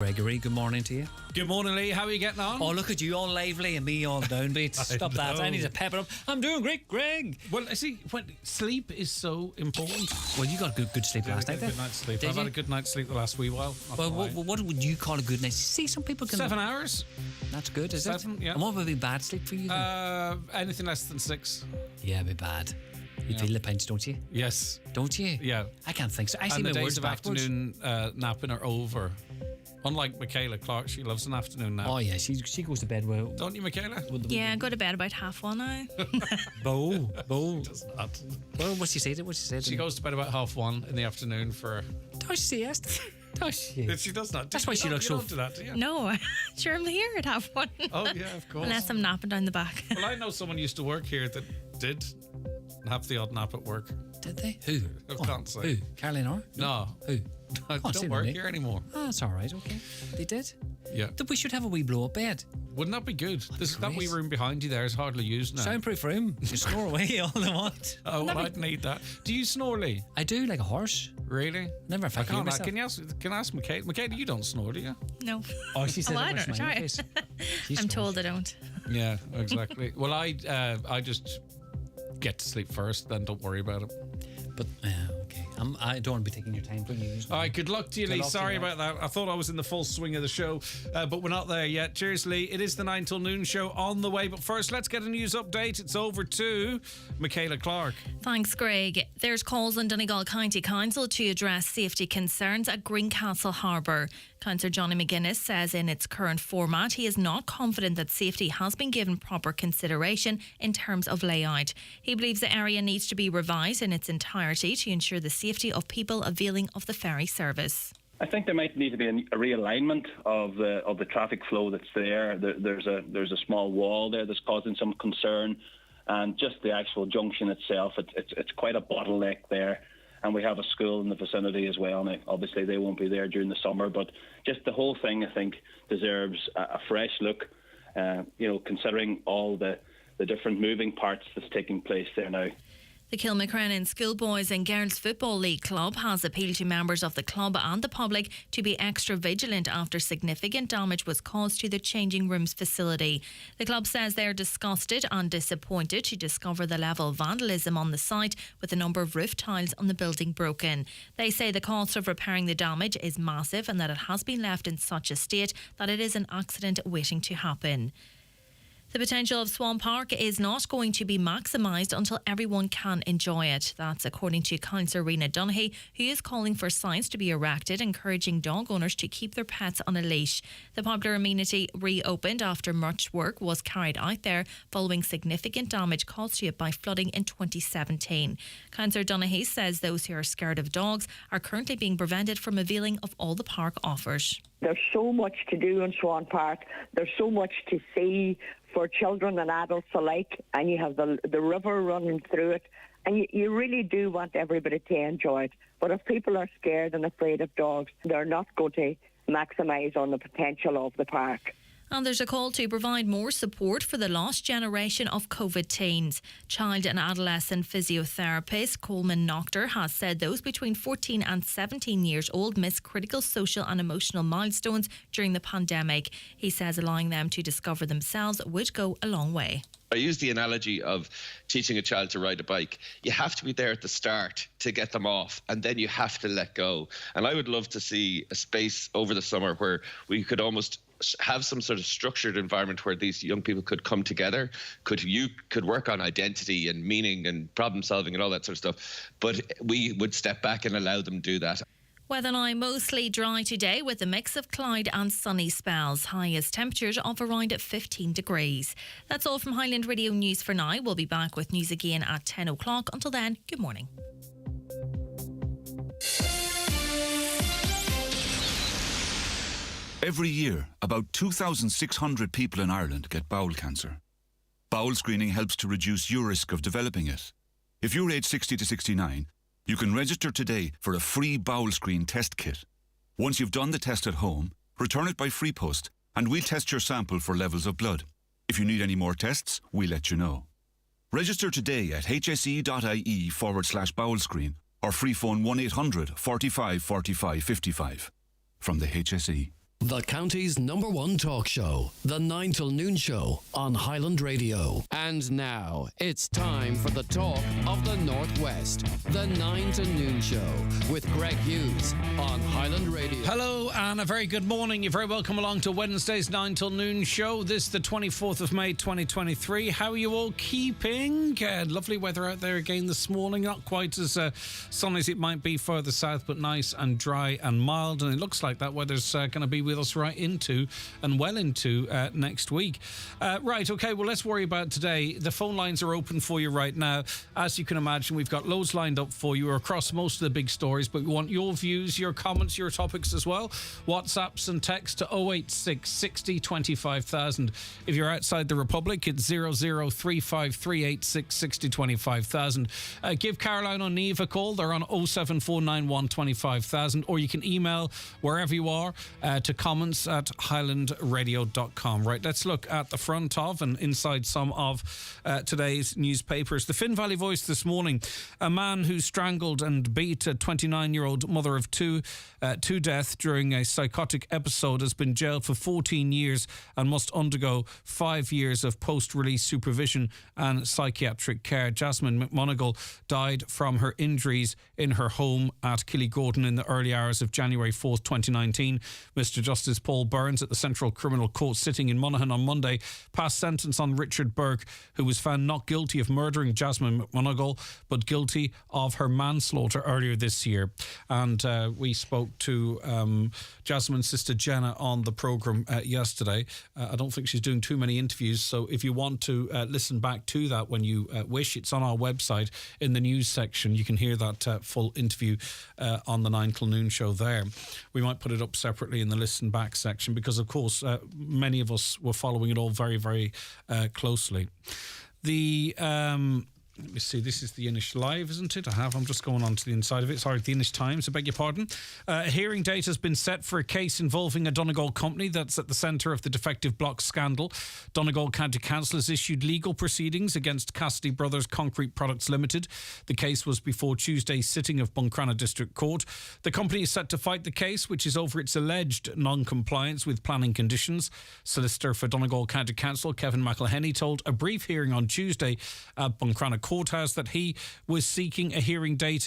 Gregory, good morning to you. Good morning, Lee. How are you getting on? Oh, look at you all lively and me all downbeat. Stop that. I need to pep it up. I'm doing great, Greg. Well, I see, sleep is so important. Well, you got good sleep last night, Good night's sleep. Did I've you? had a good night's sleep the last wee while. Well, what would you call a good night? See, some people can... 7 hours. That's good, is it? 7, yeah. And what would be bad sleep for you then? Anything less than 6. Yeah, it'd be bad. You feel the pinch, don't you? Yes. Don't you? Yeah. I can't think so. I see And my the words days of backwards. afternoon napping are over. Unlike Michaela Clark, she loves an afternoon nap. Oh, yeah, she goes to bed with... Don't you, Michaela? Yeah, I go to bed about 1:30 now. Bo. Does not. Well, what's she say to? What's she say to? She goes to bed about 1:30 in the afternoon for... Does she? Yes. Does she? She does not. That's why she looks you so... don't do that, do you? No, sure, I'm here at 1:30. Oh, yeah, of course. Unless I'm napping down the back. Well, I know someone used to work here that did have the odd nap at work. Did they? Who? I can't say. Who? Caroline Orr? No. Who? I say don't their work name. here anymore. Oh, that's all right, okay. They did? Yeah. We should have a wee blow-up bed. Wouldn't that be good? That wee great. room behind you there is hardly used now. Soundproof room. You snore away all they want. Oh, well, I'd need that. Do you snore, Lee? I do, like a horse. Really? Never I affected can't. myself. Can I ask Michaela? Michaela, you don't snore, do you? No. Oh, she said Oh, that I with a don't smiley try. face. She I'm snores. told I don't. Yeah, exactly. Well, I just get to sleep first, then don't worry about it. But, okay. I don't want to be taking your time putting you. All right, good luck to you, Good Lee. luck to Sorry you, about that. I thought I was in the full swing of the show, but we're not there yet. Cheers, Lee. It is the 9 till noon show on the way. But first, let's get a news update. It's over to Michaela Clark. Thanks, Greg. There's calls on Donegal County Council to address safety concerns at Greencastle Harbour. Councillor Johnny McGuinness says in its current format he is not confident that safety has been given proper consideration in terms of layout. He believes the area needs to be revised in its entirety to ensure the safety of people availing of the ferry service. I think there might need to be a realignment of the traffic flow that's there. There's a small wall there that's causing some concern, and just the actual junction itself, it's quite a bottleneck there. And we have a school in the vicinity as well. Now, obviously, they won't be there during the summer, but just the whole thing, I think, deserves a fresh look. Considering all the different moving parts that's taking place there now. The Kilmacrennan Schoolboys and Girls Football League Club has appealed to members of the club and the public to be extra vigilant after significant damage was caused to the changing rooms facility. The club says they are disgusted and disappointed to discover the level of vandalism on the site, with a number of roof tiles on the building broken. They say the cost of repairing the damage is massive and that it has been left in such a state that it is an accident waiting to happen. The potential of Swan Park is not going to be maximised until everyone can enjoy it. That's according to Councillor Rena Donaghy, who is calling for signs to be erected encouraging dog owners to keep their pets on a leash. The popular amenity reopened after much work was carried out there following significant damage caused to it by flooding in 2017. Councillor Donaghy says those who are scared of dogs are currently being prevented from availing of all the park offers. There's so much to do in Swan Park. There's so much to see for children and adults alike, and you have the river running through it, and you really do want everybody to enjoy it. But if people are scared and afraid of dogs, they're not going to maximise on the potential of the park. And there's a call to provide more support for the lost generation of COVID teens. Child and adolescent physiotherapist Coleman Noctor has said those between 14 and 17 years old missed critical social and emotional milestones during the pandemic. He says allowing them to discover themselves would go a long way. I use the analogy of teaching a child to ride a bike. You have to be there at the start to get them off, and then you have to let go. And I would love to see a space over the summer where we could almost have some sort of structured environment where these young people could come together, could work on identity and meaning and problem solving and all that sort of stuff. But we would step back and allow them to do that. Weather now mostly dry today with a mix of cloud and sunny spells. Highest temperatures of around 15 degrees. That's all from Highland Radio News for now. We'll be back with news again at 10 o'clock. Until then, good morning. Every year, about 2,600 people in Ireland get bowel cancer. Bowel screening helps to reduce your risk of developing it. If you're aged 60 to 69, you can register today for a free bowel screen test kit. Once you've done the test at home, return it by free post and we'll test your sample for levels of blood. If you need any more tests, we'll let you know. Register today at hse.ie/bowel screen or free phone 1-800 45 45 55 from the HSE. The county's #1 talk show, The 9 till Noon Show on Highland Radio. And now it's time for the talk of the Northwest, The 9 till Noon Show with Greg Hughes on Highland Radio. Hello and a very good morning. You're very welcome along to Wednesday's 9 till Noon Show. This is the 24th of May 2023. How are you all keeping? Lovely weather out there again this morning. Not quite as sunny as it might be further south, but nice and dry and mild. And it looks like that weather's going to be with us right into and well into next week. Right, okay, well, let's worry about today. The phone lines are open for you right now. As you can imagine, we've got loads lined up for you across most of the big stories, but we want your views, your comments, your topics as well. WhatsApps and text to 086 60 25000. If you're outside the Republic, it's 0035386 60 25000. Give Caroline O'Neill a call. They're on 07491 25000, or you can email wherever you are to comments at highlandradio.com. Right, let's look at the front of and inside some of today's newspapers. The Finn Valley Voice this morning. A man who strangled and beat a 29-year-old mother of two to death during a psychotic episode has been jailed for 14 years and must undergo 5 years of post-release supervision and psychiatric care. Jasmine McMonagle died from her injuries in her home at Killygordon in the early hours of January 4th, 2019. Mr. Justice Paul Burns at the Central Criminal Court sitting in Monaghan on Monday passed sentence on Richard Burke, who was found not guilty of murdering Jasmine McMonagle, but guilty of her manslaughter earlier this year. And we spoke to Jasmine's sister Jenna on the programme yesterday. I don't think she's doing too many interviews, so if you want to listen back to that when you wish, it's on our website in the news section. You can hear that full interview on the 9 till Noon Show there. We might put it up separately in the listen back section because, of course, many of us were following it all very, very closely. The let me see, this is the Inish Live, isn't it? I'm just going on to the inside of it. Sorry, the Inish Times, I beg your pardon. A hearing date has been set for a case involving a Donegal company that's at the centre of the defective block scandal. Donegal County Council has issued legal proceedings against Cassidy Brothers Concrete Products Limited. The case was before Tuesday's sitting of Buncrana District Court. The company is set to fight the case, which is over its alleged non-compliance with planning conditions. Solicitor for Donegal County Council, Kevin McElhenney, told a brief hearing on Tuesday at Buncrana Courthouse that he was seeking a hearing date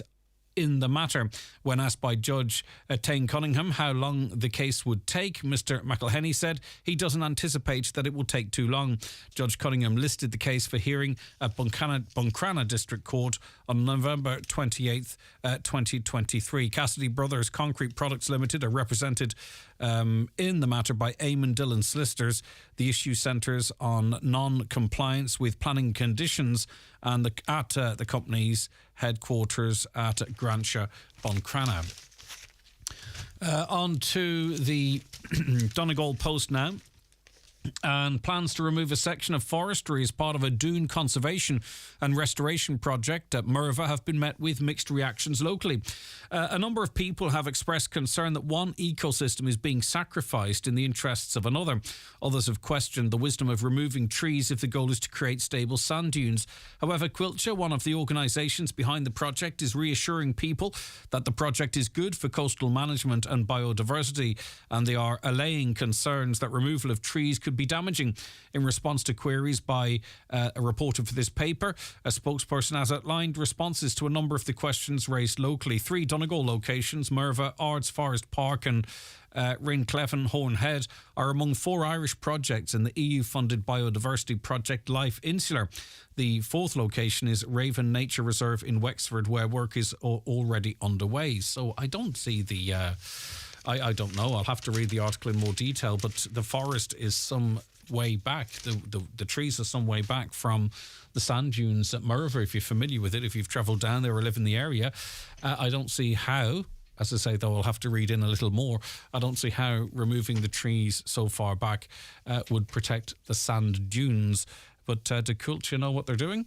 in the matter. When asked by Judge Tane Cunningham how long the case would take, Mr. McElhenney said he doesn't anticipate that it will take too long. Judge Cunningham listed the case for hearing at Buncrana District Court on November 28th, 2023. Cassidy Brothers Concrete Products Limited are represented in the matter by Eamon Dillon solicitors. The issue centres on non-compliance with planning conditions and at the company's headquarters at Grantia, Buncrana. On to the Donegal Post now. And plans to remove a section of forestry as part of a dune conservation and restoration project at Merva have been met with mixed reactions locally. A number of people have expressed concern that one ecosystem is being sacrificed in the interests of another. Others have questioned the wisdom of removing trees if the goal is to create stable sand dunes. However, Quilcha, one of the organisations behind the project, is reassuring people that the project is good for coastal management and biodiversity, and they are allaying concerns that removal of trees could be damaging. In response to queries by a reporter for this paper, a spokesperson has outlined responses to a number of the questions raised locally. 3 Donegal locations, Merva, Ards Forest Park and Rinclefn Hornhead, are among 4 Irish projects in the EU-funded biodiversity project Life Insular. The 4th location is Raven Nature Reserve in Wexford, where work is already underway. So I don't see the... I don't know. I'll have to read the article in more detail, but the forest is some way back. The trees are some way back from the sand dunes at Merva, if you're familiar with it, if you've travelled down there or live in the area. I don't see how, as I say, though I'll have to read in a little more, I don't see how removing the trees so far back would protect the sand dunes. but to Cúilte know what they're doing.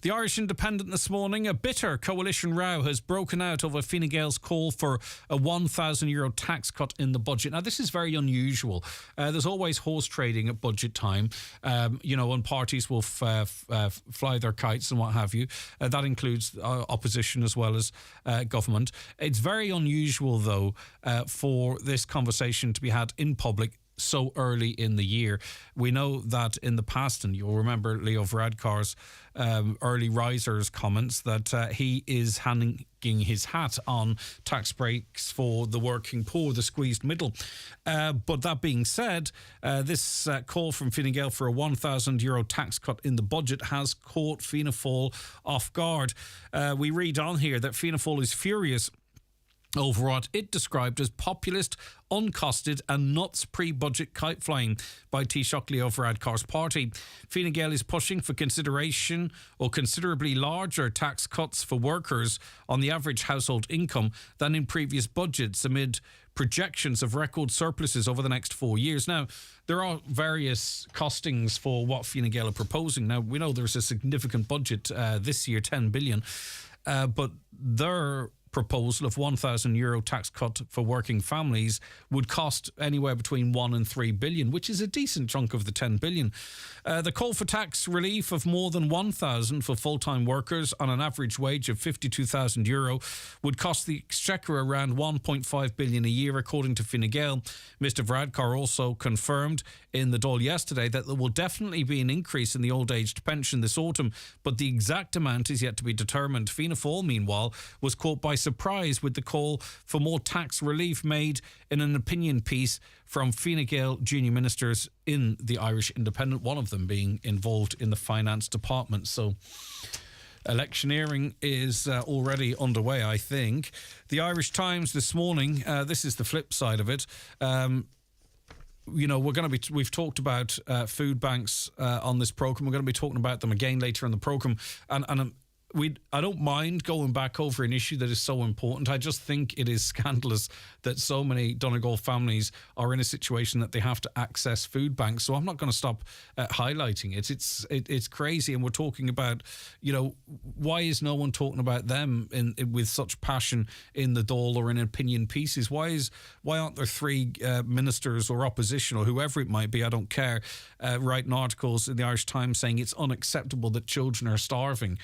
The Irish Independent this morning, a bitter coalition row has broken out over Fine Gael's call for a €1,000 tax cut in the budget. Now, this is very unusual. There's always horse trading at budget time, when parties will fly their kites and what have you. That includes opposition as well as government. It's very unusual, though, for this conversation to be had in public so early in the year. We know that in the past, and you'll remember Leo Varadkar's early risers comments, that he is hanging his hat on tax breaks for the working poor, the squeezed middle. But that being said, this call from Fine Gael for a €1,000 tax cut in the budget has caught Fianna Fáil off guard. We read on here that Fianna Fáil is furious over what it described as populist, uncosted and nuts pre-budget kite flying by Taoiseach Leo Varadkar's party. Fine Gael is pushing for consideration or considerably larger tax cuts for workers on the average household income than in previous budgets amid projections of record surpluses over the next 4 years. Now, there are various costings for what Fine Gael are proposing. Now, we know there's a significant budget this year, 10 billion, but their proposal of €1,000 tax cut for working families would cost anywhere between 1 and 3 billion, which is a decent chunk of the 10 billion. The call for tax relief of more than 1,000 for full-time workers on an average wage of €52,000 would cost the Exchequer around 1.5 billion a year, according to Fine Gael. Mr Varadkar also confirmed in the Dáil yesterday that there will definitely be an increase in the old aged pension this autumn, but the exact amount is yet to be determined. Fianna Fáil, meanwhile, was caught by surprise with the call for more tax relief made in an opinion piece from Fine Gael junior ministers in the Irish Independent, one of them being involved in the finance department. So electioneering is already underway, I think. The Irish Times this morning, this is the flip side of it. We've talked about food banks on this programme. We're going to be talking about them again later in the programme. And I don't mind going back over an issue that is so important. I just think it is scandalous that so many Donegal families are in a situation that they have to access food banks. So I'm not going to stop highlighting it. It's crazy, and we're talking about, why is no one talking about them with such passion in the Dáil or in opinion pieces? Why aren't there three ministers or opposition or whoever it might be? I don't care. Writing articles in the Irish Times saying it's unacceptable that children are starving.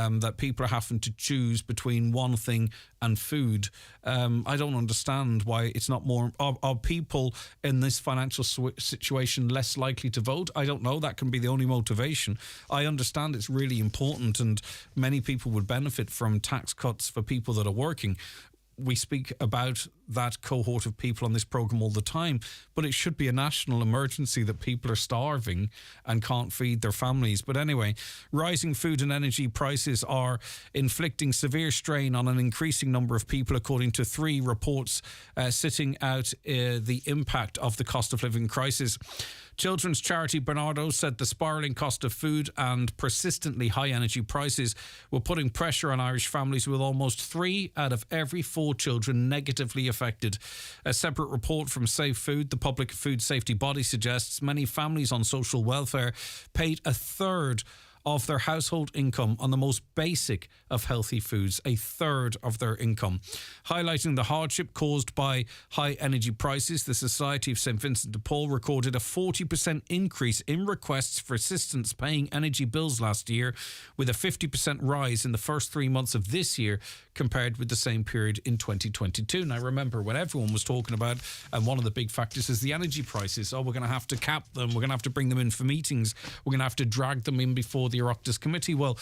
That people are having to choose between one thing and food. I don't understand why it's not more. Are people in this financial situation less likely to vote? I don't know. That can be the only motivation. I understand it's really important and many people would benefit from tax cuts for people that are working. We speak about that cohort of people on this programme all the time, but it should be a national emergency that people are starving and can't feed their families. But anyway, rising food and energy prices are inflicting severe strain on an increasing number of people, according to three reports sitting out the impact of the cost of living crisis. Children's charity Bernardo said the spiralling cost of food and persistently high energy prices were putting pressure on Irish families, with almost 3 out of every 4 children negatively affected. A separate report from Safe Food, the public food safety body, suggests many families on social welfare paid a third of their household income on the most basic of healthy foods, a third of their income. Highlighting the hardship caused by high energy prices, the Society of St Vincent de Paul recorded a 40% increase in requests for assistance paying energy bills last year, with a 50% rise in the first 3 months of this year compared with the same period in 2022. Now, remember, when everyone was talking about, and one of the big factors is the energy prices. We're going to have to cap them. We're going to have to bring them in for meetings. We're going to have to drag them in before the Oireachtas committee. Well,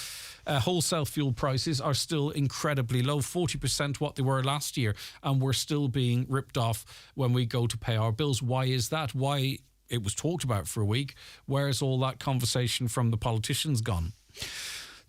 wholesale fuel prices are still incredibly low, 40% what they were last year, and we're still being ripped off when we go to pay our bills. Why is that? Why? It was talked about for a week. Where's all that conversation from the politicians gone?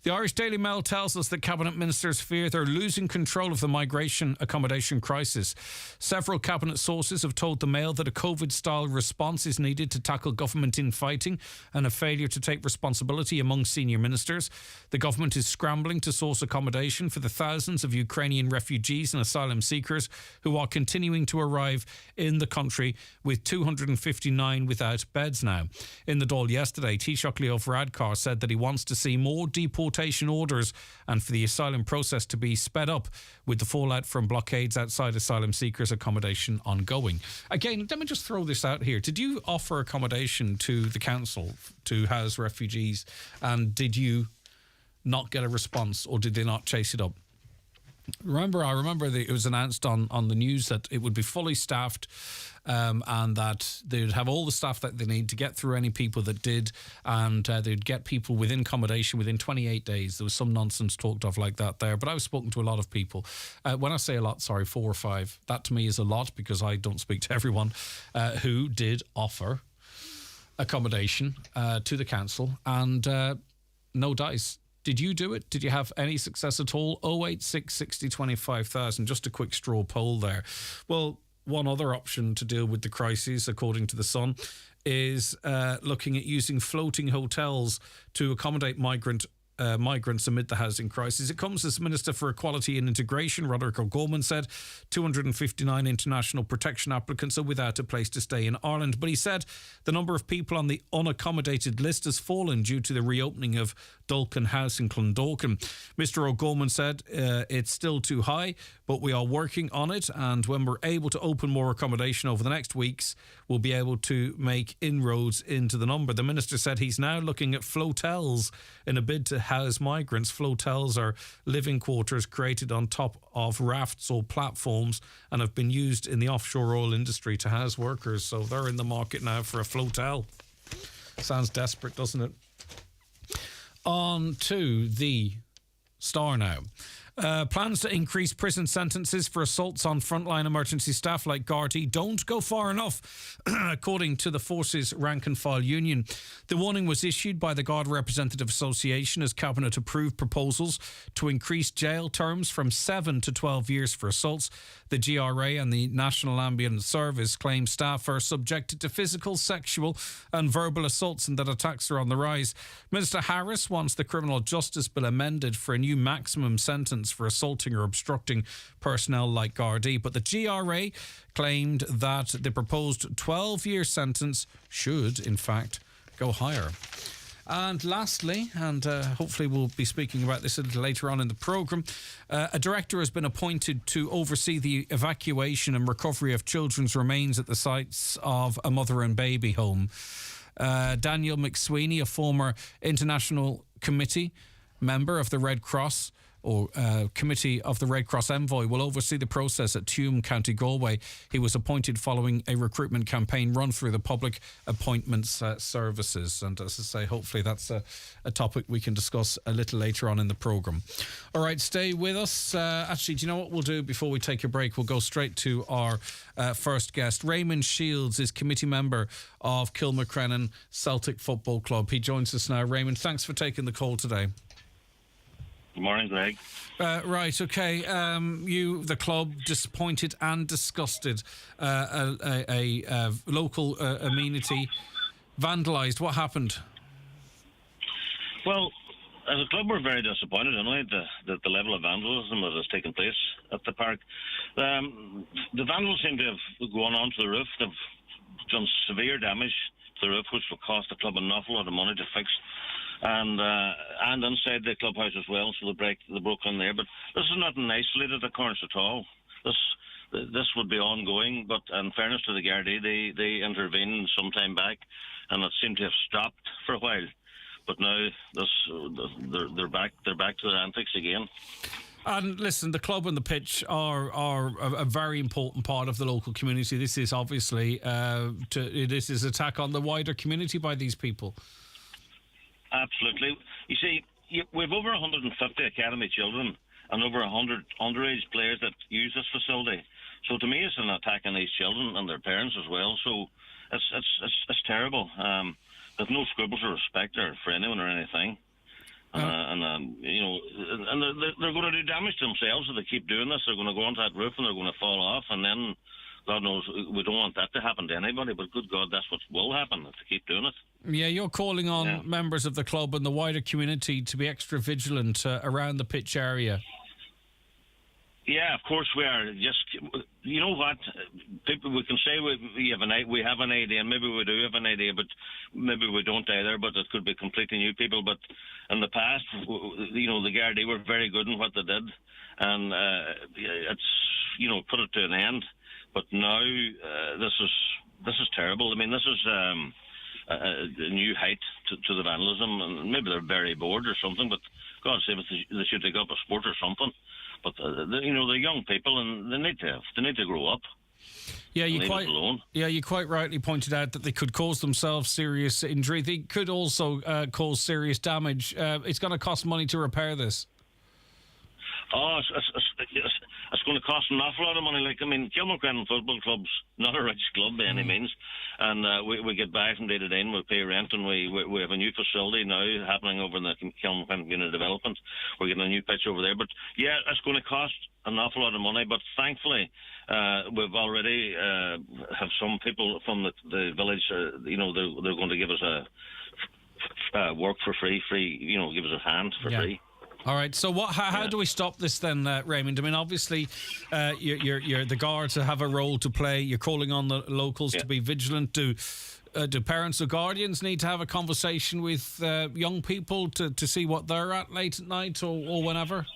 The Irish Daily Mail tells us that cabinet ministers fear they're losing control of the migration accommodation crisis. Several cabinet sources have told the Mail that a COVID-style response is needed to tackle government infighting and a failure to take responsibility among senior ministers. The government is scrambling to source accommodation for the thousands of Ukrainian refugees and asylum seekers who are continuing to arrive in the country, with 259 without beds now. In the Dáil yesterday, Taoiseach Leo Varadkar said that he wants to see more deportation orders and for the asylum process to be sped up, with the fallout from blockades outside asylum seekers' accommodation ongoing. Again, let me just throw this out here. Did you offer accommodation to the council to house refugees, and did you not get a response, or did they not chase it up? I remember that it was announced on the news that it would be fully staffed, and that they'd have all the staff that they need to get through any people that did, and they'd get people within accommodation within 28 days. There was some nonsense talked of like that there, but I've spoken to a lot of people. When I say a lot, 4 or 5, that to me is a lot, because I don't speak to everyone, who did offer accommodation to the council, and no dice. Did you do it? Did you have any success at all? 086 60 25,000. Just a quick straw poll there. Well, one other option to deal with the crisis, according to The Sun, is looking at using floating hotels to accommodate migrants amid the housing crisis. It comes as Minister for Equality and Integration, Roderick O'Gorman, said 259 international protection applicants are without a place to stay in Ireland. But he said the number of people on the unaccommodated list has fallen due to the reopening of Dulcan House in Clondalkin. Mr. O'Gorman said it's still too high, but we are working on it, and when we're able to open more accommodation over the next weeks, we'll be able to make inroads into the number. The minister said he's now looking at flotels in a bid to house migrants. Flotels are living quarters created on top of rafts or platforms and have been used in the offshore oil industry to house workers. So they're in the market now for a flotel. Sounds desperate, doesn't it? On to the Star now. Plans to increase prison sentences for assaults on frontline emergency staff like Gardaí don't go far enough, according to the Forces Rank and File Union. The warning was issued by the Guard Representative Association as Cabinet approved proposals to increase jail terms from 7 to 12 years for assaults. The GRA and the National Ambulance Service claim staff are subjected to physical, sexual and verbal assaults, and that attacks are on the rise. Minister Harris wants the Criminal Justice Bill amended for a new maximum sentence for assaulting or obstructing personnel like Gardaí, but the GRA claimed that the proposed 12-year sentence should, in fact, go higher. And lastly, and hopefully we'll be speaking about this a little later on in the programme, a director has been appointed to oversee the evacuation and recovery of children's remains at the sites of a mother and baby home. Daniel McSweeney, a former International Committee member of the Red Cross, or Committee of the Red Cross Envoy, will oversee the process at Tuam, County Galway. He was appointed following a recruitment campaign run through the Public Appointments Services. And as I say, hopefully that's a topic we can discuss a little later on in the programme. All right, stay with us. Actually, do you know what we'll do before we take a break? We'll go straight to our first guest. Raymond Shields is committee member of Kilmacrennan Celtic Football Club. He joins us now. Raymond, thanks for taking the call today. Good morning, Greg. Right, okay. You, the club, disappointed and disgusted. A local amenity vandalised. What happened? Well, as a club, we're very disappointed, anyway, the level of vandalism that has taken place at the park. The vandals seem to have gone onto the roof. They've done severe damage to the roof, which will cost the club an awful lot of money to fix. And inside the clubhouse as well, so they broke in there. But this is not an isolated occurrence at all. This would be ongoing, but in fairness to the Gardaí, they intervened some time back, and it seemed to have stopped for a while. But now they're back to their antics again. And listen, the club and the pitch are a very important part of the local community. This is obviously this is attack on the wider community by these people. Absolutely. You see, we've over 150 academy children and over 100 underage players that use this facility. So to me, it's an attack on these children and their parents as well. So it's terrible. There's no scruples or respect there for anyone or anything. And they're going to do damage to themselves if they keep doing this. They're going to go onto that roof and they're going to fall off, and then God knows, we don't want that to happen to anybody, but good God, that's what will happen if they keep doing it. Yeah, you're calling on members of the club and the wider community to be extra vigilant around the pitch area. Yeah, of course we are. Just, you know what, people, we can say we have an idea, and maybe we do have an idea, but maybe we don't either. But it could be completely new people. But in the past, the Gardaí were very good in what they did, and it's put it to an end. But now this is terrible. I mean, this is a new height to the vandalism, and maybe they're very bored or something. But God save us, they should take up a sport or something. But they're young people, and they need to grow up. Yeah, you quite rightly pointed out that they could cause themselves serious injury. They could also cause serious damage. It's going to cost money to repair this. Oh, it's going to cost an awful lot of money. Like, I mean, Kilmacrennan Football Club's not a rich club by any means, and we get by from day to day, and we pay rent, and we have a new facility now happening over in the Kilmacrennan Unit Development. We're getting a new pitch over there, but yeah, it's going to cost an awful lot of money. But thankfully, we've already have some people from the village. They're going to give us a work for free. Give us a hand for free. All right. So how do we stop this then, Raymond? I mean, obviously, you're the guards have a role to play. You're calling on the locals to be vigilant. Do parents or guardians need to have a conversation with young people to see what they're at late at night or whenever?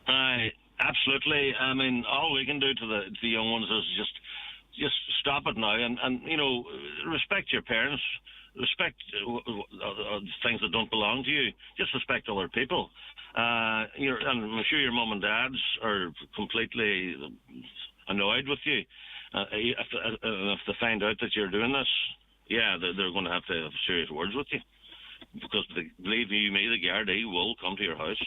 Absolutely. I mean, all we can do to the young ones is just stop it now, and respect your parents. Respect things that don't belong to you. Just respect other people. And I'm sure your mum and dads are completely annoyed with you. If they find out that you're doing this, they're going to have serious words with you. Because believe you me, the Gardaí will come to your house.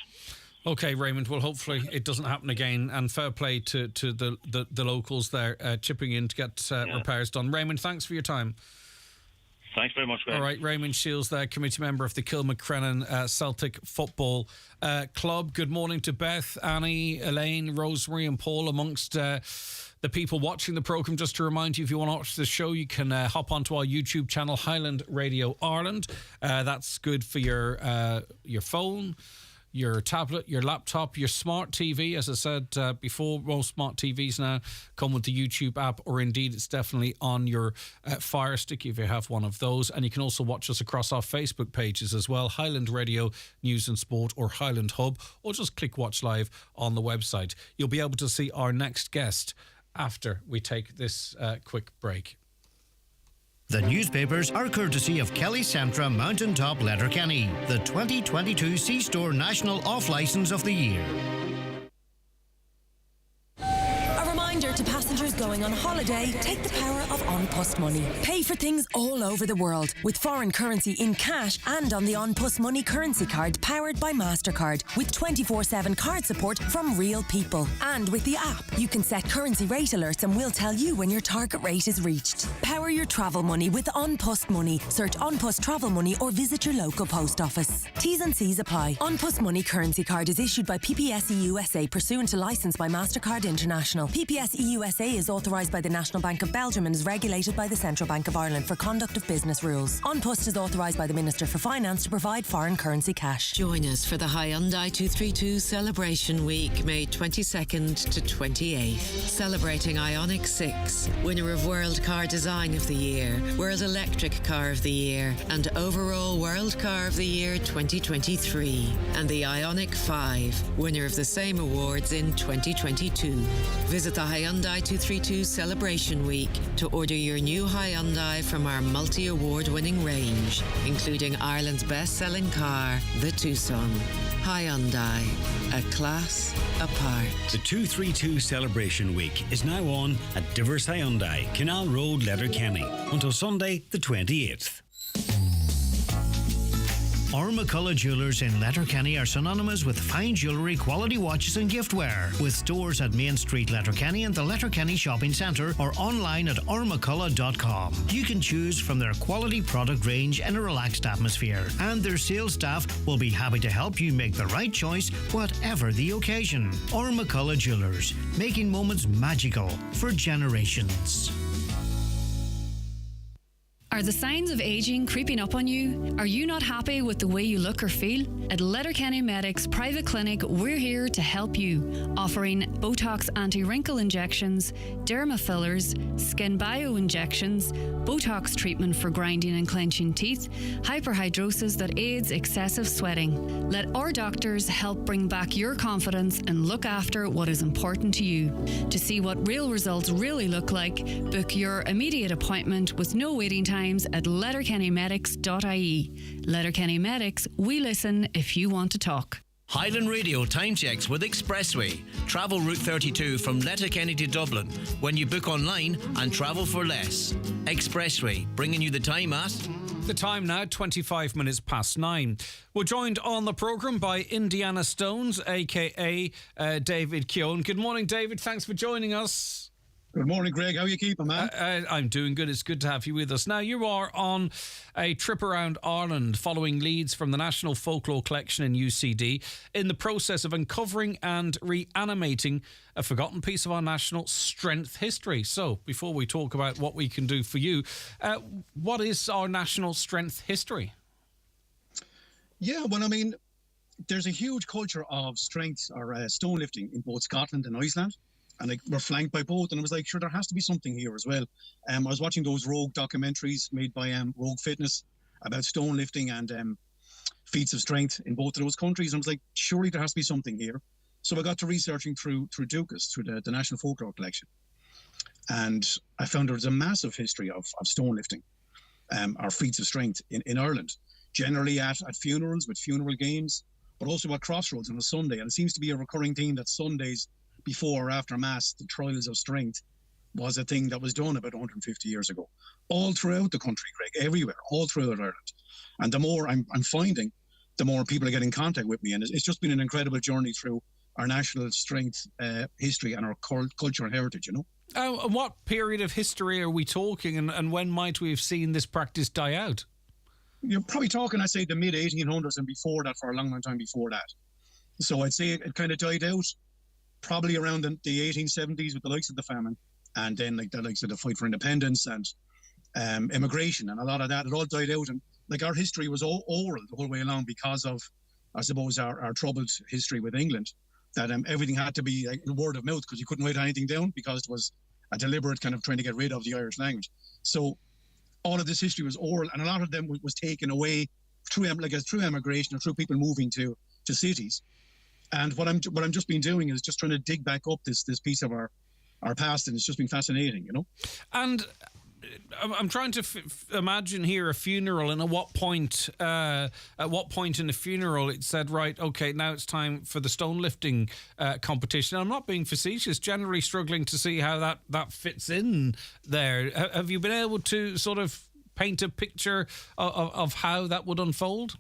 Okay, Raymond. Well, hopefully it doesn't happen again. And fair play to the locals there chipping in to get repairs done. Raymond, thanks for your time. Thanks very much, guys. All right, Raymond Shields there, committee member of the Kilmacrennan Celtic Football Club. Good morning to Beth, Annie, Elaine, Rosemary and Paul amongst the people watching the programme. Just to remind you, if you want to watch the show, you can hop onto our YouTube channel, Highland Radio Ireland. That's good for your phone, your tablet, your laptop, your smart TV. As I said before, most smart TVs now come with the YouTube app, or indeed it's definitely on your Fire Stick if you have one of those. And you can also watch us across our Facebook pages as well, Highland Radio News and Sport or Highland Hub, or just click watch live on the website. You'll be able to see our next guest after we take this quick break. The newspapers are courtesy of Kelly Centra Mountaintop Letterkenny, the 2022 C-Store National Off-Licence of the Year. To passengers going on holiday, take the power of An Post Money. Pay for things all over the world with foreign currency in cash and on the An Post Money currency card powered by MasterCard with 24/7 card support from real people. And with the app, you can set currency rate alerts and we'll tell you when your target rate is reached. Power your travel money with An Post Money. Search An Post Travel Money or visit your local post office. T's and C's apply. An Post Money currency card is issued by PPSE USA pursuant to licence by MasterCard International. PPSE USA is authorised by the National Bank of Belgium and is regulated by the Central Bank of Ireland for conduct of business rules. An Post is authorised by the Minister for Finance to provide foreign currency cash. Join us for the Hyundai 232 Celebration Week, May 22nd to 28th. Celebrating Ioniq 6, winner of World Car Design of the Year, World Electric Car of the Year, and overall World Car of the Year 2023. And the Ioniq 5, winner of the same awards in 2022. Visit the Hyundai 232 Celebration Week to order your new Hyundai from our multi-award-winning range, including Ireland's best-selling car, the Tucson. Hyundai, a class apart. The 232 Celebration Week is now on at Divers Hyundai, Canal Road, Letterkenny, until Sunday the 28th. McCullough Jewellers in Letterkenny are synonymous with fine jewellery, quality watches and giftware. With stores at Main Street, Letterkenny and the Letterkenny Shopping Centre, or online at ormccullough.com. You can choose from their quality product range in a relaxed atmosphere, and their sales staff will be happy to help you make the right choice, whatever the occasion. McCullough Jewellers, making moments magical for generations. Are the signs of aging creeping up on you? Are you not happy with the way you look or feel? At Letterkenny Medics Private Clinic, we're here to help you, offering Botox anti-wrinkle injections, derma fillers, skin bio injections, Botox treatment for grinding and clenching teeth, hyperhidrosis that aids excessive sweating. Let our doctors help bring back your confidence and look after what is important to you. To see what real results really look like, book your immediate appointment with no waiting time at letterkennymedics.ie. Letterkenny Medics, we listen if you want to talk. Highland Radio time checks with Expressway. Travel Route 32 from Letterkenny to Dublin when you book online and travel for less. Expressway, bringing you the time at... The time now, 25 minutes past 9. We're joined on the programme by Indiana Stones, a.k.a. David Keown. Good morning, David. Thanks for joining us. Good morning, Greg. How are you keeping, man? I'm doing good. It's good to have you with us. Now, you are on a trip around Ireland following leads from the National Folklore Collection in UCD in the process of uncovering and reanimating a forgotten piece of our national strength history. So, before we talk about what we can do for you, what is our national strength history? Yeah, well, I mean, there's a huge culture of strength or stone lifting in both Scotland and Iceland. And we're flanked by both, and I was like, sure, there has to be something here as well. I was watching those Rogue documentaries made by Rogue Fitness about stone lifting and feats of strength in both of those countries, and I was like, surely there has to be something here. So I got to researching through Dukas, through the National Folklore Collection, and I found there was a massive history of stone lifting, or feats of strength in Ireland, generally at funerals with funeral games, but also at crossroads on a Sunday. And it seems to be a recurring theme that Sundays before or after Mass, the trials of strength was a thing that was done about 150 years ago. All throughout the country, Greg, everywhere, all throughout Ireland. And the more I'm finding, the more people are getting in contact with me. And it's just been an incredible journey through our national strength history and our culture and heritage, you know. And what period of history are we talking, and when might we have seen this practice die out? You're probably talking, I'd say, the mid-1800s and before that, for a long, long time before that. So I'd say it kind of died out probably around the 1870s with the likes of the famine, and then like the likes of the fight for independence and immigration, and a lot of that, it all died out. And like our history was all oral the whole way along because of, I suppose, our troubled history with England, that everything had to be like word of mouth because you couldn't write anything down because it was a deliberate kind of trying to get rid of the Irish language. So all of this history was oral, and a lot of them was taken away through emigration or through people moving to cities. And what I'm just been doing is just trying to dig back up this piece of our past, and it's just been fascinating, you know. And I'm trying to imagine here a funeral, and at what point in the funeral it said, right, okay, now it's time for the stone lifting competition. I'm not being facetious, generally struggling to see how that fits in there. Have you been able to sort of paint a picture of how that would unfold?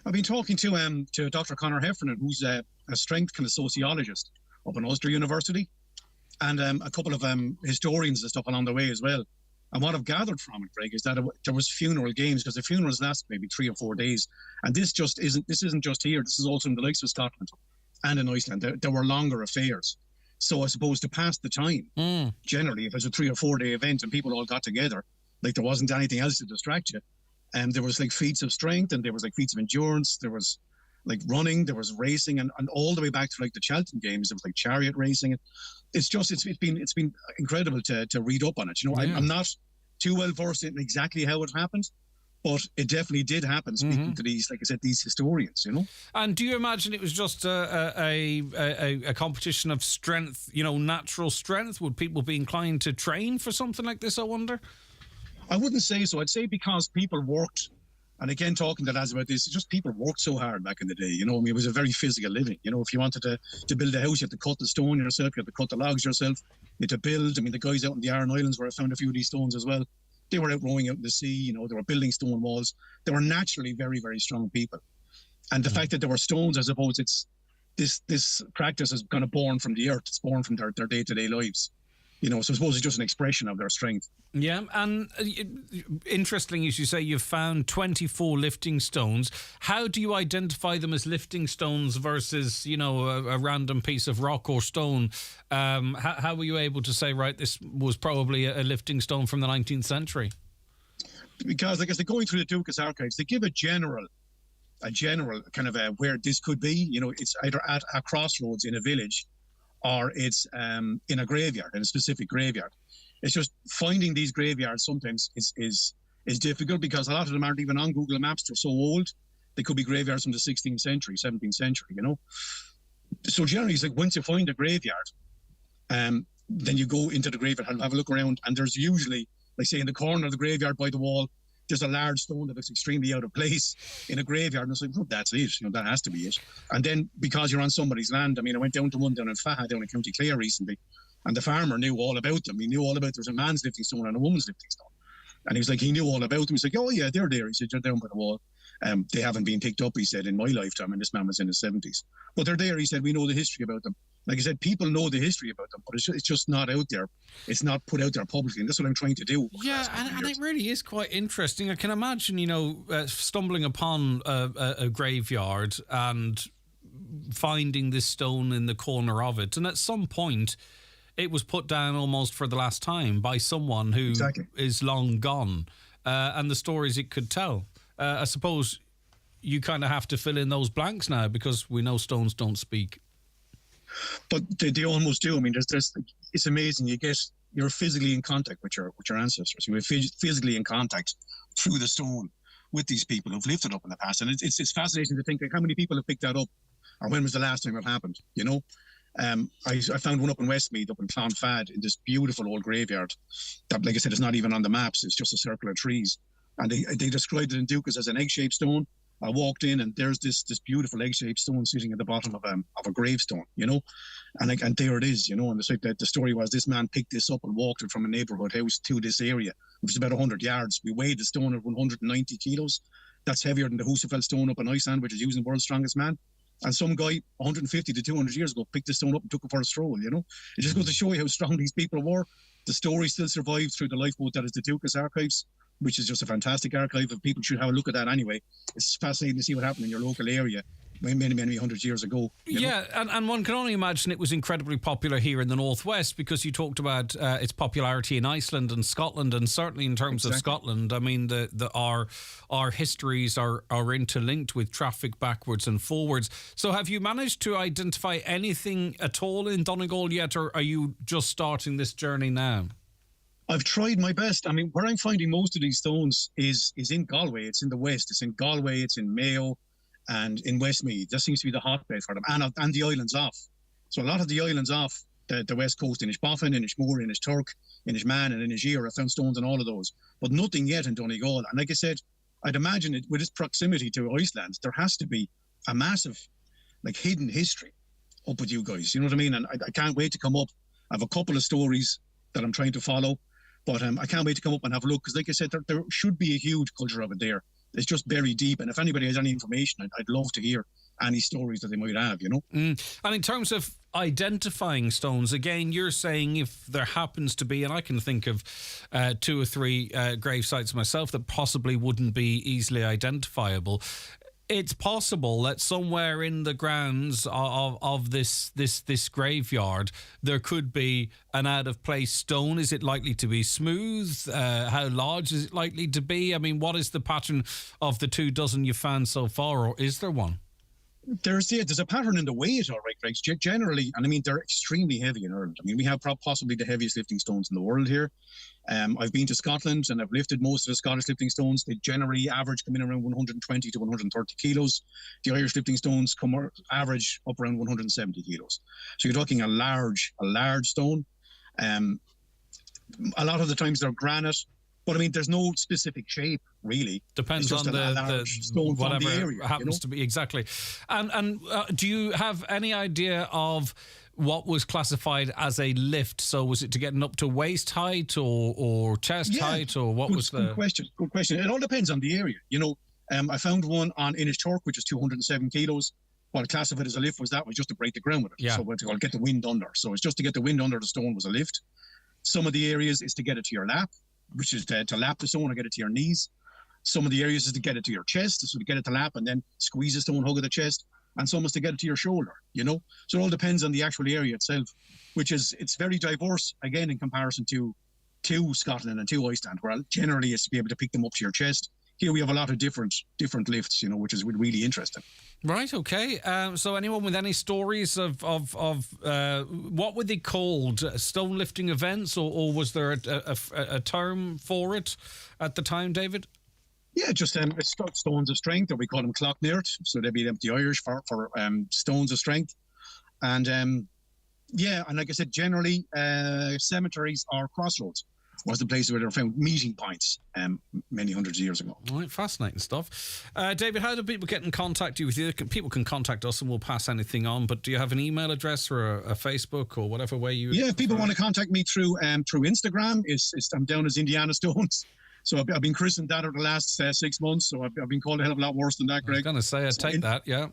I've been talking to Dr. Conor Heffernan, who's a strength kind of sociologist up in Ulster University, and a couple of historians and stuff along the way as well. And what I've gathered from it, Greg, is that there was funeral games, because the funerals last maybe 3 or 4 days. And this isn't just here. This is also in the likes of Scotland and in Iceland. There were longer affairs. So I suppose to pass the time, generally, if it was a 3 or 4 day event and people all got together, like there wasn't anything else to distract you. And there was like feats of strength, and there was like feats of endurance. There was like running, there was racing, and all the way back to like the Cheltenham Games. There was like chariot racing. It's been incredible to read up on it. You know, I'm not too well versed in exactly how it happened, but it definitely did happen. Speaking to these, like I said, these historians, you know. And do you imagine it was just a competition of strength? You know, natural strength. Would people be inclined to train for something like this, I wonder? I wouldn't say so. I'd say because people worked, and again, talking to lads about this, it's just people worked so hard back in the day. You know, I mean, it was a very physical living. You know, if you wanted to build a house, you had to cut the stone yourself, you had to cut the logs yourself, you had to build. I mean, the guys out in the Aran Islands, where I found a few of these stones as well, They were out rowing out in the sea, they were building stone walls. They were naturally very, very strong people. And the fact that there were stones, I suppose this practice is kind of born from the earth. It's born from their day-to-day lives. So I suppose it's just an expression of their strength. Yeah, and interesting, as you say, you've found 24 lifting stones. How do you identify them as lifting stones versus, a random piece of rock or stone? How were you able to say, right, this was probably a lifting stone from the 19th century? Because, like I said, going through the Dúchas archives, they give a general kind of where this could be. It's either at a crossroads in a village, or it's in a graveyard, in a specific graveyard. It's just finding these graveyards sometimes is difficult, because a lot of them aren't even on Google Maps. They're so old. They could be graveyards from the 16th century, 17th century, So generally, it's like once you find a graveyard, then you go into the graveyard and have a look around, and there's usually, like say in the corner of the graveyard by the wall, there's a large stone that looks extremely out of place in a graveyard, and it's like, that's it. That has to be it. And then because you're on somebody's land, I went down to one down in Faha, down in County Clare recently, and the farmer knew all about them. He knew all about there's a man's lifting stone and a woman's lifting stone. And he was like, he knew all about them. He's like, oh yeah, they're there. He said, they're down by the wall. They haven't been picked up, he said, in my lifetime, and this man was in his 70s. But they're there, he said, we know the history about them. Like I said, people know the history about them, but it's just not out there. It's not put out there publicly, and that's what I'm trying to do. Yeah, and it really is quite interesting. I can imagine, stumbling upon a graveyard and finding this stone in the corner of it, and at some point it was put down almost for the last time by someone who is long gone, and the stories it could tell. I suppose you kind of have to fill in those blanks now, because we know stones don't speak. But they almost do. It's amazing. You're physically in contact with your ancestors. You're physically in contact through the stone with these people who've lifted up in the past, and it's fascinating to think, like, how many people have picked that up, or when was the last time it happened? I found one up in Westmeath, up in Clonfad, in this beautiful old graveyard that, like I said, is not even on the maps. It's just a circle of trees, and they described it in Dúchas as an egg-shaped stone. I walked in, and there's this beautiful egg-shaped stone sitting at the bottom of a gravestone, and there it is, and it's like the story was, this man picked this up and walked it from a neighbourhood house to this area, which is about 100 yards. We weighed the stone at 190 kilos. That's heavier than the Husafell stone up in Iceland, which is using the world's strongest man. And some guy 150 to 200 years ago picked the stone up and took it for a stroll, It just goes to show you how strong these people were. The story still survives through the lifeboat that is the Dúchas archives, which is just a fantastic archive, and people should have a look at that anyway. It's fascinating to see what happened in your local area many, many hundred years ago. Yeah, and one can only imagine it was incredibly popular here in the Northwest, because you talked about its popularity in Iceland and Scotland, and certainly in terms of Scotland, our histories are interlinked with traffic backwards and forwards. So have you managed to identify anything at all in Donegal yet, or are you just starting this journey now? I've tried my best. Where I'm finding most of these stones is in Galway. It's in the west. It's in Galway, it's in Mayo, and in Westmeath. That seems to be the hotbed for them, and the islands off. So a lot of the islands off the west coast, in Ishboffin, in Ishmore, in Ishturk, in Ishman, and in Ishir, I found stones in all of those, but nothing yet in Donegal. And like I said, I'd imagine it, with its proximity to Iceland, there has to be a massive, hidden history up with you guys. You know what I mean? And I can't wait to come up. I have a couple of stories that I'm trying to follow, but I can't wait to come up and have a look, because like I said, there should be a huge culture of it there. It's just buried deep, and if anybody has any information, I'd love to hear any stories that they might have, And in terms of identifying stones, again, you're saying if there happens to be, and I can think of 2 or 3 grave sites myself that possibly wouldn't be easily identifiable. It's possible that somewhere in the grounds of this graveyard there could be an out-of-place stone. Is it likely to be smooth? How large is it likely to be? What is the pattern of the 2 dozen you found so far, or is there one? There's a pattern in the weight, all right, Greg. Generally, and they're extremely heavy in Ireland. We have possibly the heaviest lifting stones in the world here. I've been to Scotland, and I've lifted most of the Scottish lifting stones. They generally come in around 120 to 130 kilos. The Irish lifting stones average up around 170 kilos. So you're talking a large stone. A lot of the times they're granite. But there's no specific shape, really. Depends on the stone whatever from the area, happens to be, exactly. And do you have any idea of what was classified as a lift. So was it to getting up to waist height or chest height, or what was the... Good question. It all depends on the area. You know, I found one on Inishturk, which is 207 kilos. What classified as a lift was just to break the ground with it. Yeah. So what get the wind under. So it's just to get the wind under the stone was a lift. Some of the areas is to get it to your lap, which is to lap the stone or get it to your knees. Some of the areas is to get it to your chest, so to get it to lap and then squeeze the stone, hug at the chest. And some is to get it to your shoulder, you know. So it all depends on the actual area itself, it's very diverse, again, in comparison to Scotland and to Iceland, where generally is to be able to pick them up to your chest. Here we have a lot of different lifts, you know, which is really interesting. Right, okay. So anyone with any stories of what were they called? Stone lifting events, or was there a term for it at the time, David? Yeah, just it's stones of strength, or we call them clockneart. So they'd be the Irish for stones of strength. And and like I said, generally cemeteries or crossroads was the place where they were found meeting points many hundreds of years ago. All right, fascinating stuff. David, how do people get in contact with you? People can contact us and we'll pass anything on, but do you have an email address or a Facebook or whatever way you... Yeah, if people want to contact me through Instagram, I'm down as Indiana Stones. So I've been christened that over the last 6 months, so I've been called a hell of a lot worse than that, Greg. I was going to say, I'd take that, yeah.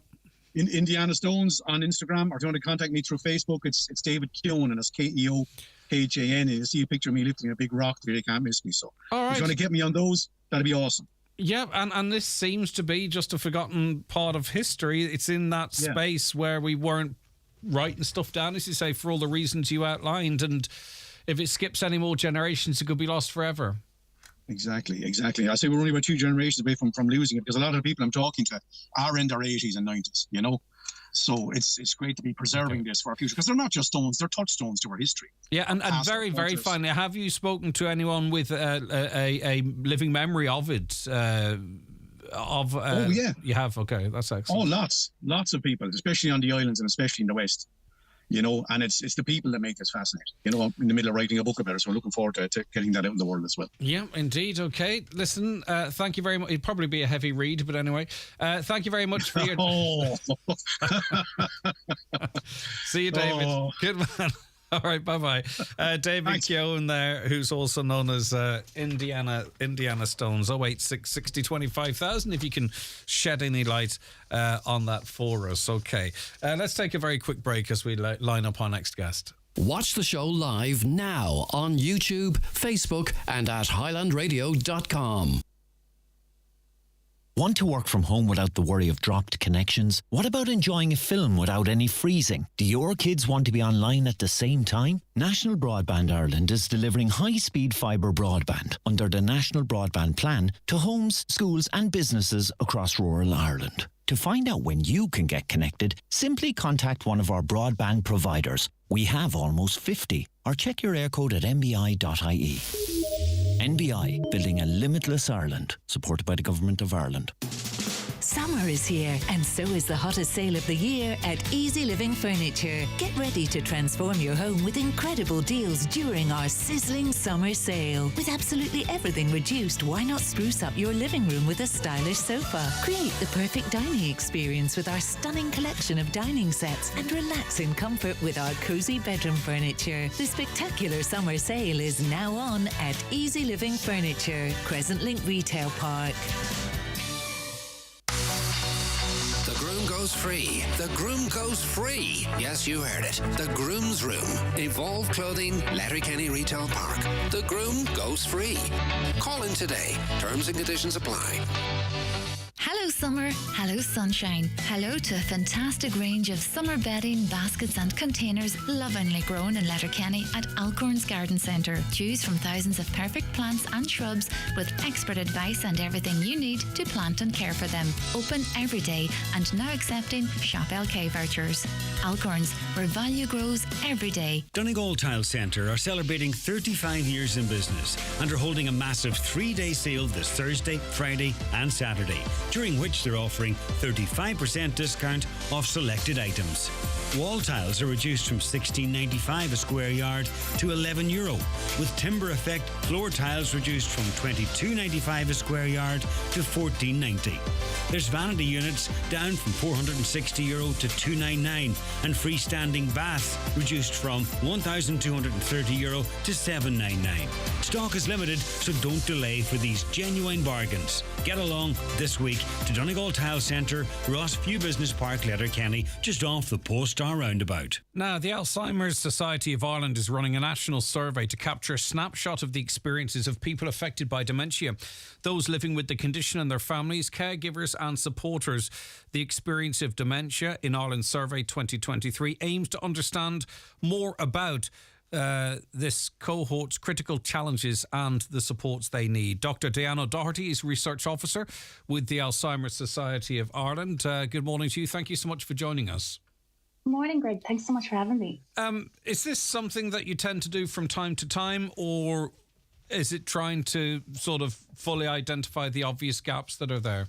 In Indiana Stones on Instagram, or if you want to contact me through Facebook, it's David Keohan, and it's Keohan. You see a picture of me lifting a big rock there, they can't miss me. So if you want to get me on those, that'd be awesome. Yeah, and this seems to be just a forgotten part of history. It's in that space where we weren't writing stuff down, as you say, for all the reasons you outlined. And if it skips any more generations, it could be lost forever. Exactly. I say we're only about 2 generations away from losing it, because a lot of the people I'm talking to are in their 80s and 90s, you know. So it's great to be preserving this for our future, because they're not just stones, they're touchstones to our history. Yeah, and very, very finally, have you spoken to anyone with a living memory of it? Oh, yeah. You have? Okay, that's excellent. Oh, lots of people, especially on the islands and especially in the West. You know, and it's the people that make this fascinating. You know, I'm in the middle of writing a book about it, so we're looking forward to getting that out in the world as well. Yeah, indeed. Okay, listen, thank you very much. It'd probably be a heavy read, but anyway, thank you very much for your... See you, David. Oh. Good man. All right, bye-bye. David Keohan there, who's also known as Indiana Stones, 086 60 25,000, if you can shed any light on that for us. Okay, let's take a very quick break as we line up our next guest. Watch the show live now on YouTube, Facebook and at highlandradio.com. Want to work from home without the worry of dropped connections? What about enjoying a film without any freezing? Do your kids want to be online at the same time? National Broadband Ireland is delivering high-speed fibre broadband under the National Broadband Plan to homes, schools and businesses across rural Ireland. To find out when you can get connected, simply contact one of our broadband providers. We have almost 50. Or check your aircode at nbi.ie. NBI, building a limitless Ireland, supported by the Government of Ireland. Summer is here, and so is the hottest sale of the year at Easy Living Furniture. Get ready to transform your home with incredible deals during our sizzling summer sale. With absolutely everything reduced, why not spruce up your living room with a stylish sofa? Create the perfect dining experience with our stunning collection of dining sets, and relax in comfort with our cozy bedroom furniture. The spectacular summer sale is now on at Easy Living Furniture, Crescent Link Retail Park. Goes free. The groom goes free. Yes, you heard it. The Groom's Room. Evolve Clothing, Letterkenny Retail Park. The groom goes free. Call in today. Terms and conditions apply. Hello summer, hello sunshine. Hello to a fantastic range of summer bedding, baskets and containers lovingly grown in Letterkenny at Alcorns Garden Centre. Choose from thousands of perfect plants and shrubs with expert advice and everything you need to plant and care for them. Open every day and now accepting Shop LK vouchers. Alcorns, where value grows every day. Donegal Tile Centre are celebrating 35 years in business and are holding a massive 3-day sale this Thursday, Friday and Saturday. during which they're offering 35% discount off selected items. Wall tiles are reduced from €16.95 a square yard to €11, with Timber Effect floor tiles reduced from €22.95 a square yard to €14.90. There's vanity units down from €460 to €299, and freestanding baths reduced from €1,230 to €799. Stock is limited, so don't delay for these genuine bargains. Get along this week to Donegal Tile Centre, Ross Few Business Park, Letterkenny, just off the Polestar roundabout. Now, the Alzheimer's Society of Ireland is running a national survey to capture a snapshot of the experiences of people affected by dementia, those living with the condition and their families, caregivers and supporters. The experience of dementia in Ireland Survey 2023 aims to understand more about this cohort's critical challenges and the supports they need. Dr. Diane O'Doherty is Research Officer with the Alzheimer's Society of Ireland. Good morning to you. Thank you so much for joining us. Morning, Greg. Thanks so much for having me. Is this something that you tend to do from time to time, or is it trying to sort of fully identify the obvious gaps that are there?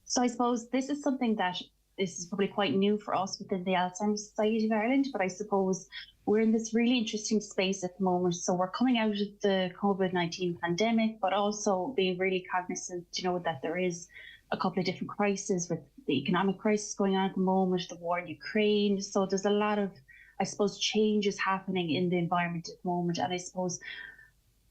So I suppose this is something that this is probably quite new for us within the Alzheimer's Society of Ireland, but I suppose we're in this really interesting space at the moment. So we're coming out of the COVID-19 pandemic, but also being really cognizant, that there is a couple of different crises, with the economic crisis going on at the moment, the war in Ukraine. So there's a lot of, I suppose, changes happening in the environment at the moment. And I suppose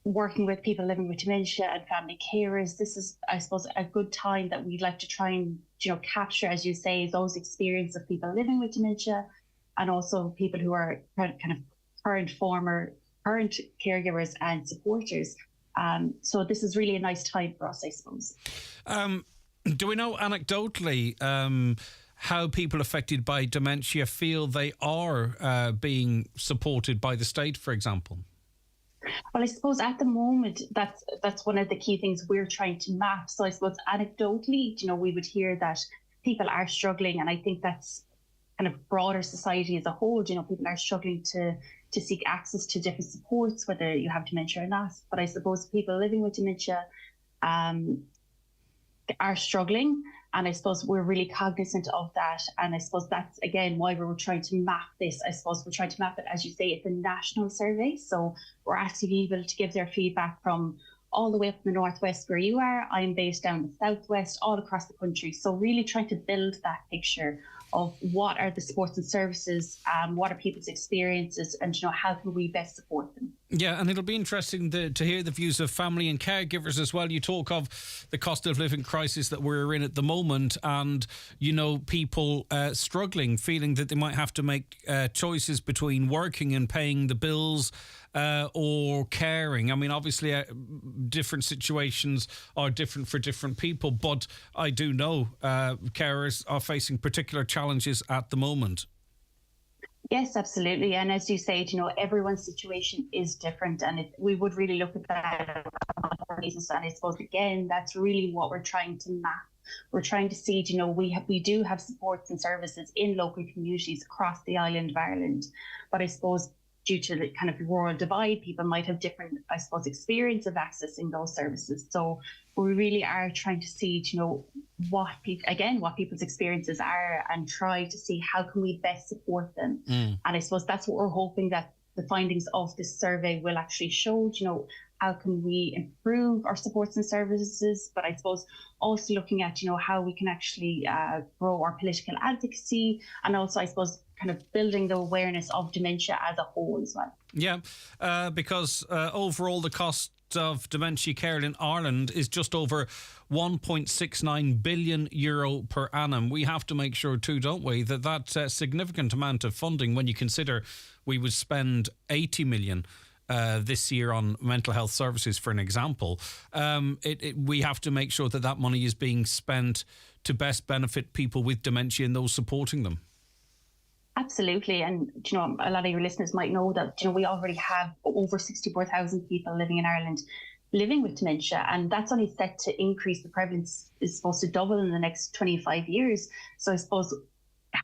working with people living with dementia and family carers, this is, I suppose, a good time that we'd like to try and, capture, as you say, those experiences of people living with dementia, and also people who are kind of current caregivers and supporters. So this is really a nice time for us, I suppose. Do we know anecdotally how people affected by dementia feel they are being supported by the state, for example? Well, I suppose at the moment, that's one of the key things we're trying to map. So I suppose anecdotally, we would hear that people are struggling, and I think that's kind of broader society as a whole. People are struggling to seek access to different supports, whether you have dementia or not. But I suppose people living with dementia are struggling, and I suppose we're really cognizant of that. And I suppose that's, again, why we were trying to map this. I suppose we're trying to map it, as you say, it's a national survey. So we're asking people to give their feedback from all the way up in the northwest where you are. I'm based down in the southwest, all across the country. So really trying to build that picture of what are the supports and services, what are people's experiences, and how can we best support them. Yeah, and it'll be interesting to hear the views of family and caregivers as well. You talk of the cost of living crisis that we're in at the moment, and people struggling, feeling that they might have to make choices between working and paying the bills or caring. I mean, obviously different situations are different for different people, but I do know carers are facing particular challenges at the moment. Yes, absolutely. And as you say, everyone's situation is different, and we would really look at that. And I suppose, again, that's really what we're trying to map. We're trying to see, we do have supports and services in local communities across the island of Ireland, but I suppose due to the kind of rural divide, people might have different, I suppose, experience of accessing those services. So we really are trying to see, what people's experiences are, and try to see how can we best support them. And I suppose that's what we're hoping that the findings of this survey will actually show, how can we improve our supports and services, but I suppose also looking at, how we can actually grow our political advocacy, and also, I suppose, kind of building the awareness of dementia as a whole as well. Yeah, because overall the cost of dementia care in Ireland is just over €1.69 billion per annum. We have to make sure too, don't we, that significant amount of funding, when you consider we would spend 80 million this year on mental health services, for an example, we have to make sure that money is being spent to best benefit people with dementia and those supporting them. Absolutely. And, a lot of your listeners might know that, we already have over 64,000 people living in Ireland living with dementia, and that's only set to increase. The prevalence is supposed to double in the next 25 years. So I suppose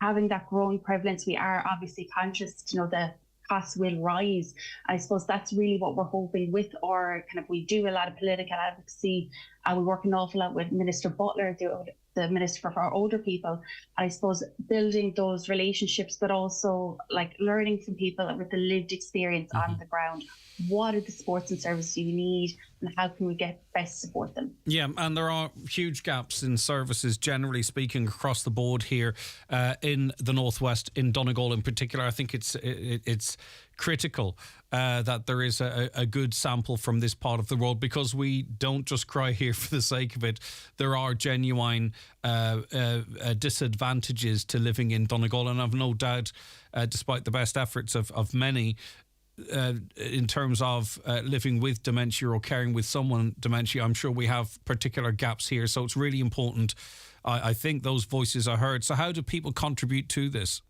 having that growing prevalence, we are obviously conscious, the costs will rise. I suppose that's really what we're hoping with our we do a lot of political advocacy. We work an awful lot with Minister Butler, the Minister for our older people. I suppose building those relationships, but also learning from people with the lived experience on the ground. What are the sports and services you need, and how can we best support them? Yeah, and there are huge gaps in services, generally speaking, across the board here in the Northwest, in Donegal in particular. I think it's critical that there is a good sample from this part of the world, because we don't just cry here for the sake of it. There are genuine disadvantages to living in Donegal, and I've no doubt, despite the best efforts of many, in terms of living with dementia or caring with someone with dementia, I'm sure we have particular gaps here. So it's really important, I think, those voices are heard. So how do people contribute to this?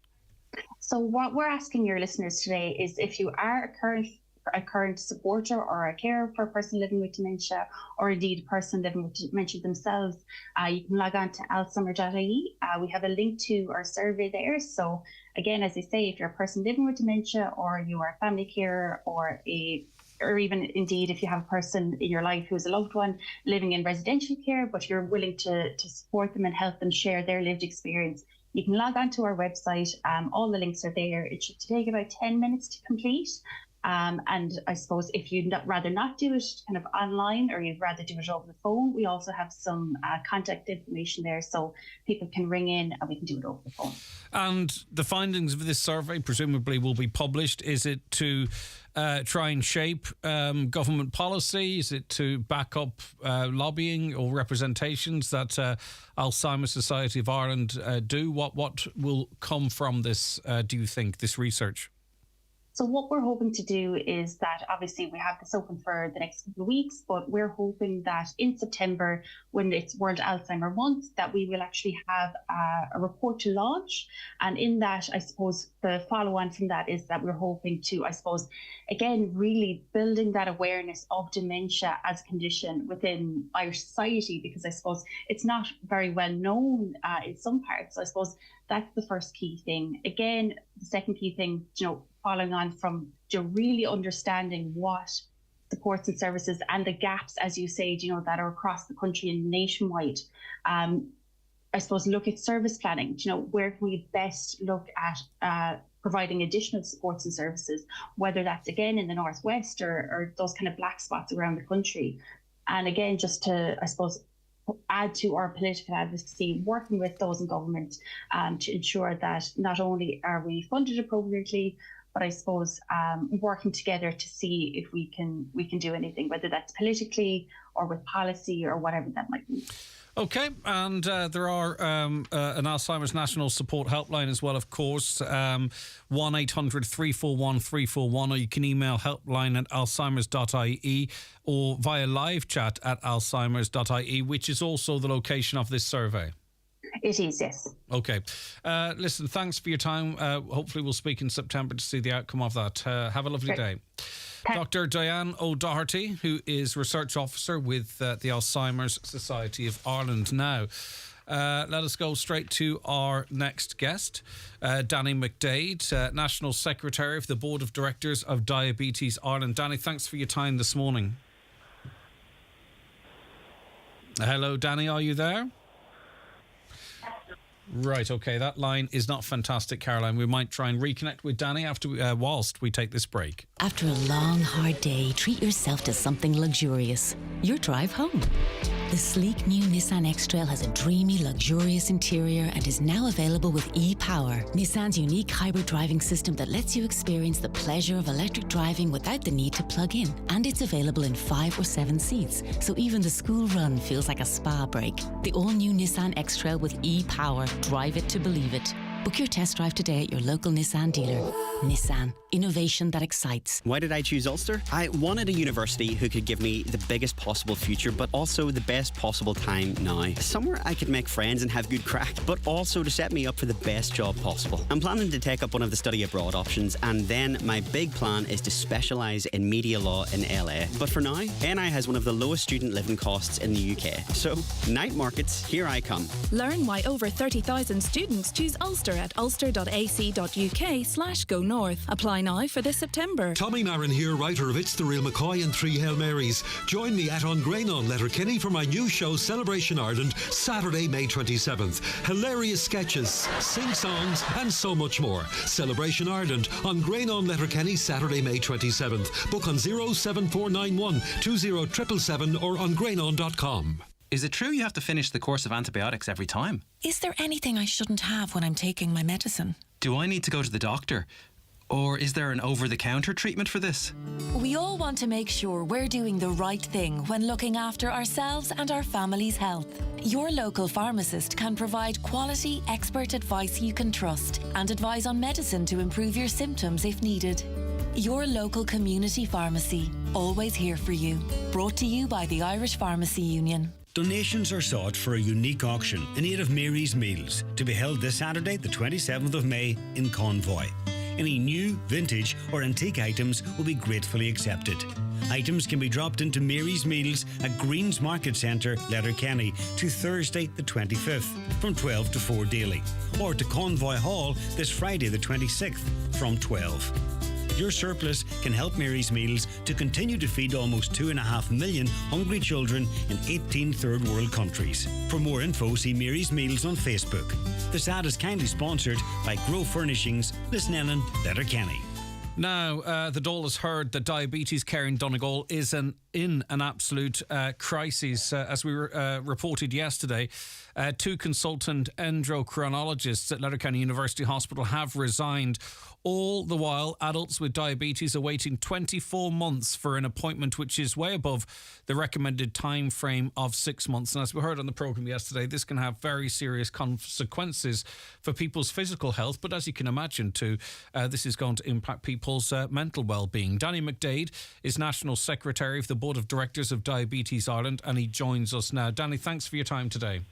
So what we're asking your listeners today is, if you are a current supporter or a carer for a person living with dementia, or indeed a person living with dementia themselves, you can log on to alzheimer.ie. We have a link to our survey there. So again, as I say, if you're a person living with dementia, or you are a family carer, or even indeed if you have a person in your life who is a loved one living in residential care, but you're willing to support them and help them share their lived experience, you can log on to our website. All the links are there. It should take about 10 minutes to complete. And I suppose if you'd rather not do it online, or you'd rather do it over the phone, we also have some contact information there, so people can ring in and we can do it over the phone. And the findings of this survey presumably will be published. Is it to try and shape government policy? Is it to back up lobbying or representations that Alzheimer's Society of Ireland do? What will come from this, do you think, this research? So what we're hoping to do is that, obviously we have this open for the next couple of weeks, but we're hoping that in September, when it's World Alzheimer Month, that we will actually have a report to launch. And in that, I suppose the follow on from that is that we're hoping to, I suppose, again, really building that awareness of dementia as a condition within Irish society, because I suppose it's not very well known in some parts. So I suppose that's the first key thing. Again, the second key thing, following on from really understanding what supports and services and the gaps, as you say, that are across the country and nationwide. I suppose look at service planning. Where can we best look at providing additional supports and services, whether that's again in the Northwest or those kind of black spots around the country. And again, just to, I suppose, add to our political advocacy, working with those in government to ensure that not only are we funded appropriately, but I suppose working together to see if we can do anything, whether that's politically or with policy or whatever that might be. Okay, and there are an Alzheimer's National Support Helpline as well, of course, 1-800 341 341, or you can email helpline@alzheimers.ie or via live chat at alzheimers.ie, which is also the location of this survey. It is, yes. Okay. Listen, thanks for your time. Hopefully we'll speak in September to see the outcome of that. Have a lovely day. Dr. Diane O'Doherty, who is Research Officer with the Alzheimer's Society of Ireland. Now, let us go straight to our next guest, Danny McDade, National Secretary of the Board of Directors of Diabetes Ireland. Danny, thanks for your time this morning. Hello, Danny, are you there? Right, okay, that line is not fantastic, Caroline. We might try and reconnect with Danny whilst we take this break. After a long, hard day, treat yourself to something luxurious. Your drive home. The sleek new Nissan X-Trail has a dreamy, luxurious interior and is now available with e-Power, Nissan's unique hybrid driving system that lets you experience the pleasure of electric driving without the need to plug in. And it's available in 5 or 7 seats, so even the school run feels like a spa break. The all-new Nissan X-Trail with e-Power. Drive it to believe it. Book your test drive today at your local Nissan dealer. Nissan. Innovation that excites. Why did I choose Ulster? I wanted a university who could give me the biggest possible future, but also the best possible time now. Somewhere I could make friends and have good crack, but also to set me up for the best job possible. I'm planning to take up one of the study abroad options, and then my big plan is to specialise in media law in LA. But for now, NI has one of the lowest student living costs in the UK. So, night markets, here I come. Learn why over 30,000 students choose Ulster register at ulster.ac.uk/go north. Apply now for this September. Tommy Marin here, writer of It's the Real McCoy and Three Hail Marys. Join me at Ongrain on Letterkenny for my new show Celebration Ireland, Saturday, May 27th. Hilarious sketches, sing-songs and so much more. Celebration Ireland, Ongrain on Letterkenny, Saturday, May 27th. Book on 07491 20777 or ongrainon.com. Is it true you have to finish the course of antibiotics every time? Is there anything I shouldn't have when I'm taking my medicine? Do I need to go to the doctor? Or is there an over-the-counter treatment for this? We all want to make sure we're doing the right thing when looking after ourselves and our family's health. Your local pharmacist can provide quality, expert advice you can trust and advise on medicine to improve your symptoms if needed. Your local community pharmacy, always here for you. Brought to you by the Irish Pharmacy Union. Donations are sought for a unique auction in aid of Mary's Meals to be held this Saturday, the 27th of May in Convoy. Any new, vintage or antique items will be gratefully accepted. Items can be dropped into Mary's Meals at Greens Market Centre, Letterkenny, to Thursday the 25th from 12 to 4 daily, or to Convoy Hall this Friday the 26th from 12. Your surplus can help Mary's Meals to continue to feed almost 2.5 million hungry children in 18 third world countries. For more info, see Mary's Meals on Facebook. This ad is kindly sponsored by Grow Furnishings, Lisnenan, Letterkenny. Now, the Dáil has heard that diabetes care in Donegal is in an absolute crisis. As we reported yesterday, 2 consultant endocrinologists at Letterkenny University Hospital have resigned. All the while, adults with diabetes are waiting 24 months for an appointment, which is way above the recommended time frame of 6 months. And as we heard on the programme yesterday, this can have very serious consequences for people's physical health. But as you can imagine, too, this is going to impact people's mental well-being. Danny McDade is National Secretary of the Board of Directors of Diabetes Ireland, and he joins us now. Danny, thanks for your time today.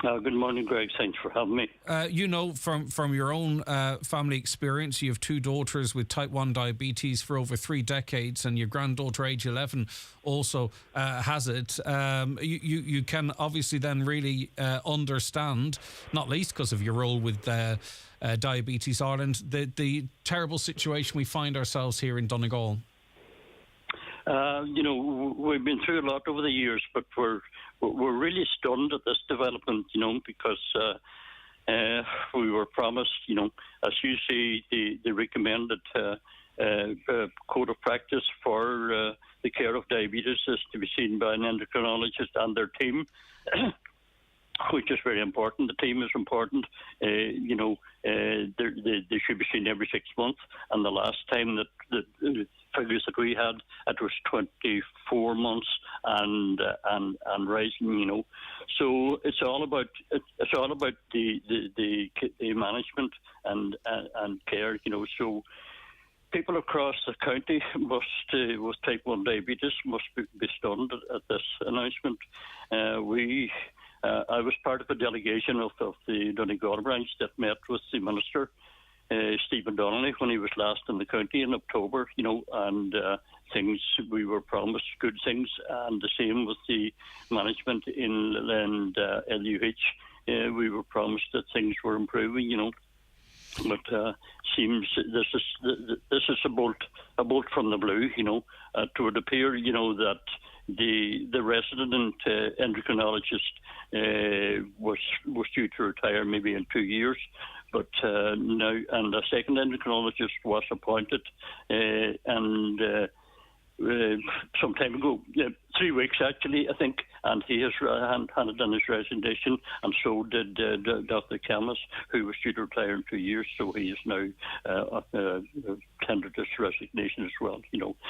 Good morning, Greg. Thanks for having me. You know, from your own family experience, you have 2 daughters with type 1 diabetes for over 3 decades, and your granddaughter, age 11, also has it. You can obviously then really understand, not least because of your role with Diabetes Ireland, the terrible situation we find ourselves here in Donegal. We've been through a lot over the years, but we're really stunned at this development, because we were promised, as you say, the recommended code of practice for the care of diabetes is to be seen by an endocrinologist and their team. Which is very important. The team is important. They should be seen every 6 months. And the last time that the figures that we had, it was 24 months and rising. So it's all about the management and care. So people across the county with type 1 diabetes must be stunned at this announcement. I was part of a delegation of the Donegal branch that met with the Minister, Stephen Donnelly, when he was last in the county in October, and things we were promised good things, and the same with the management in LUH. We were promised that things were improving, but seems this is a bolt from the blue, it would appear, that the resident endocrinologist was due to retire maybe in 2 years, but now, and a second endocrinologist was appointed, some time ago, 3 weeks actually, I think, and he has handed in his resignation, and so did Dr. Camus, who was due to retire in 2 years, so he is now tendered his resignation as well.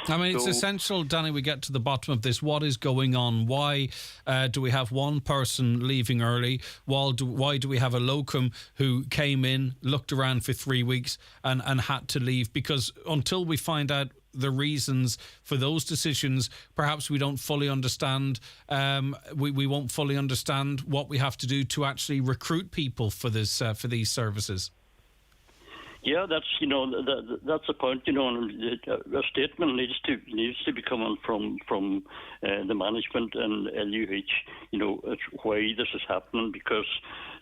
I mean, it's essential, Danny, we get to the bottom of this. What is going on? Why do we have one person leaving early? Why do we have a locum who came in, looked around for 3 weeks and had to leave? Because until we find out the reasons for those decisions, perhaps we don't fully understand. We won't fully understand what we have to do to actually recruit people for this for these services. Yeah, that's that's the point. And a statement needs to be coming from the management and LUH. Why this is happening, because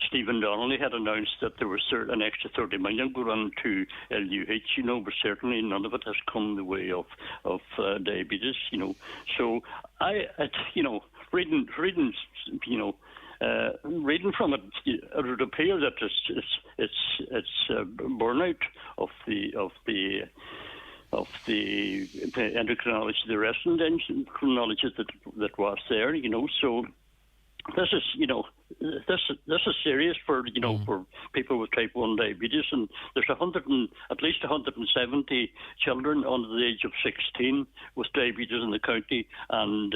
Stephen Donnelly had announced that there was an extra 30 million going to LUH. But certainly none of it has come the way of diabetes. So reading from it, it would appear that it's burnout of the endocrinology, the resident endocrinologist that was there. So this is serious for for people with type 1 diabetes, and there's at least 170 children under the age of 16 with diabetes in the county, and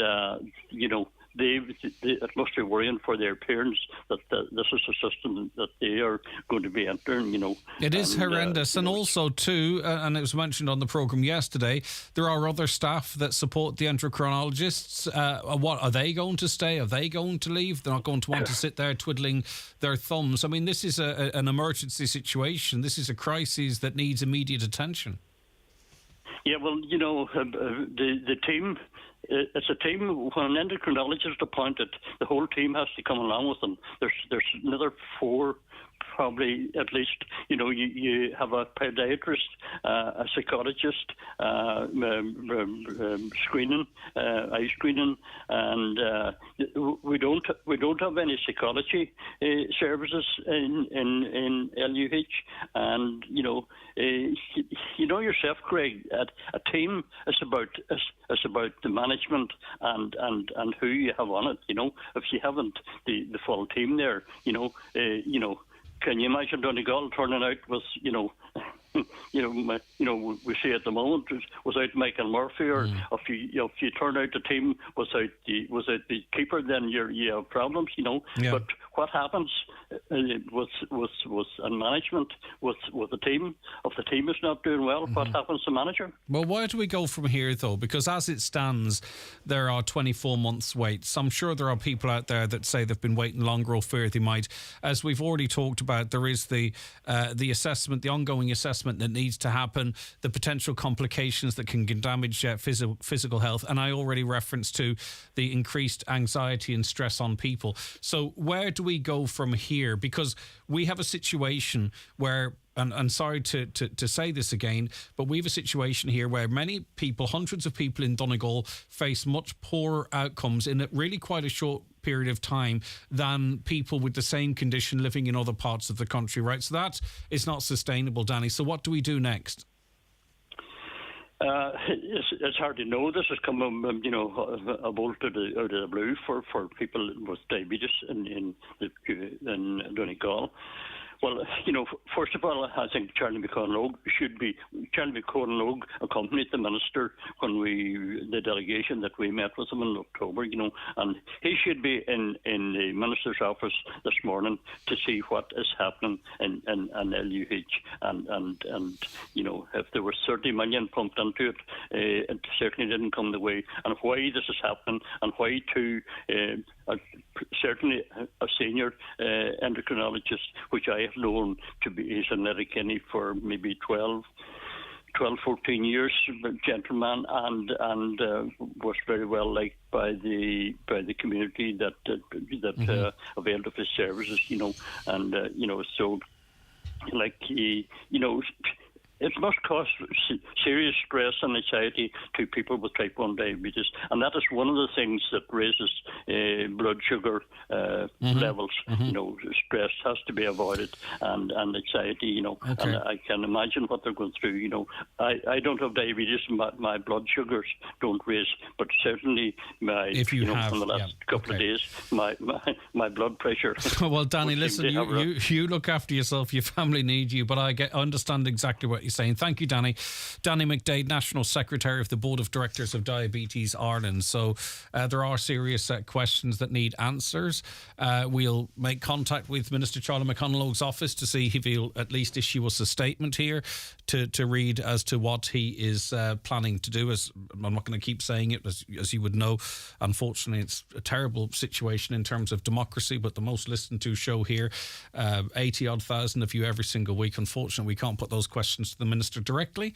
it must be worrying for their parents that this is a system that they are going to be entering, It is horrendous. And also, too, and it was mentioned on the programme yesterday, there are other staff that support the endocrinologists. What are they going to stay? Are they going to leave? They're not going to want to sit there twiddling their thumbs. I mean, this is an emergency situation. This is a crisis that needs immediate attention. Yeah, well, the team... It's a team. When an endocrinologist is appointed, the whole team has to come along with them. There's another 4, probably at least. You have a podiatrist, a psychologist, screening, eye screening, and we don't have any psychology services in LUH. And you know yourself, Craig, a team is about the management and who you have on it. If you haven't the full team there, can you imagine Donegal turning out with we see at the moment without Michael Murphy, or if you turn out the team without the keeper, then you have problems. Yeah. But what happens with management with the team? If the team is not doing well, what happens to the manager? Well, where do we go from here, though? Because as it stands, there are 24 months waits. I'm sure there are people out there that say they've been waiting longer or fear they might. As we've already talked about, there is the assessment, the ongoing assessment that needs to happen, the potential complications that can damage physical health, and I already referenced to the increased anxiety and stress on people. So where do we go from here? Because we have a situation where, and sorry to say this again, but we have a situation here where many people, hundreds of people in Donegal, face much poorer outcomes in really quite a short period of time than people with the same condition living in other parts of the country, right? So that is not sustainable, Danny. So what do we do next? It's hard to know. This has come, a bolt out of the blue for people with diabetes in Donegal. Well, first of all, I think Charlie McConalogue accompanied the minister when the delegation that we met with him in October, and he should be in the minister's office this morning to see what is happening in LUH, and if there was 30 million pumped into it, it certainly didn't come the way, and why this is happening, and why certainly a senior endocrinologist, which I have known to be, he's in Letterkenny for maybe 12, 14 years, gentleman, and was very well liked by the community that availed of his services, and so it must cause serious stress and anxiety to people with type 1 diabetes, and that is one of the things that raises blood sugar levels. Stress has to be avoided, and anxiety. Okay. And I can imagine what they're going through. I don't have diabetes, my blood sugars don't raise, but certainly from the last couple of days, my blood pressure. Well, Danny, listen, you look after yourself. Your family need you, but I understand exactly what you're saying. Thank you, Danny. Danny McDade, National Secretary of the Board of Directors of Diabetes Ireland. So there are serious questions that need answers. We'll make contact with Minister Charlie McConalogue's office to see if he'll at least issue us a statement here to read as to what he is planning to do. As I'm not going to keep saying it, as you would know, unfortunately it's a terrible situation in terms of democracy, but the most listened to show here, 80-odd thousand of you every single week. Unfortunately, we can't put those questions to the Minister directly,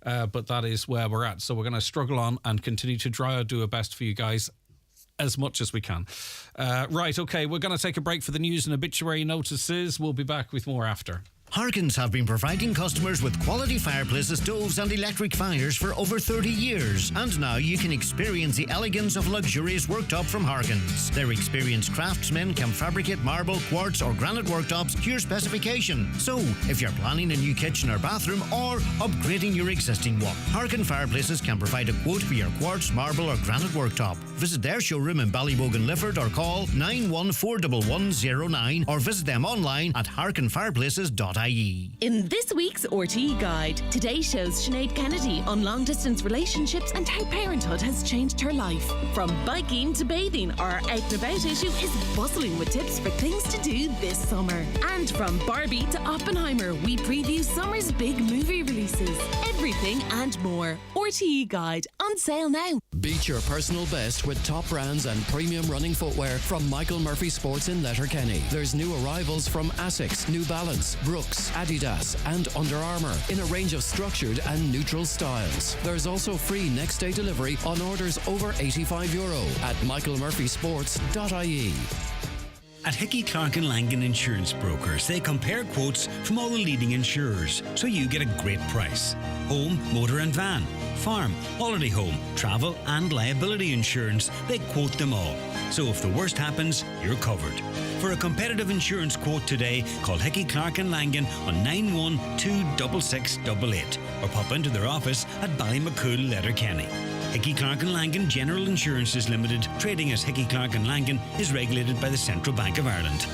but that is where we're at. So we're going to struggle on and continue to try to do our best for you guys as much as we can. Right, okay, we're going to take a break for the news and obituary notices. We'll be back with more after. Harkins have been providing customers with quality fireplaces, stoves and electric fires for over 30 years. And now you can experience the elegance of luxurious worktop from Harkins. Their experienced craftsmen can fabricate marble, quartz or granite worktops to your specification. So, if you're planning a new kitchen or bathroom or upgrading your existing one, Harkin Fireplaces can provide a quote for your quartz, marble or granite worktop. Visit their showroom in Ballybogan, Lifford or call 9141109 or visit them online at harkinfireplaces.ie. In this week's RTE Guide, today shows Sinead Kennedy on long-distance relationships and how parenthood has changed her life. From biking to bathing, our out and about issue is bustling with tips for things to do this summer. And from Barbie to Oppenheimer, we preview summer's big movie releases. Everything and more. RTE Guide, on sale now. Beat your personal best with top brands and premium running footwear from Michael Murphy Sports in Letterkenny. There's new arrivals from Asics, New Balance, Brooks, Adidas and Under Armour in a range of structured and neutral styles. There's also free next day delivery on orders over €85 at michaelmurphysports.ie. At Hickey, Clark and Langan Insurance Brokers, they compare quotes from all the leading insurers, so you get a great price. Home, motor and van, farm, holiday home, travel and liability insurance, they quote them all. So if the worst happens, you're covered. For a competitive insurance quote today, call Hickey, Clark and Langan on 9126688 or pop into their office at Ballymacool, Letterkenny. Hickey, Clark and Langan General Insurances Limited, trading as Hickey, Clark and Langan, is regulated by the Central Bank of Ireland.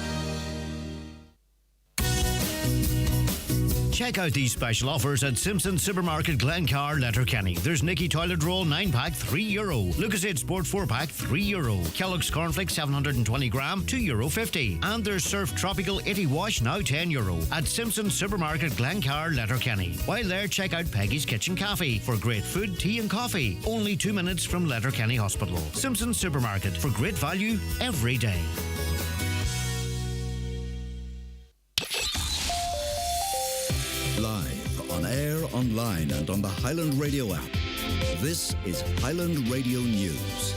Check out these special offers at Simpsons Supermarket Glencar, Letterkenny. There's Nicky Toilet Roll 9-pack, €3. Lucasade Sport 4-pack, €3. Kellogg's Cornflakes 720 gram, €2.50. And there's Surf Tropical 80 Wash, now €10. At Simpsons Supermarket Glencar, Letterkenny. While there, check out Peggy's Kitchen Cafe for great food, tea and coffee. Only 2 minutes from Letterkenny Hospital. Simpsons Supermarket for great value every day. Live, on air, online and on the Highland Radio app. This is Highland Radio News.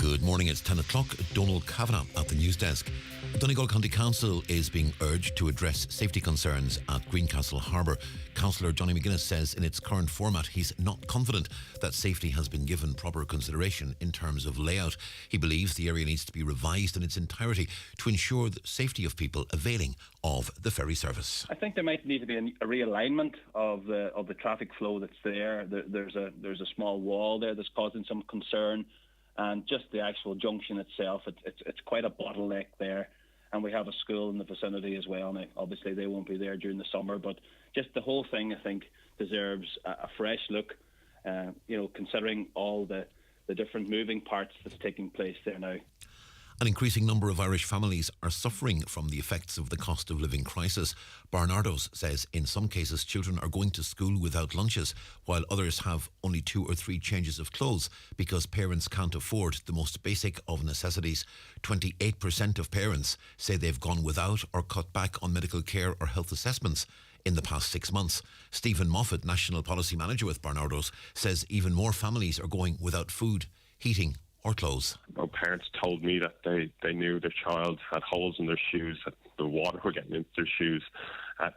Good morning, it's 10 o'clock. Donald Kavanagh at the news desk. Donegal County Council is being urged to address safety concerns at Greencastle Harbour. Councillor Johnny McGuinness says in its current format he's not confident that safety has been given proper consideration in terms of layout. He believes the area needs to be revised in its entirety to ensure the safety of people availing of the ferry service. I think there might need to be a realignment of the traffic flow that's there. There's a small wall there that's causing some concern, and just the actual junction itself, it's quite a bottleneck there. And we have a school in the vicinity as well. Now, obviously, they won't be there during the summer, but just the whole thing, I think, deserves a fresh look, considering all the different moving parts that's taking place there now. An increasing number of Irish families are suffering from the effects of the cost of living crisis. Barnardo's says in some cases children are going to school without lunches, while others have only 2 or 3 changes of clothes because parents can't afford the most basic of necessities. 28% of parents say they've gone without or cut back on medical care or health assessments in the past 6 months. Stephen Moffat, National Policy Manager with Barnardo's, says even more families are going without food, heating or clothes. Our parents told me that they knew their child had holes in their shoes, that the water were getting into their shoes,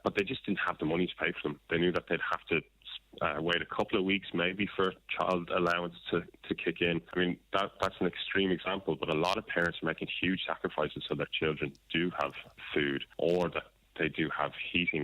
but they just didn't have the money to pay for them. They knew that they'd have to wait a couple of weeks maybe for child allowance to kick in. I mean, that's an extreme example, but a lot of parents are making huge sacrifices so their children do have food or that they do have heating.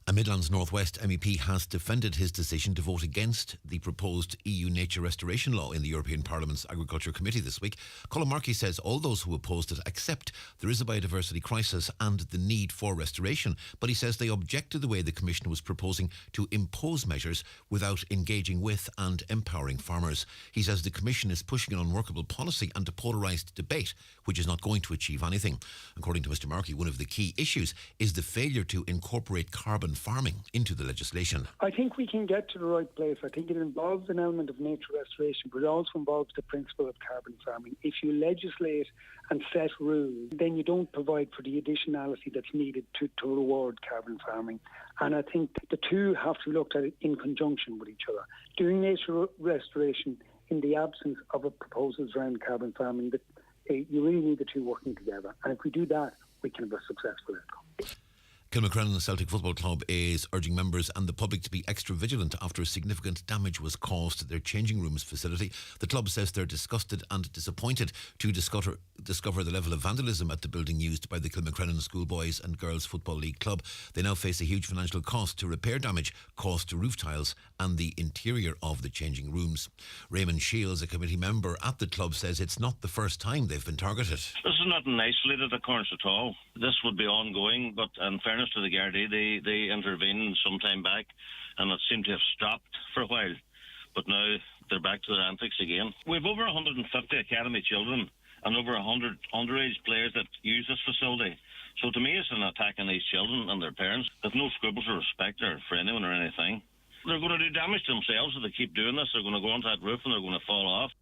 A Midlands North West MEP has defended his decision to vote against the proposed EU nature restoration law in the European Parliament's Agriculture Committee this week. Colin Markey says all those who opposed it accept there is a biodiversity crisis and the need for restoration, but he says they object to the way the Commission was proposing to impose measures without engaging with and empowering farmers. He says the Commission is pushing an unworkable policy and a polarised debate, which is not going to achieve anything. According to Mr Markey, one of the key issues is the failure to incorporate carbon farming into the legislation. I think we can get to the right place. I think it involves an element of nature restoration, but it also involves the principle of carbon farming. If you legislate and set rules, then you don't provide for the additionality that's needed to reward carbon farming. And I think the two have to be looked at in conjunction with each other. Doing nature restoration in the absence of proposals around carbon farming, that you really need the two working together. And if we do that, we can have a successful outcome. Kilmacrennan Celtic Football Club is urging members and the public to be extra vigilant after significant damage was caused to their changing rooms facility. The club says they're disgusted and disappointed to discover the level of vandalism at the building used by the Kilmacrennan Schoolboys and Girls Football League club. They now face a huge financial cost to repair damage caused to roof tiles and the interior of the changing rooms. Raymond Shields, a committee member at the club, says it's not the first time they've been targeted. This is not an isolated occurrence at all. This would be ongoing, but in fairness to the Gardaí, they intervened some time back and it seemed to have stopped for a while, but now they're back to their antics again. We've over 150 academy children and over 100 underage players that use this facility. So to me it's an attack on these children and their parents. There's no scruples or respect for anyone or anything. They're going to do damage to themselves if they keep doing this. They're going to go onto that roof and they're going to fall off.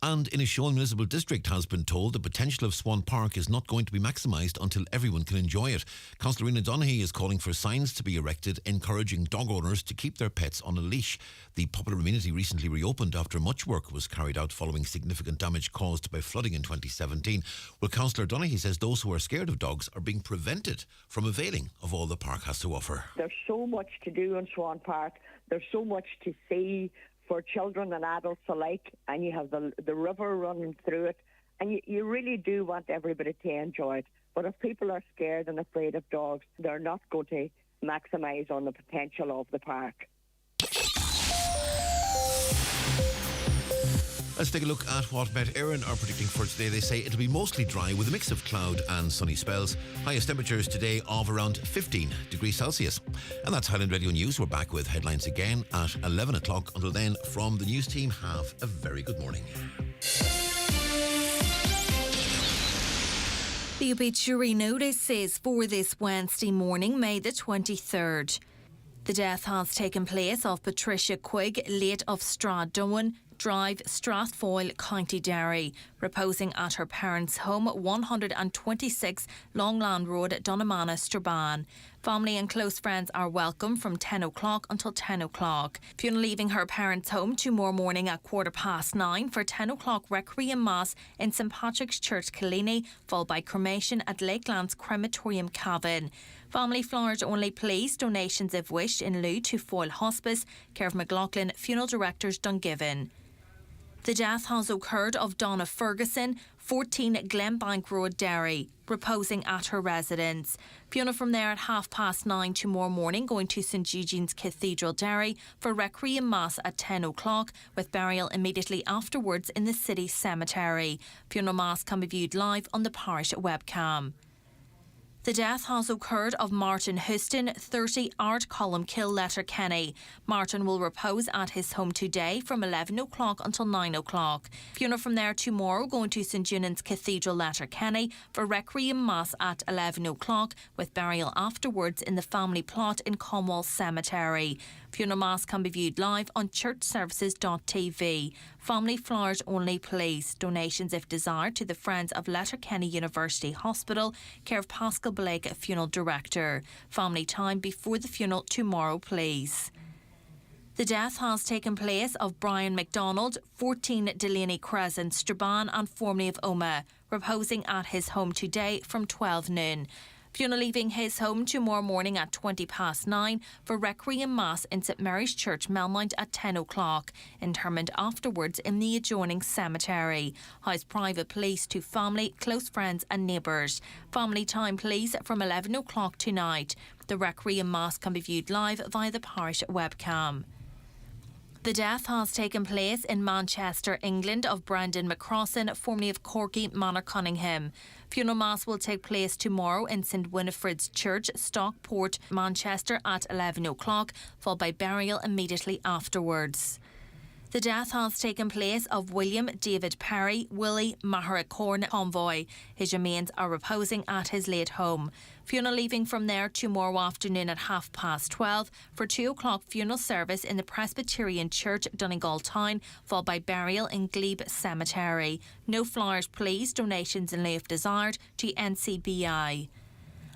And Inishowen Municipal District has been told the potential of Swan Park is not going to be maximised until everyone can enjoy it. Councillor Rena Donaghy is calling for signs to be erected encouraging dog owners to keep their pets on a leash. The popular amenity recently reopened after much work was carried out following significant damage caused by flooding in 2017. Well, Councillor Donaghy says those who are scared of dogs are being prevented from availing of all the park has to offer. There's so much to do in Swan Park. There's so much to see for children and adults alike, and you have the river running through it, and you really do want everybody to enjoy it. But if people are scared and afraid of dogs, they're not going to maximise on the potential of the park. Let's take a look at what Met Éireann are predicting for today. They say it'll be mostly dry with a mix of cloud and sunny spells. Highest temperatures today of around 15 degrees Celsius. And that's Highland Radio News. We're back with headlines again at 11 o'clock. Until then, from the news team, have a very good morning. The obituary notice is for this Wednesday morning, May the 23rd. The death has taken place of Patricia Quigg, late of Stradowan Drive, Strathfoyle, County Derry, reposing at her parents' home, 126 Longland Road, Donnamana, Strabane. Family and close friends are welcome from 10 o'clock until 10 o'clock. Funeral leaving her parents' home tomorrow morning at 9:15 for 10 o'clock Requiem Mass in St Patrick's Church, Killini, followed by cremation at Lakelands Crematorium, Cavan. Family flowers only, please. Donations if wished in lieu to Foyle Hospice, care of McLaughlin Funeral Directors, Dungiven. The death has occurred of Donna Ferguson, 14 Glenbank Road, Derry, reposing at her residence. Funeral from there at 9:30 tomorrow morning, going to St Eugene's Cathedral, Derry, for Requiem Mass at 10 o'clock, with burial immediately afterwards in the city cemetery. Funeral Mass can be viewed live on the parish webcam. The death has occurred of Martin Houston, 30 Ard Columkill, Letterkenny. Martin will repose at his home today from 11 o'clock until 9 o'clock. Funeral from there tomorrow, going to St Junan's Cathedral, Letterkenny, for Requiem Mass at 11 o'clock, with burial afterwards in the family plot in Cornwall Cemetery. Funeral Mass can be viewed live on churchservices.tv. Family flowers only, please. Donations if desired to the Friends of Letterkenny University Hospital, care of Pascal Blake, Funeral Director. Family time before the funeral tomorrow, please. The death has taken place of Brian MacDonald, 14 Delaney Crescent, Strabane, and formerly of Omagh, reposing at his home today from 12 noon. Fiona leaving his home tomorrow morning at 9:20 for Requiem Mass in St Mary's Church, Melmount at 10 o'clock. Interment afterwards in the adjoining cemetery. House private police to family, close friends and neighbours. Family time please from 11 o'clock tonight. The Requiem Mass can be viewed live via the parish webcam. The death has taken place in Manchester, England, of Brendan McCrossan, formerly of Corky Manor, Cunningham. Funeral Mass will take place tomorrow in St Winifred's Church, Stockport, Manchester at 11 o'clock, followed by burial immediately afterwards. The death has taken place of William David Perry, Willie Maharacorn Convoy. His remains are reposing at his late home. Funeral leaving from there tomorrow afternoon at 12:30 for 2 o'clock funeral service in the Presbyterian Church, Donegal Town, followed by burial in Glebe Cemetery. No flowers please, donations in lieu if desired to NCBI.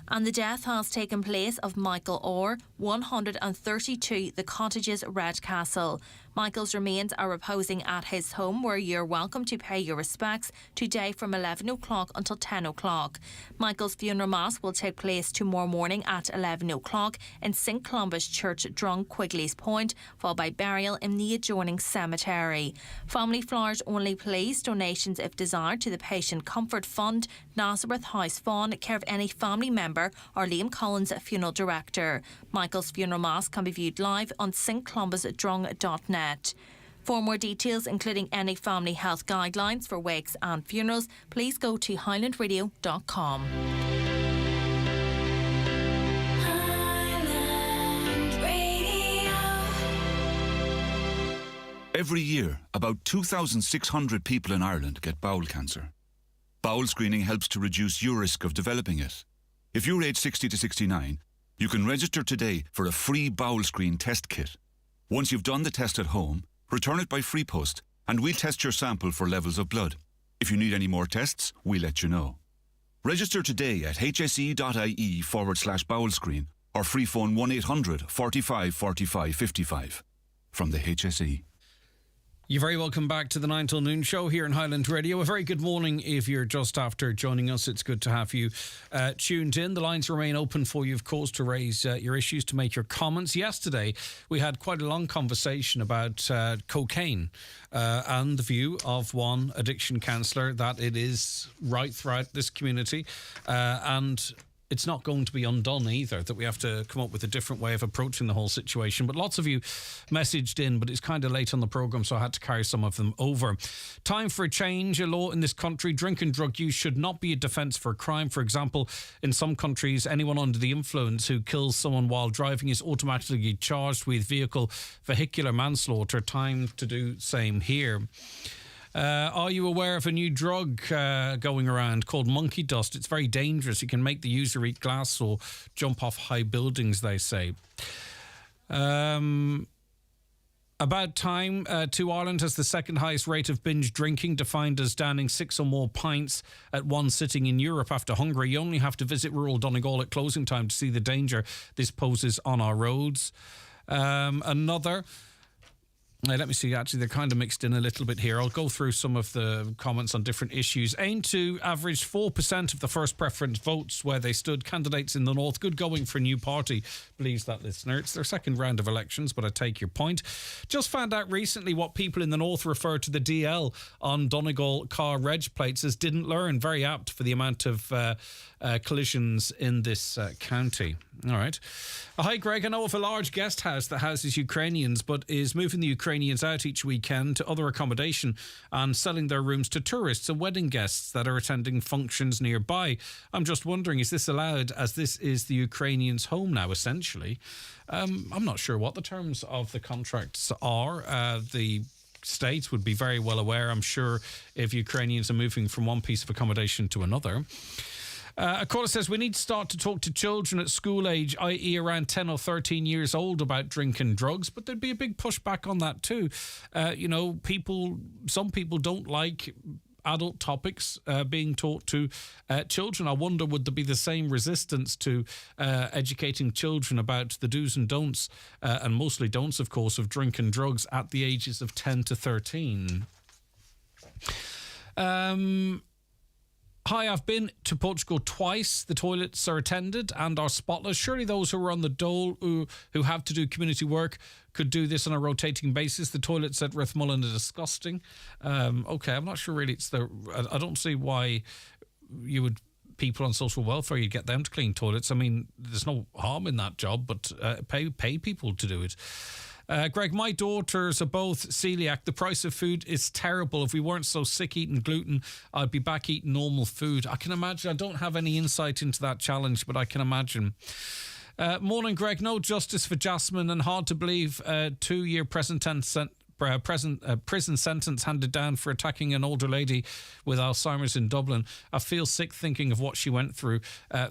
And the death has taken place of Michael Orr, 132 The Cottages, Redcastle. Michael's remains are reposing at his home, where you're welcome to pay your respects today from 11 o'clock until 10 o'clock. Michael's funeral mass will take place tomorrow morning at 11 o'clock in St Columbus Church, Drung, Quigley's Point, followed by burial in the adjoining cemetery. Family flowers only please, donations if desired to the Patient Comfort Fund, Nazareth House Fawn, care of any family member or Liam Collins, funeral director. Michael's funeral mass can be viewed live on stcolumbusdrung.net. For more details, including any family health guidelines for wakes and funerals, please go to highlandradio.com. Every year, about 2,600 people in Ireland get bowel cancer. Bowel screening helps to reduce your risk of developing it. If you're aged 60 to 69, you can register today for a free bowel screen test kit. Once you've done the test at home, return it by free post and we'll test your sample for levels of blood. If you need any more tests, we'll let you know. Register today at hse.ie/bowel screen or free phone 1800 45 45 55 from the HSE. You're very welcome back to the 9 till noon show here in Highland Radio. A very good morning if you're just after joining us. It's good to have you tuned in. The lines remain open for you, of course, to raise your issues, to make your comments. Yesterday, we had quite a long conversation about cocaine and the view of one addiction counsellor that it is right throughout this community and it's not going to be undone either, that we have to come up with a different way of approaching the whole situation. But lots of you messaged in, but it's kind of late on the programme, so I had to carry some of them over. Time for a change. A law in this country, drink and drug use should not be a defence for crime. For example, in some countries, anyone under the influence who kills someone while driving is automatically charged with vehicular manslaughter. Time to do same here. Are you aware of a new drug going around called monkey dust? It's very dangerous. It can make the user eat glass or jump off high buildings, they say. About time. 2 Ireland has the second highest rate of binge drinking, defined as downing 6 or more pints at one sitting in Europe. After Hungary, you only have to visit rural Donegal at closing time to see the danger this poses on our roads. Let me see, actually, they're kind of mixed in a little bit here. I'll go through some of the comments on different issues. Aontú averaged 4% of the first preference votes where they stood. Candidates in the north, good going for a new party, believes that listener. It's their second round of elections, but I take your point. Just found out recently what people in the north refer to the DL on Donegal car reg plates as didn't learn. Very apt for the amount of collisions in this county. All right. Hi, Greg. I know of a large guest house that houses Ukrainians but is moving the Ukrainians out each weekend to other accommodation and selling their rooms to tourists and wedding guests that are attending functions nearby. I'm just wondering, is this allowed, as this is the Ukrainians' home now, essentially? I'm not sure what the terms of the contracts are. The states would be very well aware, I'm sure, if Ukrainians are moving from one piece of accommodation to another. A caller says we need to start to talk to children at school age, i.e. around 10 or 13 years old, about drink and drugs, but there'd be a big pushback on that too. Some people don't like adult topics being taught to children. I wonder, would there be the same resistance to educating children about the do's and don'ts, and mostly don'ts, of course, of drink and drugs at the ages of 10 to 13? Hi, I've been to Portugal twice. The toilets are attended and are spotless. Surely those who are on the dole who have to do community work could do this on a rotating basis. The toilets at Rathmullen are disgusting. Okay, I'm not sure really I don't see why you would... people on social welfare, you get them to clean toilets. I mean, there's no harm in that job, but pay people to do it. Greg, my daughters are both celiac. The price of food is terrible. If we weren't so sick eating gluten, I'd be back eating normal food. I can imagine. I don't have any insight into that challenge, but I can imagine. Morning, Greg. No justice for Jasmine, and hard to believe 2-year prison sentence handed down for attacking an older lady with Alzheimer's in Dublin. I feel sick thinking of what she went through.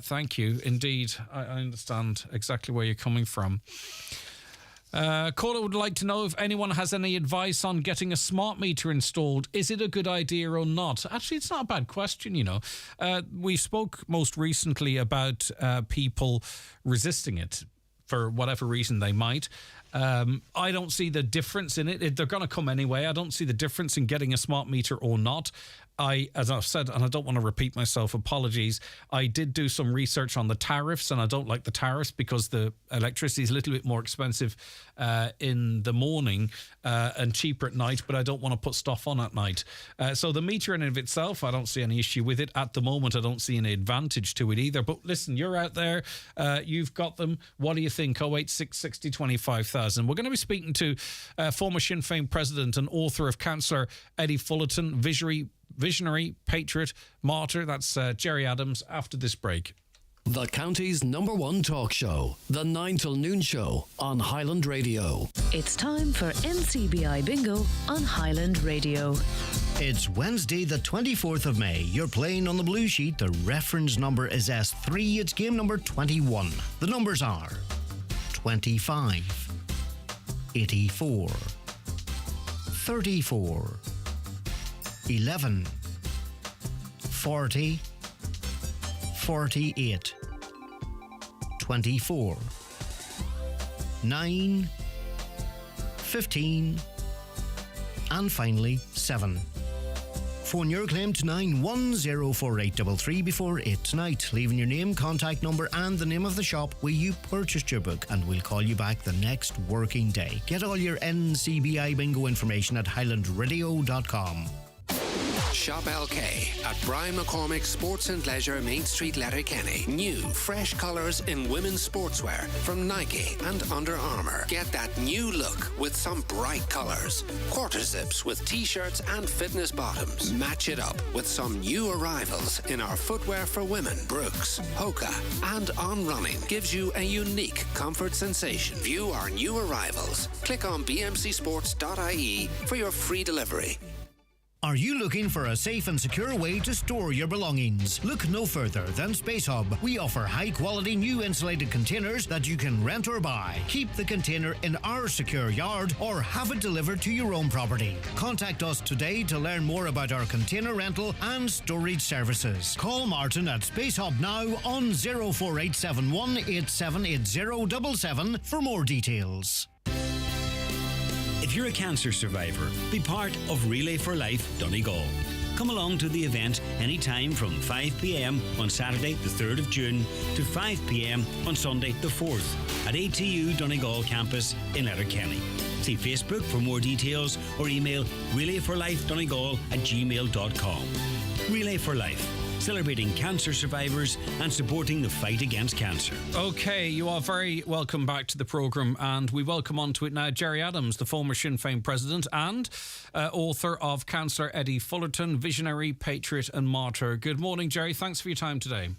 Thank you. Indeed, I understand exactly where you're coming from. Caller would like to know if anyone has any advice on getting a smart meter installed. Is it a good idea or not? Actually, it's not a bad question, you know. We spoke most recently about people resisting it for whatever reason they might. I don't see the difference in it. They're going to come anyway. I don't see the difference in getting a smart meter or not. As I've said, and I don't want to repeat myself, apologies, I did do some research on the tariffs, and I don't like the tariffs because the electricity is a little bit more expensive in the morning and cheaper at night, but I don't want to put stuff on at night. So the meter in and of itself, I don't see any issue with it. At the moment, I don't see any advantage to it either. But listen, you're out there, you've got them. What do you think? 086 60 25,000. We're going to be speaking to former Sinn Féin president and author of Councillor Eddie Fullerton, visionary, patriot, martyr. That's Gerry Adams after this break. The county's #1 talk show, the 9 till noon show on Highland Radio. It's time for NCBI Bingo on Highland Radio. It's Wednesday, the 24th of May. You're playing on the blue sheet. The reference number is S3. It's game number 21. The numbers are 25, 84, 34, 11, 40, 48, 24, 9, 15, and finally 7. Phone your claim to 9104833 before 8 tonight, leaving your name, contact number and the name of the shop where you purchased your book, and we'll call you back the next working day. Get all your NCBI bingo information at highlandradio.com. Shop LK at Brian McCormick Sports and Leisure, Main Street, Letterkenny. New, fresh colours in women's sportswear from Nike and Under Armour. Get that new look with some bright colours. Quarter zips with t-shirts and fitness bottoms. Match it up with some new arrivals in our footwear for women. Brooks, Hoka, and On Running gives you a unique comfort sensation. View our new arrivals. Click on bmcsports.ie for your free delivery. Are you looking for a safe and secure way to store your belongings? Look no further than Space Hub. We offer high-quality new insulated containers that you can rent or buy. Keep the container in our secure yard or have it delivered to your own property. Contact us today to learn more about our container rental and storage services. Call Martin at Space Hub now on 04871 878077 for more details. If you're a cancer survivor, be part of Relay for Life Donegal. Come along to the event anytime from 5 p.m. on Saturday the 3rd of June to 5 p.m. on Sunday the 4th at ATU Donegal campus in Letterkenny. See Facebook for more details or email relayforlifedonegal@gmail.com. Relay for Life, celebrating cancer survivors and supporting the fight against cancer. Okay, you are very welcome back to the programme, and we welcome onto it now Gerry Adams, the former Sinn Féin president and author of Councillor Eddie Fullerton, visionary, patriot and martyr. Good morning, Gerry. Thanks for your time today.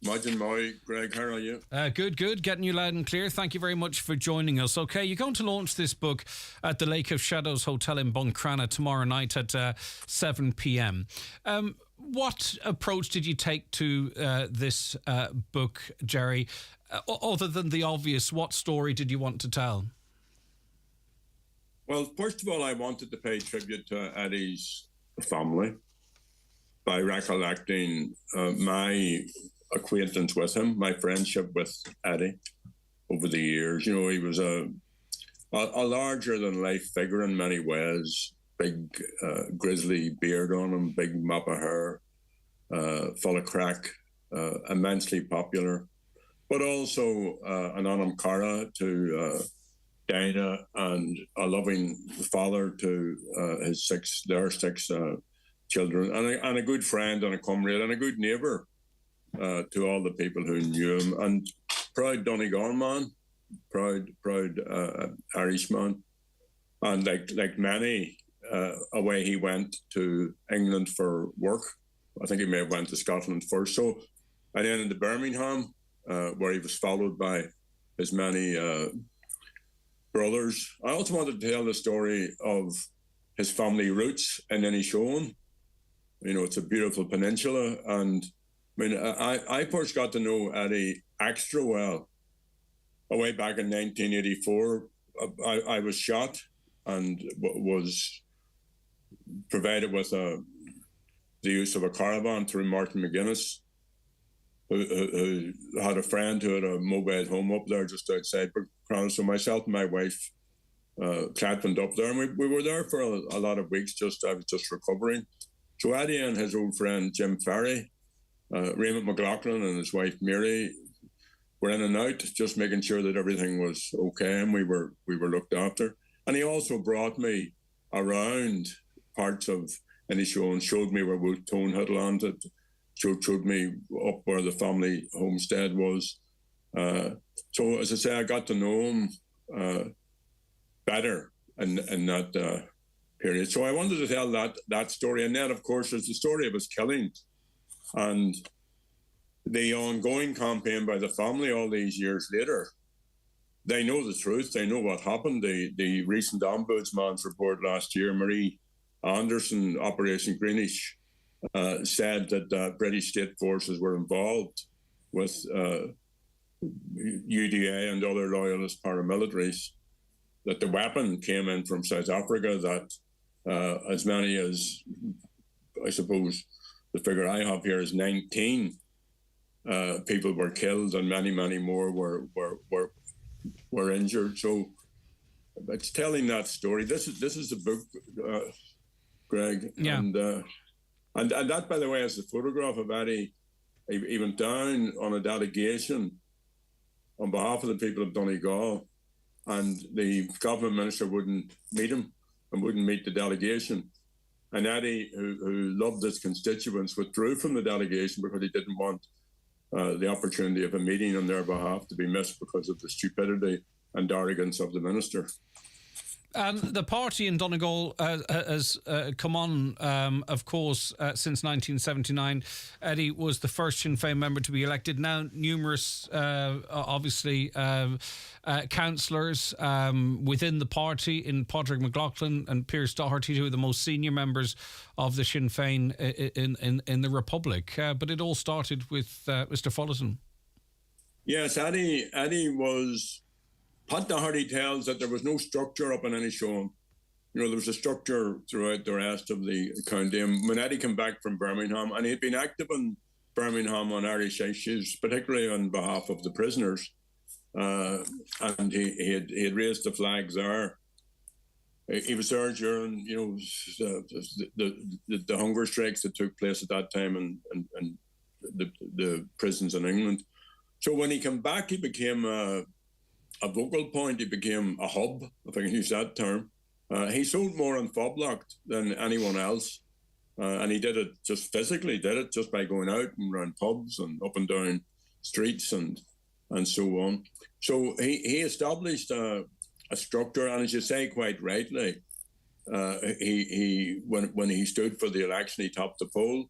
Imagine my Greg, how are you? Good. Getting you loud and clear. Thank you very much for joining us. Okay, you're going to launch this book at the Lake of Shadows Hotel in Buncrana tomorrow night at 7 p.m. What approach did you take to this book, Gerry? Other than the obvious, what story did you want to tell? Well, first of all, I wanted to pay tribute to Eddie's family by recollecting my acquaintance with him, my friendship with Eddie over the years. You know, he was a larger-than-life figure in many ways. Big grizzly beard on him, big mop of hair, full of crack, immensely popular, but also an Anam Cara to Dinah, and a loving father to their six children, and a good friend and a comrade and a good neighbour to all the people who knew him, and proud Donegal man, proud Irishman, and like many, away he went to England for work. I think he may have went to Scotland first. So, and then into Birmingham, where he was followed by his many brothers. I also wanted to tell the story of his family roots in Inishowen. You know, it's a beautiful peninsula, and I mean, I first got to know Eddie extra well way back in 1984. I was shot and was provided with the use of a caravan through Martin McGuinness, who had a friend who had a mobile home up there just outside Crown. So myself and my wife went up there, and we were there for a lot of weeks. I was just recovering. So Eddie and his old friend Jim Ferry, Raymond McLaughlin and his wife Mary were in and out, just making sure that everything was okay and we were looked after. And he also brought me around parts of Inishowen, showed me where Wolfe Tone had landed, showed me up where the family homestead was. So as I say, I got to know him better in that period. So I wanted to tell that story. And then, of course, there's the story of his killing and the ongoing campaign by the family all these years later. They know the truth. They know what happened. The recent Ombudsman's report last year, Marie Anderson, Operation Greenish, said that British state forces were involved with UDA and other loyalist paramilitaries, that the weapon came in from South Africa, that as many as, I suppose, the figure I have here is 19 people were killed and many, many more were injured. So it's telling that story. This is the book, Greg. Yeah. And that, by the way, is the photograph of Eddie. He went down on a delegation on behalf of the people of Donegal, and the government minister wouldn't meet him and wouldn't meet the delegation. And Eddie, who loved his constituents, withdrew from the delegation because he didn't want the opportunity of a meeting on their behalf to be missed because of the stupidity and arrogance of the minister. And the party in Donegal has come on, of course, since 1979. Eddie was the first Sinn Féin member to be elected. Now, numerous, obviously, councillors within the party, in Padraig McLaughlin and Pearse Doherty, two of the most senior members of the Sinn Féin in the Republic. But it all started with Mr. Fullerton. Yes, Eddie was... Pat Doherty tells that there was no structure up in Inishowen. You know, there was a structure throughout the rest of the county. And when Eddie came back from Birmingham, and he'd been active in Birmingham on Irish issues, particularly on behalf of the prisoners, and he had raised the flags there. He was there during, you know, the hunger strikes that took place at that time and the prisons in England. So when he came back, he became a vocal point. He became a hub, if I can use that term. He sold more on Phoblacht than anyone else. And he did it just physically, just by going out and around pubs and up and down streets and so on. So he established a structure, and as you say quite rightly, when he stood for the election, he topped the poll.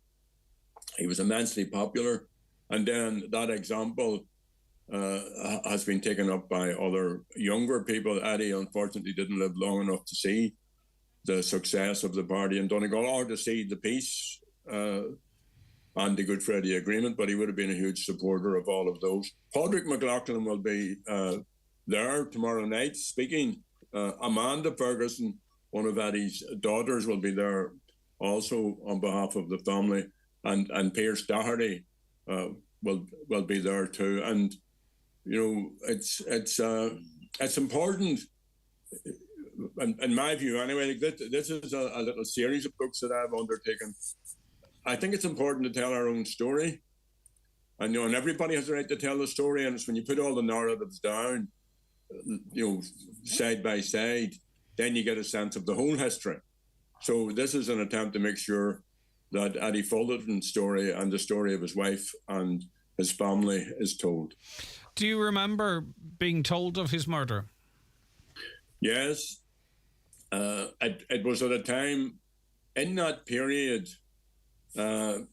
He was immensely popular. And then that example has been taken up by other younger people. Eddie, unfortunately, didn't live long enough to see the success of the party in Donegal or to see the peace and the Good Friday Agreement, but he would have been a huge supporter of all of those. Padraig McLaughlin will be there tomorrow night speaking. Amanda Ferguson, one of Eddie's daughters, will be there also on behalf of the family, and Pearse Doherty will be there too. And you know, it's important, in my view anyway. This is a little series of books that I've undertaken, I think it's important to tell our own story. And, and everybody has the right to tell the story. And it's when you put all the narratives down, side by side, then you get a sense of the whole history. So this is an attempt to make sure that Eddie Fullerton's story and the story of his wife and his family is told. Do you remember being told of his murder? Yes. It was at a time in that period, a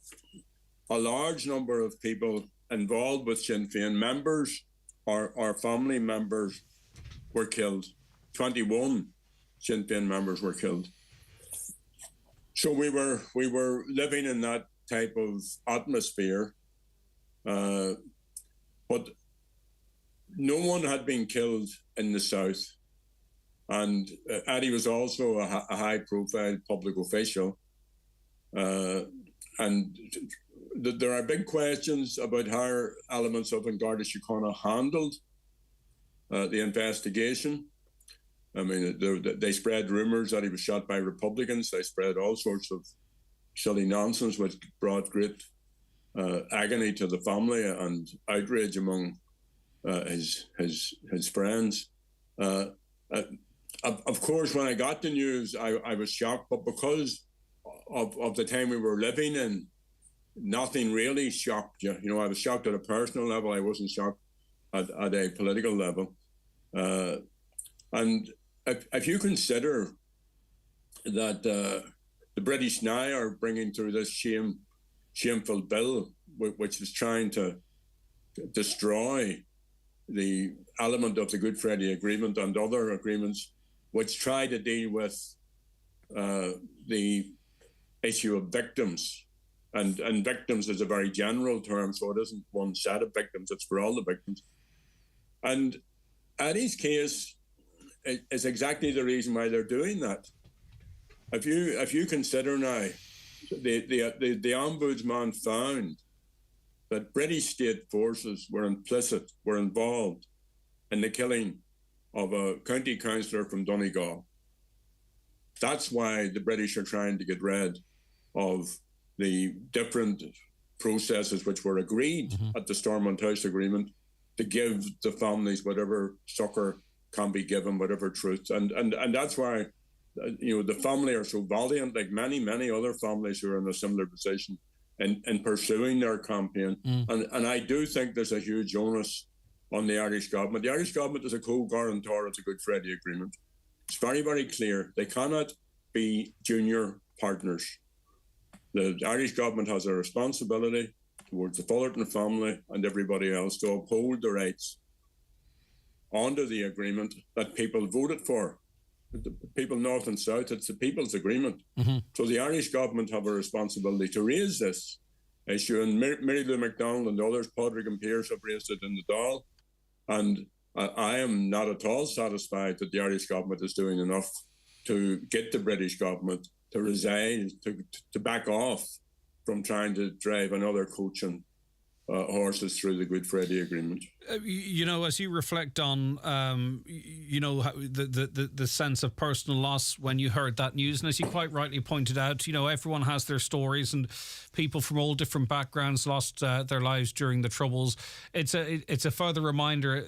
large number of people involved with Sinn Féin, members or family members, were killed. 21 Sinn Féin members were killed. So we were living in that type of atmosphere, but no one had been killed in the South. And Eddie was also a high-profile public official. And there are big questions about how elements of An Garda Síochána handled the investigation. I mean, they spread rumours that he was shot by Republicans. They spread all sorts of silly nonsense, which brought great agony to the family and outrage among his friends. Of course, when I got the news, I was shocked, but because of the time we were living in, nothing really shocked you. I was shocked at a personal level. I wasn't shocked at a political level. And if you consider that the British now are bringing through this shameful bill, which is trying to destroy the element of the Good Friday Agreement and other agreements which try to deal with the issue of victims. And victims is a very general term, so it isn't one set of victims, it's for all the victims. And Eddie's case is exactly the reason why they're doing that. If you consider now, the Ombudsman found that British state forces were involved in the killing of a county councillor from Donegal. That's why the British are trying to get rid of the different processes which were agreed at the Stormont House Agreement to give the families whatever succour can be given, whatever truth. And that's why, the family are so valiant, like many other families who are in a similar position in pursuing their campaign. And I do think there's a huge onus on the Irish government. The Irish government is a co-guarantor of the Good Friday Agreement. It's very, very clear. They cannot be junior partners. The Irish government has a responsibility towards the Fullerton family and everybody else to uphold the rights under the agreement that people voted for. The people north and south, it's the people's agreement. So the Irish government have a responsibility to raise this issue. And Mary Lou McDonald and others, Padraig and Pearse, have raised it in the Dáil. And I am not at all satisfied that the Irish government is doing enough to get the British government to resign, to back off from trying to drive another coach and horses through the Good Friday Agreement. As you reflect on, the sense of personal loss when you heard that news, and as you quite rightly pointed out, everyone has their stories, and people from all different backgrounds lost their lives during the Troubles. It's a further reminder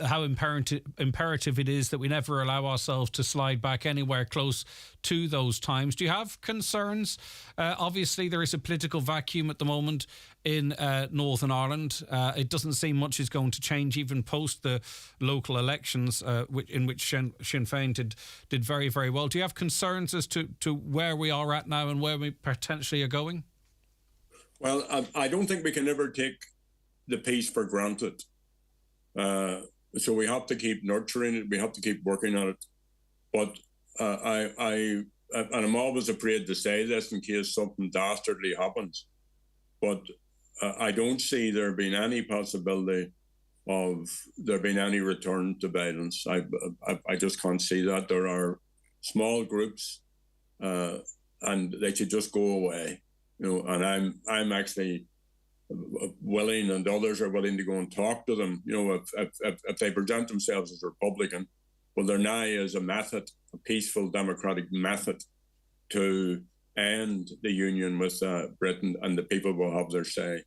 how imperative it is that we never allow ourselves to slide back anywhere close to those times. Do you have concerns? Obviously, there is a political vacuum at the moment in Northern Ireland. It doesn't seem much is going to change even post the local elections, in which Sinn Féin did very, very well. Do you have concerns as to where we are at now and where we potentially are going? Well, I don't think we can ever take the peace for granted. So we have to keep nurturing it. We have to keep working on it. But and I'm always afraid to say this in case something dastardly happens. But I don't see there being any possibility of there being any return to violence. I just can't see that. There are small groups, and they should just go away. And I'm actually willing, and others are willing to go and talk to them. If they present themselves as Republican, well, there now is a method, a peaceful democratic method to end the union with Britain, and the people will have their say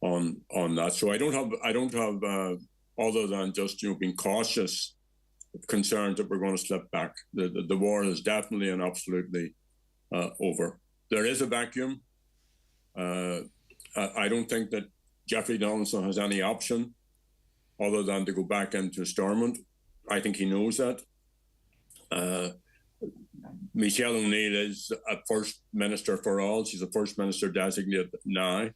on that. So I don't have other than just being cautious, concerned that we're going to slip back. The war is definitely and absolutely over. There is a vacuum. I don't think that Jeffrey Donaldson has any option other than to go back into Stormont. I think he knows that. Michelle O'Neill is a First Minister for all. She's a First Minister designate now.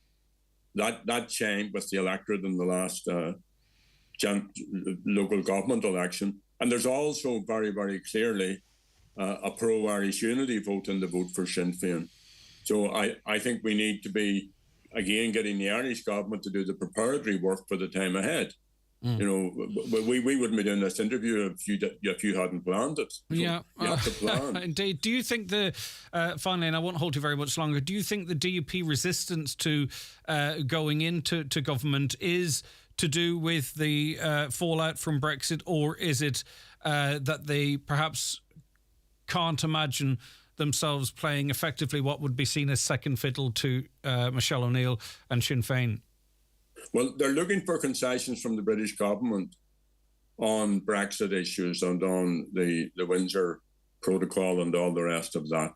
That changed with the electorate in the last local government election. And there's also very, very clearly a pro-Irish unity vote in the vote for Sinn Féin. So I think we need to be, again, getting the Irish government to do the preparatory work for the time ahead. You know, we wouldn't be doing this interview if you hadn't planned it. So yeah, you have to plan. Indeed. Do you think finally, and I won't hold you very much longer, do you think the DUP resistance to going into government is to do with the fallout from Brexit, or is it that they perhaps can't imagine themselves playing effectively what would be seen as second fiddle to Michelle O'Neill and Sinn Féin? Well, they're looking for concessions from the British government on Brexit issues and on the Windsor Protocol and all the rest of that.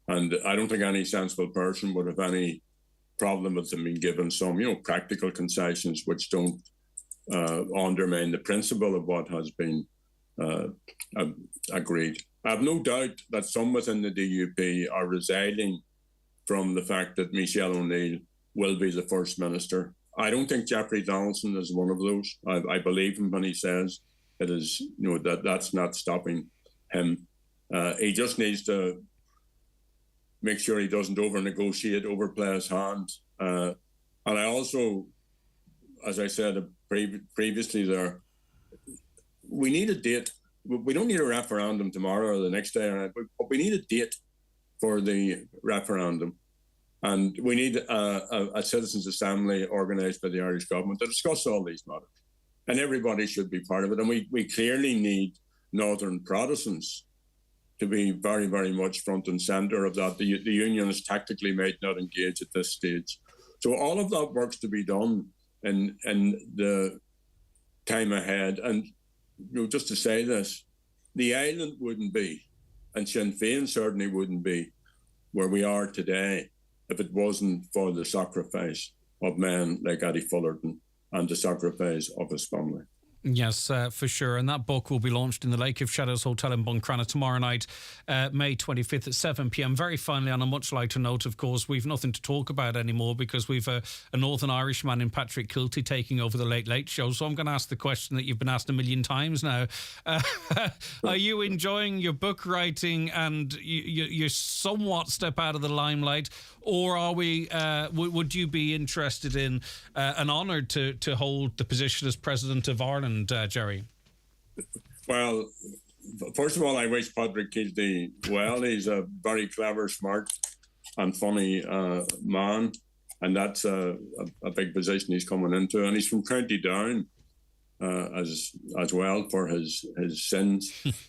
And I don't think any sensible person would have any problem with them being given some, practical concessions which don't undermine the principle of what has been agreed. I have no doubt that some within the DUP are residing from the fact that Michelle O'Neill will be the First Minister. I don't think Jeffrey Donaldson is one of those. I believe him when he says it is, that's not stopping him. He just needs to make sure he doesn't over-negotiate, overplay his hand. And I also, as I said previously there, we need a date. We don't need a referendum tomorrow or the next day, but we need a date for the referendum. And we need a citizens' assembly organised by the Irish government to discuss all these matters. And everybody should be part of it. And we clearly need Northern Protestants to be very, very much front and centre of that. The Unionists tactically might not engage at this stage. So all of that work's to be done in the time ahead. And just to say this, the island wouldn't be, and Sinn Féin certainly wouldn't be, where we are today if it wasn't for the sacrifice of men like Eddie Fullerton and the sacrifice of his family. Yes, for sure. And that book will be launched in the Lake of Shadows Hotel in Buncrana tomorrow night, May 25th at 7 p.m. Very finally, on a much lighter note, of course, we've nothing to talk about anymore because we've a Northern Irishman in Patrick Kilty taking over the Late Late Show. So I'm going to ask the question that you've been asked a million times now. Are you enjoying your book writing and you somewhat step out of the limelight? Or are we? Would you be interested in and honoured to hold the position as President of Ireland, Jerry? Well, first of all, I wish Patrick Kilty well. He's a very clever, smart and funny man. And that's a big position he's coming into. And he's from County Down as well for his sins. It's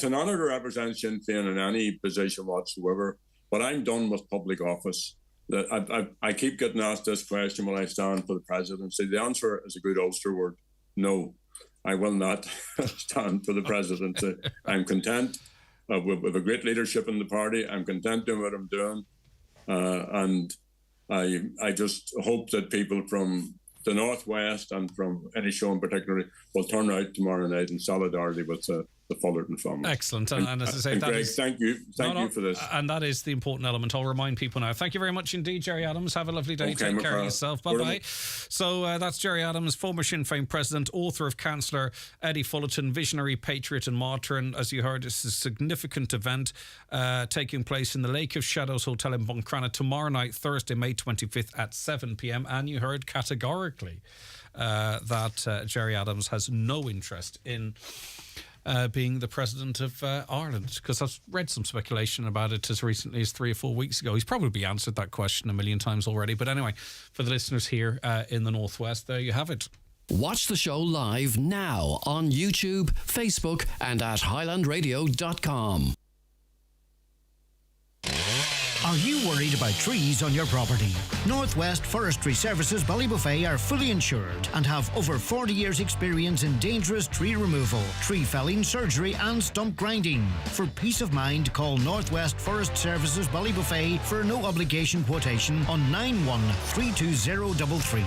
an honour to represent Sinn Féin in any position whatsoever. But I'm done with public office. I keep getting asked this question when I stand for the presidency. The answer is a good Ulster word. No, I will not stand for the presidency. I'm content with a great leadership in the party. I'm content doing what I'm doing. And I just hope that people from the Northwest and from any show in particular will turn out tomorrow night in solidarity with the Fullerton family. Excellent. And as I say, Greg, thank you for this. And that is the important element. I'll remind people now. Thank you very much indeed, Jerry Adams. Have a lovely day. Take care of yourself. Bye-bye. So that's Jerry Adams, former Sinn Féin president, author of Councillor Eddie Fullerton, visionary patriot and martyr. And as you heard, it's a significant event taking place in the Lake of Shadows Hotel in Buncrana tomorrow night, Thursday, May 25th at 7 p.m. And you heard categorically that Jerry Adams has no interest in being the president of Ireland, because I've read some speculation about it as recently as 3 or 4 weeks ago. He's probably answered that question a million times already. But anyway, for the listeners here in the Northwest, there you have it. Watch the show live now on YouTube, Facebook and at highlandradio.com. Are you worried about trees on your property? Northwest Forestry Services Ballybuffet are fully insured and have over 40 years experience in dangerous tree removal, tree felling, surgery and stump grinding. For peace of mind, call Northwest Forest Services Ballybuffet for a no obligation quotation on 913233.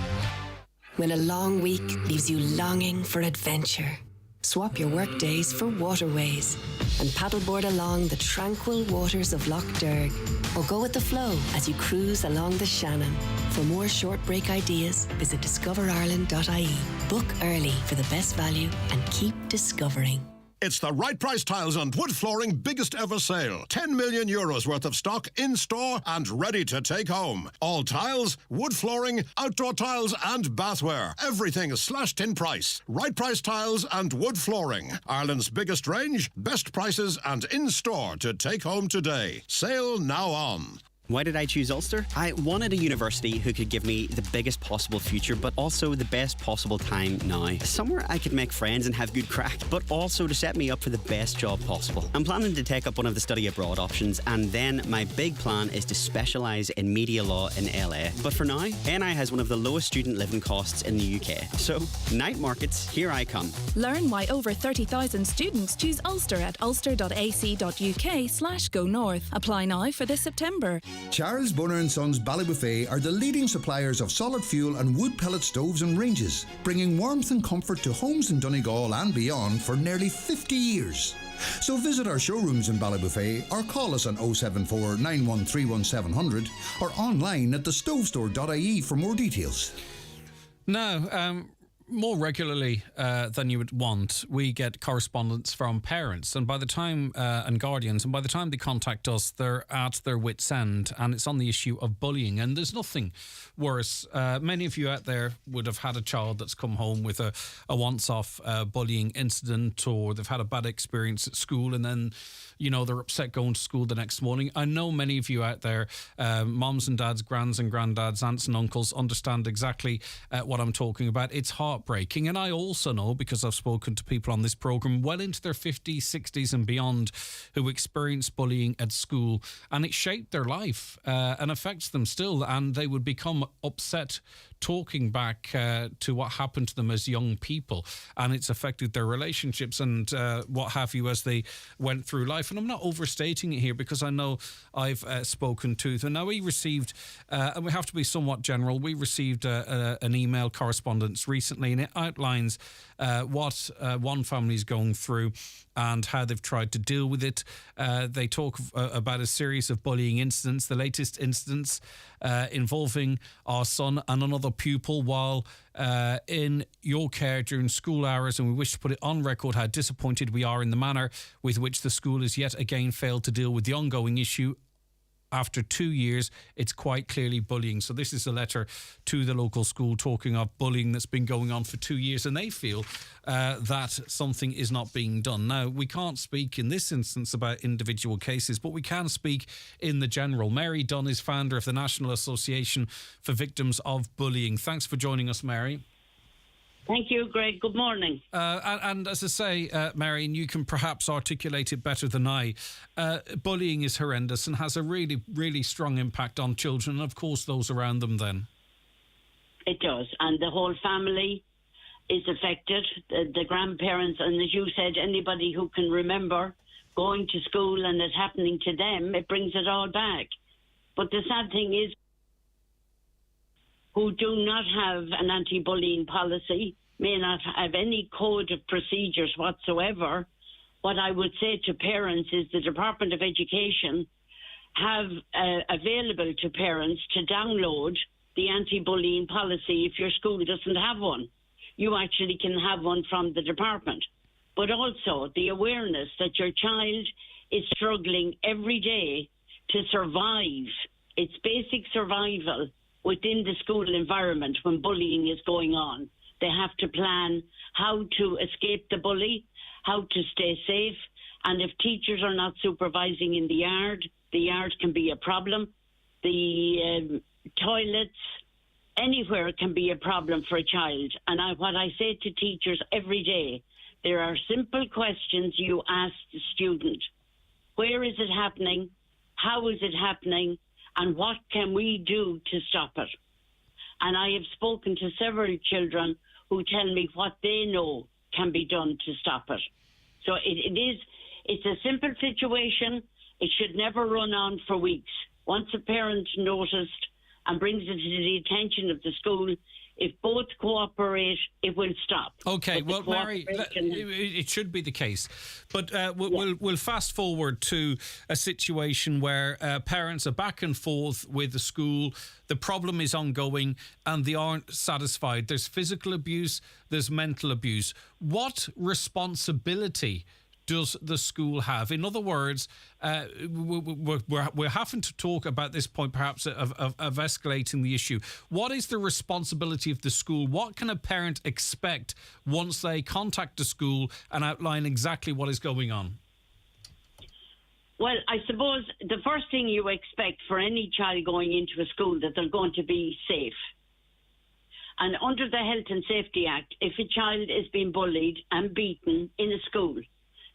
When a long week leaves you longing for adventure, swap your work days for waterways and paddleboard along the tranquil waters of Lough Derg, or go with the flow as you cruise along the Shannon. For more short break ideas, visit discoverireland.ie. Book early for the best value and keep discovering. It's the Right Price Tiles and Wood Flooring biggest ever sale. 10 million euros worth of stock in store and ready to take home. All tiles, wood flooring, outdoor tiles and bathware. Everything is slashed in price. Right Price Tiles and Wood Flooring. Ireland's biggest range, best prices and in store to take home today. Sale now on. Why did I choose Ulster? I wanted a university who could give me the biggest possible future, but also the best possible time now. Somewhere I could make friends and have good crack, but also to set me up for the best job possible. I'm planning to take up one of the study abroad options, and then my big plan is to specialise in media law in LA. But for now, NI has one of the lowest student living costs in the UK. So, night markets, here I come. Learn why over 30,000 students choose Ulster at ulster.ac.uk/go north. Apply now for this September. Charles Bonner & Sons Ballybuffet are the leading suppliers of solid fuel and wood pellet stoves and ranges, bringing warmth and comfort to homes in Donegal and beyond for nearly 50 years. So visit our showrooms in Ballybuffet or call us on 074 9131 700 or online at thestovestore.ie for more details. Now, more regularly than you would want, we get correspondence from parents, and by the time and guardians, and by the time they contact us, they're at their wits' end, and it's on the issue of bullying. And there's nothing worse. Many of you out there would have had a child that's come home with a once-off bullying incident, or they've had a bad experience at school, and then they're upset going to school the next morning. I know many of you out there, moms and dads, grands and granddads, aunts and uncles, understand exactly what I'm talking about. It's heartbreaking. And I also know, because I've spoken to people on this programme well into their 50s, 60s and beyond, who experienced bullying at school, and it shaped their life and affects them still, and they would become upset talking back to what happened to them as young people, and it's affected their relationships and what have you as they went through life. And I'm not overstating it here, because I know I've spoken to them. Now, we received, and we have to be somewhat general, we received an email correspondence recently, and it outlines what one family is going through and how they've tried to deal with it. They talk about a series of bullying incidents, the latest incidents involving our son and another pupil while in your care during school hours, and we wish to put it on record how disappointed we are in the manner with which the school has yet again failed to deal with the ongoing issue. After 2 years, it's quite clearly bullying. So this is a letter to the local school talking of bullying that's been going on for 2 years, and they feel that something is not being done. Now, we can't speak in this instance about individual cases, but we can speak in the general. Mary Dunn is founder of the National Association for Victims of Bullying. Thanks for joining us, Mary. Thank you, Greg. Good morning. And as I say, Mary, and you can perhaps articulate it better than I, bullying is horrendous and has a really, really strong impact on children and, of course, those around them then. It does. And the whole family is affected, the grandparents, and as you said, anybody who can remember going to school and it happening to them, it brings it all back. But the sad thing is, who do not have an anti-bullying policy, may not have any code of procedures whatsoever. What I would say to parents is the Department of Education have available to parents to download the anti-bullying policy if your school doesn't have one. You actually can have one from the department. But also the awareness that your child is struggling every day to survive. It's basic survival within the school environment when bullying is going on. They have to plan how to escape the bully, how to stay safe, and if teachers are not supervising in the yard can be a problem. The toilets, anywhere can be a problem for a child. And what I say to teachers every day, there are simple questions you ask the student. Where is it happening? How is it happening? and what can we do to stop it. And I have spoken to several children who tell me what they know can be done to stop it. So it's a simple situation. It should never run on for weeks. Once a parent noticed and brings it to the attention of the school, if both cooperate, it will stop. Okay, well, Mary, it should be the case. But we'll fast forward to a situation where parents are back and forth with the school. The problem is ongoing and they aren't satisfied. There's physical abuse, there's mental abuse. What responsibility does the school have? In other words, we're having to talk about this point perhaps of escalating the issue. What is the responsibility of the school? What can a parent expect once they contact the school and outline exactly what is going on? Well, I suppose the first thing you expect for any child going into a school that they're going to be safe. And under the Health and Safety Act, if a child is being bullied and beaten in a school,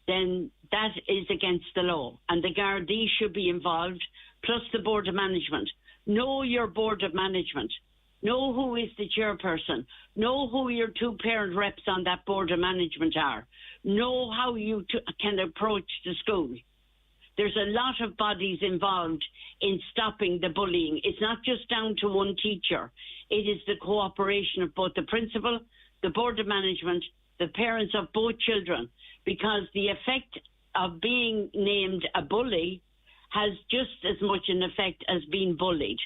then that is against the law. And the Gardaí should be involved, plus the Board of Management. Know your Board of Management. Know who is the chairperson. Know who your two parent reps on that Board of Management are. Know how you can approach the school. There's a lot of bodies involved in stopping the bullying. It's not just down to one teacher. It is the cooperation of both the principal, the Board of Management, the parents of both children, because the effect of being named a bully has just as much an effect as being bullied.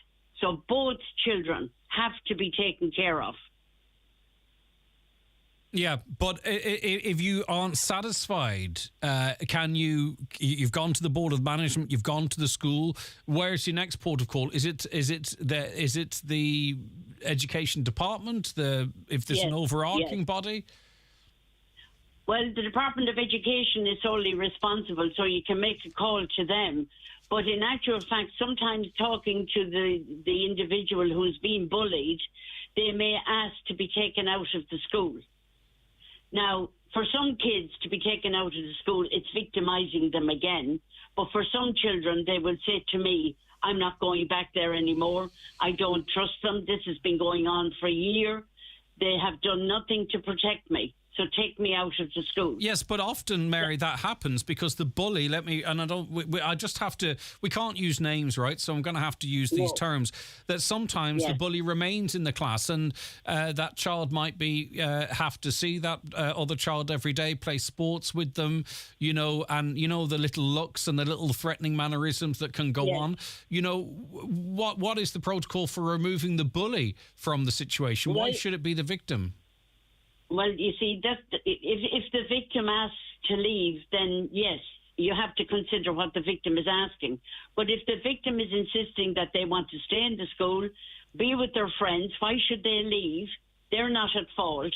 So both children have to be taken care of. Yeah, but if you aren't satisfied, you've gone to the Board of Management, you've gone to the school, where's your next port of call? Is it the education department, if there's an overarching body? Well, the Department of Education is solely responsible, so you can make a call to them. But in actual fact, sometimes talking to the individual who's being bullied, they may ask to be taken out of the school. Now, for some kids to be taken out of the school, it's victimising them again. But for some children, they will say to me, I'm not going back there anymore. I don't trust them. This has been going on for a year. They have done nothing to protect me. So take me out of the school. Yes, but often, Mary, that happens because the bully, we can't use names, right? So I'm going to have to use these terms, that sometimes the bully remains in the class and that child might have to see that other child every day, play sports with them, and the little looks and the little threatening mannerisms that can go on. What is the protocol for removing the bully from the situation? Why should it be the victim? Well, you see, if the victim asks to leave, then yes, you have to consider what the victim is asking. But if the victim is insisting that they want to stay in the school, be with their friends, why should they leave? They're not at fault.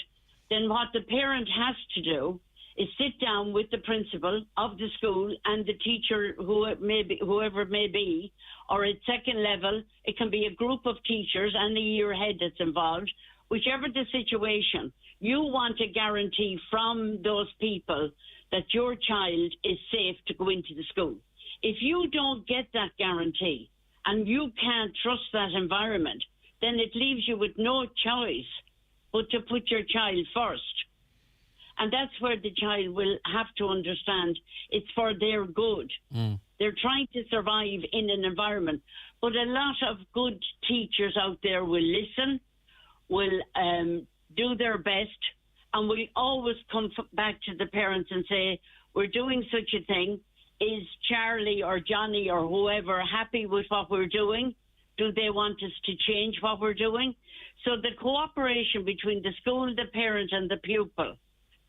Then what the parent has to do is sit down with the principal of the school and the teacher, whoever it may be, or at second level, it can be a group of teachers and the year head that's involved. Whichever the situation, you want a guarantee from those people that your child is safe to go into the school. If you don't get that guarantee and you can't trust that environment, then it leaves you with no choice but to put your child first. And that's where the child will have to understand it's for their good. They're trying to survive in an environment. But a lot of good teachers out there will listen, will do their best, and will always come back to the parents and say, we're doing such a thing. Is Charlie or Johnny or whoever happy with what we're doing? Do they want us to change what we're doing? So the cooperation between the school, the parent and the pupil,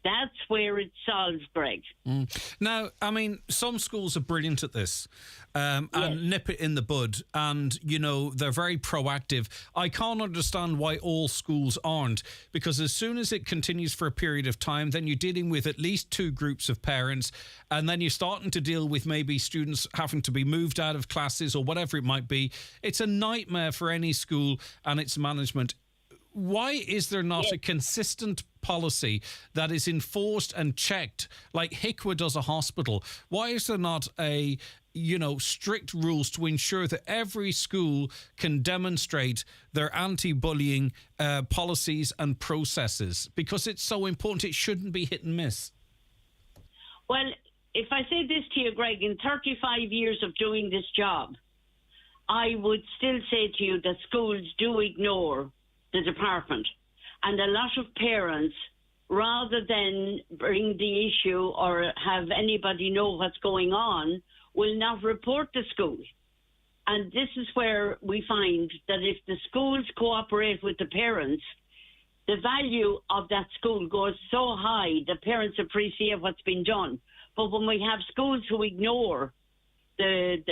that's where it's solved, Greg. Now, I mean, some schools are brilliant at this and nip it in the bud. And, they're very proactive. I can't understand why all schools aren't, because as soon as it continues for a period of time, then you're dealing with at least two groups of parents. And then you're starting to deal with maybe students having to be moved out of classes or whatever it might be. It's a nightmare for any school and its management. Why is there not a consistent policy that is enforced and checked like HICWA does a hospital? Why is there not a strict rules to ensure that every school can demonstrate their anti-bullying policies and processes? Because it's so important. It shouldn't be hit and miss. Well, if I say this to you, Greg, in 35 years of doing this job, I would still say to you that schools do ignore the department. And a lot of parents, rather than bring the issue or have anybody know what's going on, will not report the school. And this is where we find that if the schools cooperate with the parents, the value of that school goes so high that parents appreciate what's been done. But when we have schools who ignore and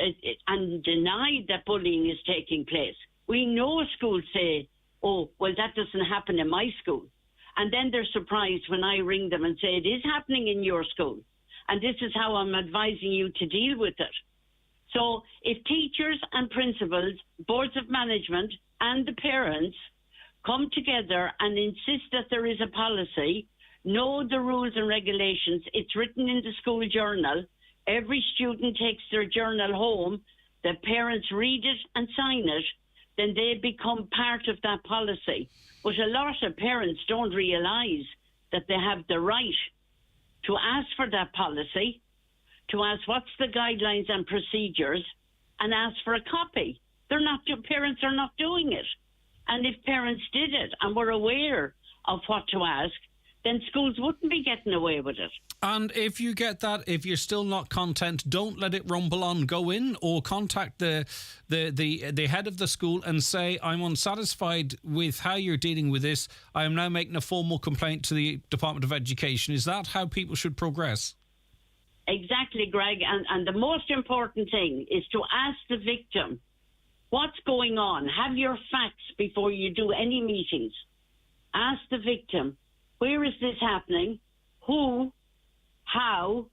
deny that bullying is taking place, we know schools say, oh, well, that doesn't happen in my school. And then they're surprised when I ring them and say, it is happening in your school. And this is how I'm advising you to deal with it. So if teachers and principals, boards of management and the parents come together and insist that there is a policy, know the rules and regulations, it's written in the school journal, every student takes their journal home, the parents read it and sign it, then they become part of that policy. But a lot of parents don't realise that they have the right to ask for that policy, to ask what's the guidelines and procedures, and ask for a copy. Parents are not doing it. And if parents did it and were aware of what to ask, then schools wouldn't be getting away with it. And if you get that, if you're still not content, don't let it rumble on. Go in or contact the head of the school and say, I'm unsatisfied with how you're dealing with this. I am now making a formal complaint to the Department of Education. Is that how people should progress? Exactly, Greg. And the most important thing is to ask the victim, what's going on? Have your facts before you do any meetings. Ask the victim, where is this happening? Who? How?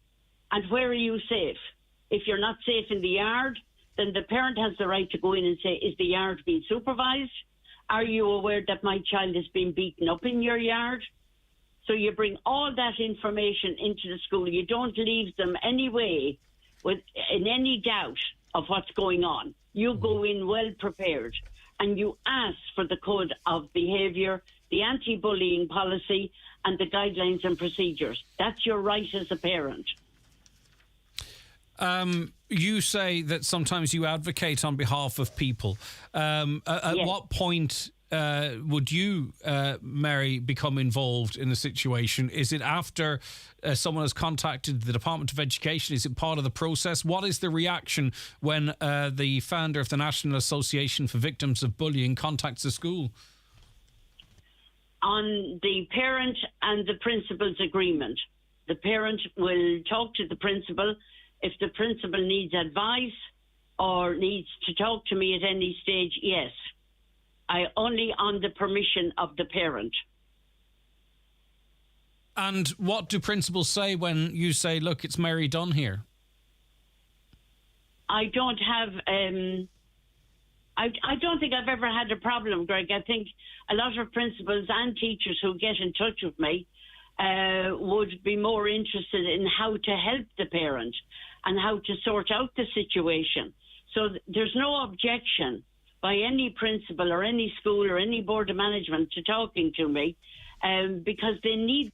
And where are you safe? If you're not safe in the yard, then the parent has the right to go in and say, is the yard being supervised? Are you aware that my child is being beaten up in your yard? So you bring all that information into the school. You don't leave them anyway in any doubt of what's going on. You go in well prepared and you ask for the code of behaviour, the anti-bullying policy and the guidelines and procedures. That's your right as a parent. You say that sometimes you advocate on behalf of people. At what point would you, Mary, become involved in a situation? Is it after someone has contacted the Department of Education? Is it part of the process? What is the reaction when the founder of the National Association for Victims of Bullying contacts the school? On the parent and the principal's agreement. The parent will talk to the principal. If the principal needs advice or needs to talk to me at any stage, yes. Only on the permission of the parent. And what do principals say when you say, look, it's Mary Dunn here? I don't have... I don't think I've ever had a problem, Greg. I think a lot of principals and teachers who get in touch with me would be more interested in how to help the parent and how to sort out the situation. So there's no objection by any principal or any school or any board of management to talking to me because they need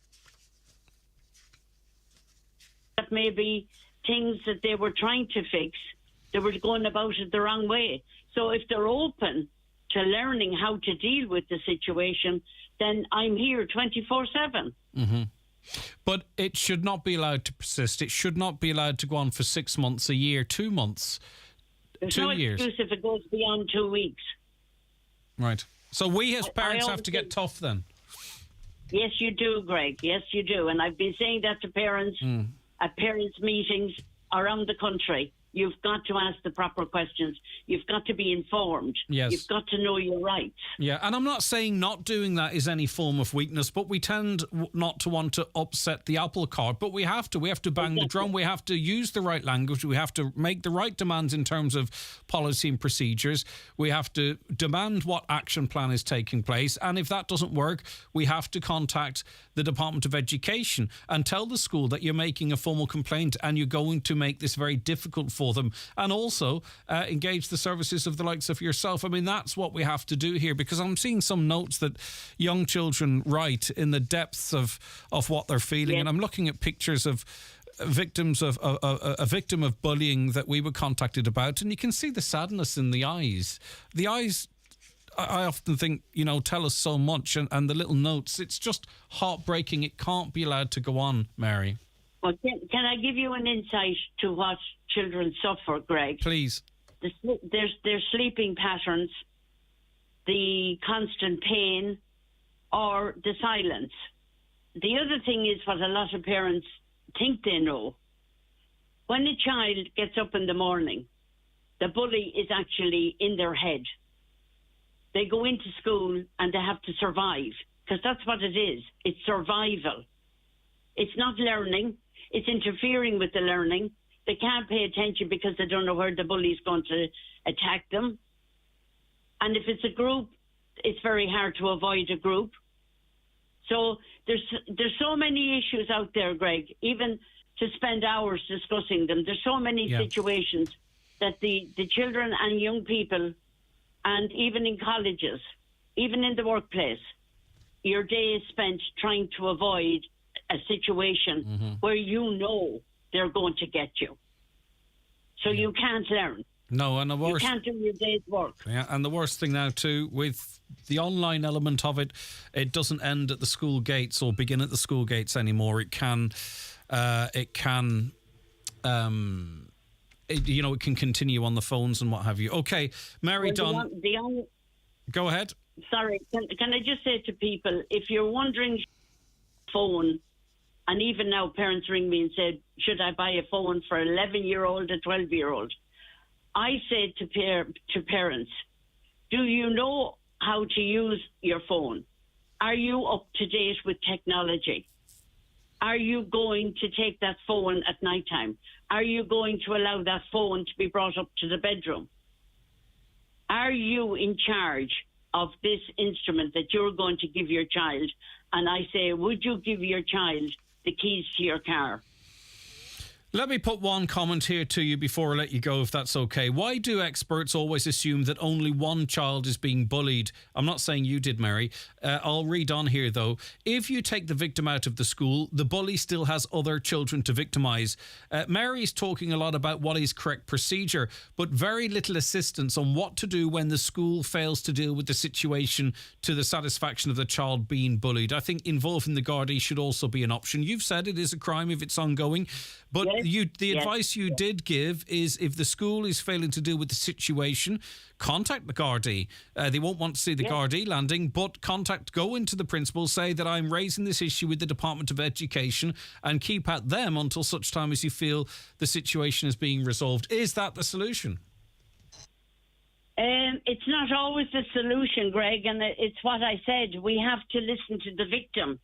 that maybe things that they were trying to fix, they were going about it the wrong way. So if they're open to learning how to deal with the situation, then I'm here 24/7. Mm-hmm. But it should not be allowed to persist. It should not be allowed to go on for 6 months, a year, 2 months, There's 2 no years. excuse if it goes beyond 2 weeks. Right. So we as parents I have to get tough then. Yes, you do, Greg. Yes, you do. And I've been saying that to parents at parents' meetings around the country. You've got to ask the proper questions. You've got to be informed. Yes. You've got to know your rights. Yeah, and I'm not saying not doing that is any form of weakness, but we tend not to want to upset the apple cart. But we have to. We have to bang the drum. We have to use the right language. We have to make the right demands in terms of policy and procedures. We have to demand what action plan is taking place. And if that doesn't work, we have to contact the Department of Education and tell the school that you're making a formal complaint and you're going to make this very difficult for for them, and also engage the services of the likes of yourself. I mean, that's what we have to do here, because I'm seeing some notes that young children write in the depths of what they're feeling, and I'm looking at pictures of victims of a victim of bullying that we were contacted about, and you can see the sadness in the eyes. The eyes, I often think, tell us so much, and the little notes, it's just heartbreaking. It can't be allowed to go on, Mary. Well, can I give you an insight to what children suffer, Greg? Please. Their sleeping patterns, the constant pain, or the silence. The other thing is what a lot of parents think they know. When a child gets up in the morning, the bully is actually in their head. They go into school and they have to survive, because that's what it is. It's survival. It's not learning. It's interfering with the learning. They can't pay attention because they don't know where the bully is going to attack them. And if it's a group, it's very hard to avoid a group. So there's so many issues out there, Greg, even to spend hours discussing them. There's so many situations that the children and young people, and even in colleges, even in the workplace, your day is spent trying to avoid a situation where they're going to get you. So you can't learn. No, and the worst, you can't do your day's work. Yeah, and the worst thing now too, with the online element of it, it doesn't end at the school gates or begin at the school gates anymore. It can continue on the phones and what have you. Okay, Mary Dunn. Go ahead. Sorry, can I just say to people, if you're wondering phone, and even now parents ring me and said, should I buy a phone for an 11-year-old, a 12-year-old? I say to parents, do you know how to use your phone? Are you up to date with technology? Are you going to take that phone at night time? Are you going to allow that phone to be brought up to the bedroom? Are you in charge of this instrument that you're going to give your child? And I say, would you give your child the keys to your car? Let me put one comment here to you before I let you go, if that's okay. Why do experts always assume that only one child is being bullied? I'm not saying you did, Mary. I'll read on here, though. If you take the victim out of the school, the bully still has other children to victimise. Mary's talking a lot about what is correct procedure, but very little assistance on what to do when the school fails to deal with the situation to the satisfaction of the child being bullied. I think involving the Gardaí should also be an option. You've said it is a crime if it's ongoing, but the advice you did give is if the school is failing to deal with the situation, contact the Gardaí. They won't want to see the Gardaí landing, but go into the principal, say that I'm raising this issue with the Department of Education, and keep at them until such time as you feel the situation is being resolved. Is that the solution? It's not always the solution, Greg, and it's what I said. We have to listen to the victim.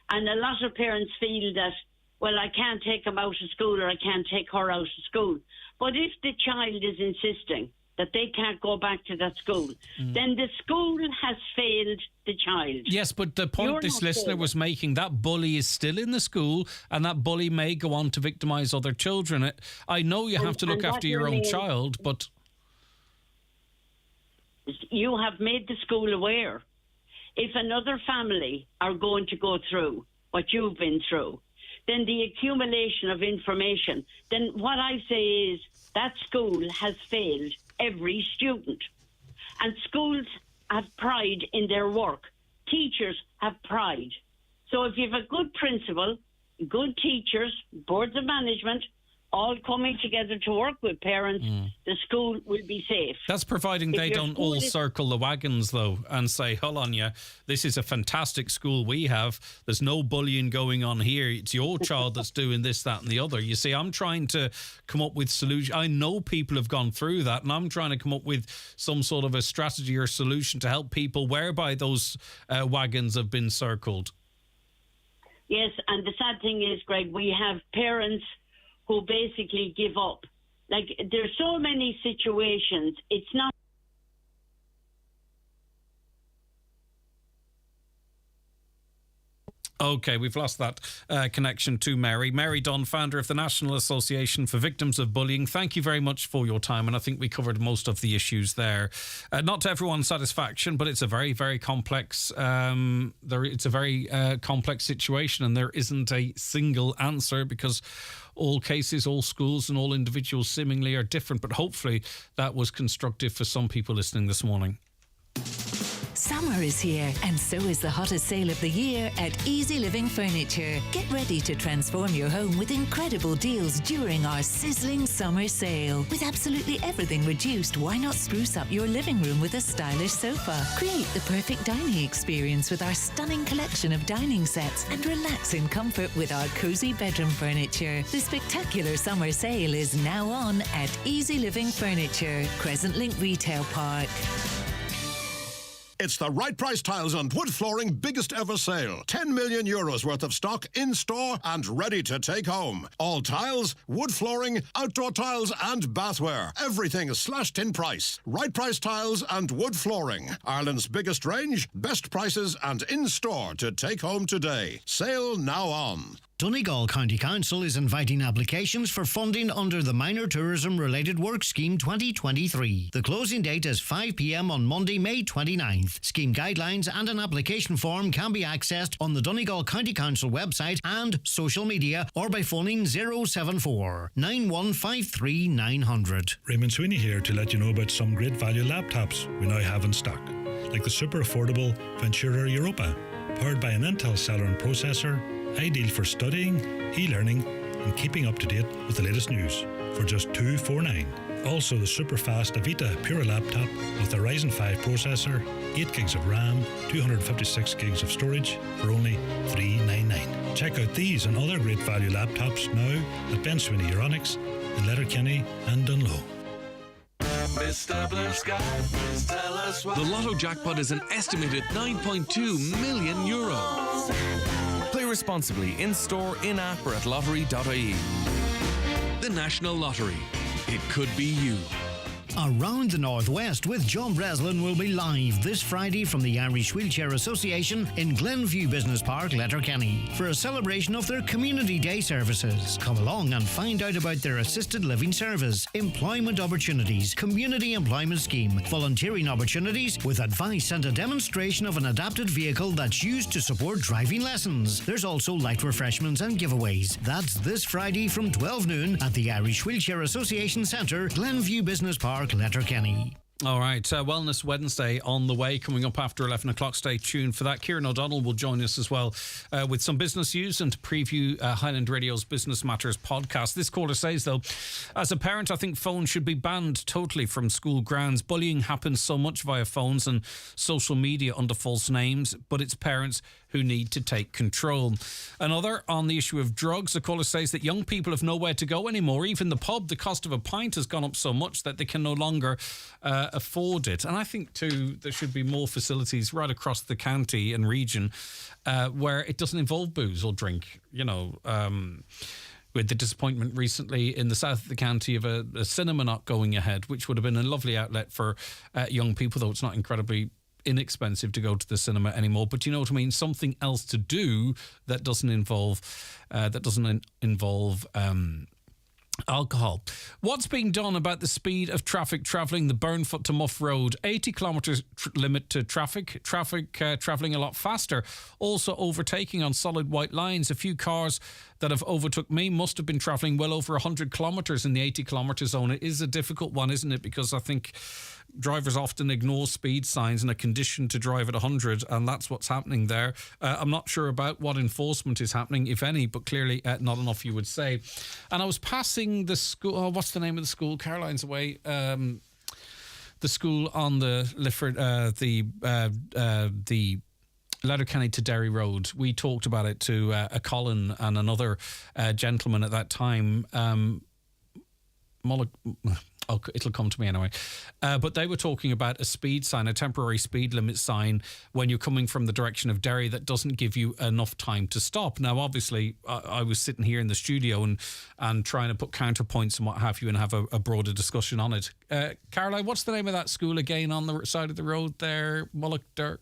And a lot of parents feel that, well, I can't take him out of school, or I can't take her out of school. But if the child is insisting that they can't go back to that school, then the school has failed the child. Yes, but the point this listener was making, that bully is still in the school, and that bully may go on to victimise other children. I know you have to look after your own child, but... You have made the school aware. If another family are going to go through what you've been through, then the accumulation of information, then what I say is that school has failed every student. And schools have pride in their work. Teachers have pride. So if you have a good principal, good teachers, boards of management, all coming together to work with parents, the school will be safe. That's providing they don't all circle the wagons, though, and say, hold on, this is a fantastic school we have. There's no bullying going on here. It's your child that's doing this, that and the other. You see, I'm trying to come up with solutions. I know people have gone through that, and I'm trying to come up with some sort of a strategy or solution to help people whereby those wagons have been circled. Yes, and the sad thing is, Greg, we have parents who basically give up. Like, there's so many situations, it's not... Okay, we've lost that connection to Mary. Mary Dunn, founder of the National Association for Victims of Bullying. Thank you very much for your time, and I think we covered most of the issues there. Not to everyone's satisfaction, but it's a very, very complex. It's a very complex situation, and there isn't a single answer because all cases, all schools, and all individuals seemingly are different. But hopefully, that was constructive for some people listening this morning. Summer is here, and so is the hottest sale of the year at Easy Living Furniture. Get ready to transform your home with incredible deals during our sizzling summer sale. With absolutely everything reduced, why not spruce up your living room with a stylish sofa? Create the perfect dining experience with our stunning collection of dining sets and relax in comfort with our cozy bedroom furniture. The spectacular summer sale is now on at Easy Living Furniture, Crescent Link Retail Park. It's the Right Price Tiles and Wood Flooring biggest ever sale. 10 million euros worth of stock in store and ready to take home. All tiles, wood flooring, outdoor tiles and bathware. Everything is slashed in price. Right Price Tiles and Wood Flooring. Ireland's biggest range, best prices and in store to take home today. Sale now on. Donegal County Council is inviting applications for funding under the Minor Tourism Related Work Scheme 2023. The closing date is 5 p.m. on Monday, May 29th. Scheme guidelines and an application form can be accessed on the Donegal County Council website and social media or by phoning 074 9153 900. Raymond Sweeney here to let you know about some great value laptops we now have in stock, like the super affordable Ventura Europa, powered by an Intel Celeron processor, ideal for studying, e-learning and keeping up to date with the latest news for just $249. Also the super fast Avita Pura laptop with the Ryzen 5 processor, 8 gigs of RAM, 256 gigs of storage for only $399. Check out these and other great value laptops now at Ben Sweeney Euronics in Letterkenny and Dunlow. Mr. Blue Sky, please tell us why. The Lotto jackpot is an estimated €9.2 million. Play responsibly in store, in app, or at lottery.ie. The National Lottery. It could be you. Around the Northwest with John Breslin will be live this Friday from the Irish Wheelchair Association in Glenview Business Park, Letterkenny, for a celebration of their Community Day services. Come along and find out about their assisted living service, employment opportunities, community employment scheme, volunteering opportunities with advice and a demonstration of an adapted vehicle that's used to support driving lessons. There's also light refreshments and giveaways. That's this Friday from 12 noon at the Irish Wheelchair Association Centre, Glenview Business Park, Letterkenny. All right, Wellness Wednesday on the way, coming up after 11 o'clock. Stay tuned for that. Kieran O'Donnell will join us as well with some business news and to preview Highland Radio's Business Matters podcast. This caller says, though, as a parent, I think phones should be banned totally from school grounds. Bullying happens so much via phones and social media under false names, but it's parents who need to take control. Another on the issue of drugs, the caller says that young people have nowhere to go anymore. Even the pub, the cost of a pint has gone up so much that they can no longer afford it. And I think too there should be more facilities right across the county and region where it doesn't involve booze or drink. You know, with the disappointment recently in the south of the county of a cinema not going ahead, which would have been a lovely outlet for young people, though it's not incredibly inexpensive to go to the cinema anymore. But you know what I mean? Something else to do that doesn't involve alcohol. What's being done about the speed of traffic travelling the Burnfoot to Muff Road? 80 kilometres limit to traffic travelling a lot faster. Also overtaking on solid white lines. A few cars that have overtook me must have been travelling well over 100 kilometres in the 80 kilometre zone. It is a difficult one, isn't it? Because I think drivers often ignore speed signs and are conditioned to drive at 100, and that's what's happening there. I'm not sure about what enforcement is happening, if any, but clearly not enough, you would say. And I was passing the school, what's the name of the school? Caroline's away. The school on the Lifford, the Letterkenny to Derry Road. We talked about it to a Colin and another gentleman at that time. It'll come to me anyway. But they were talking about a speed sign, a temporary speed limit sign when you're coming from the direction of Derry that doesn't give you enough time to stop. Now, obviously, I was sitting here in the studio and trying to put counterpoints and what have you and have a broader discussion on it. Caroline, what's the name of that school again on the side of the road there? Mullaghderg?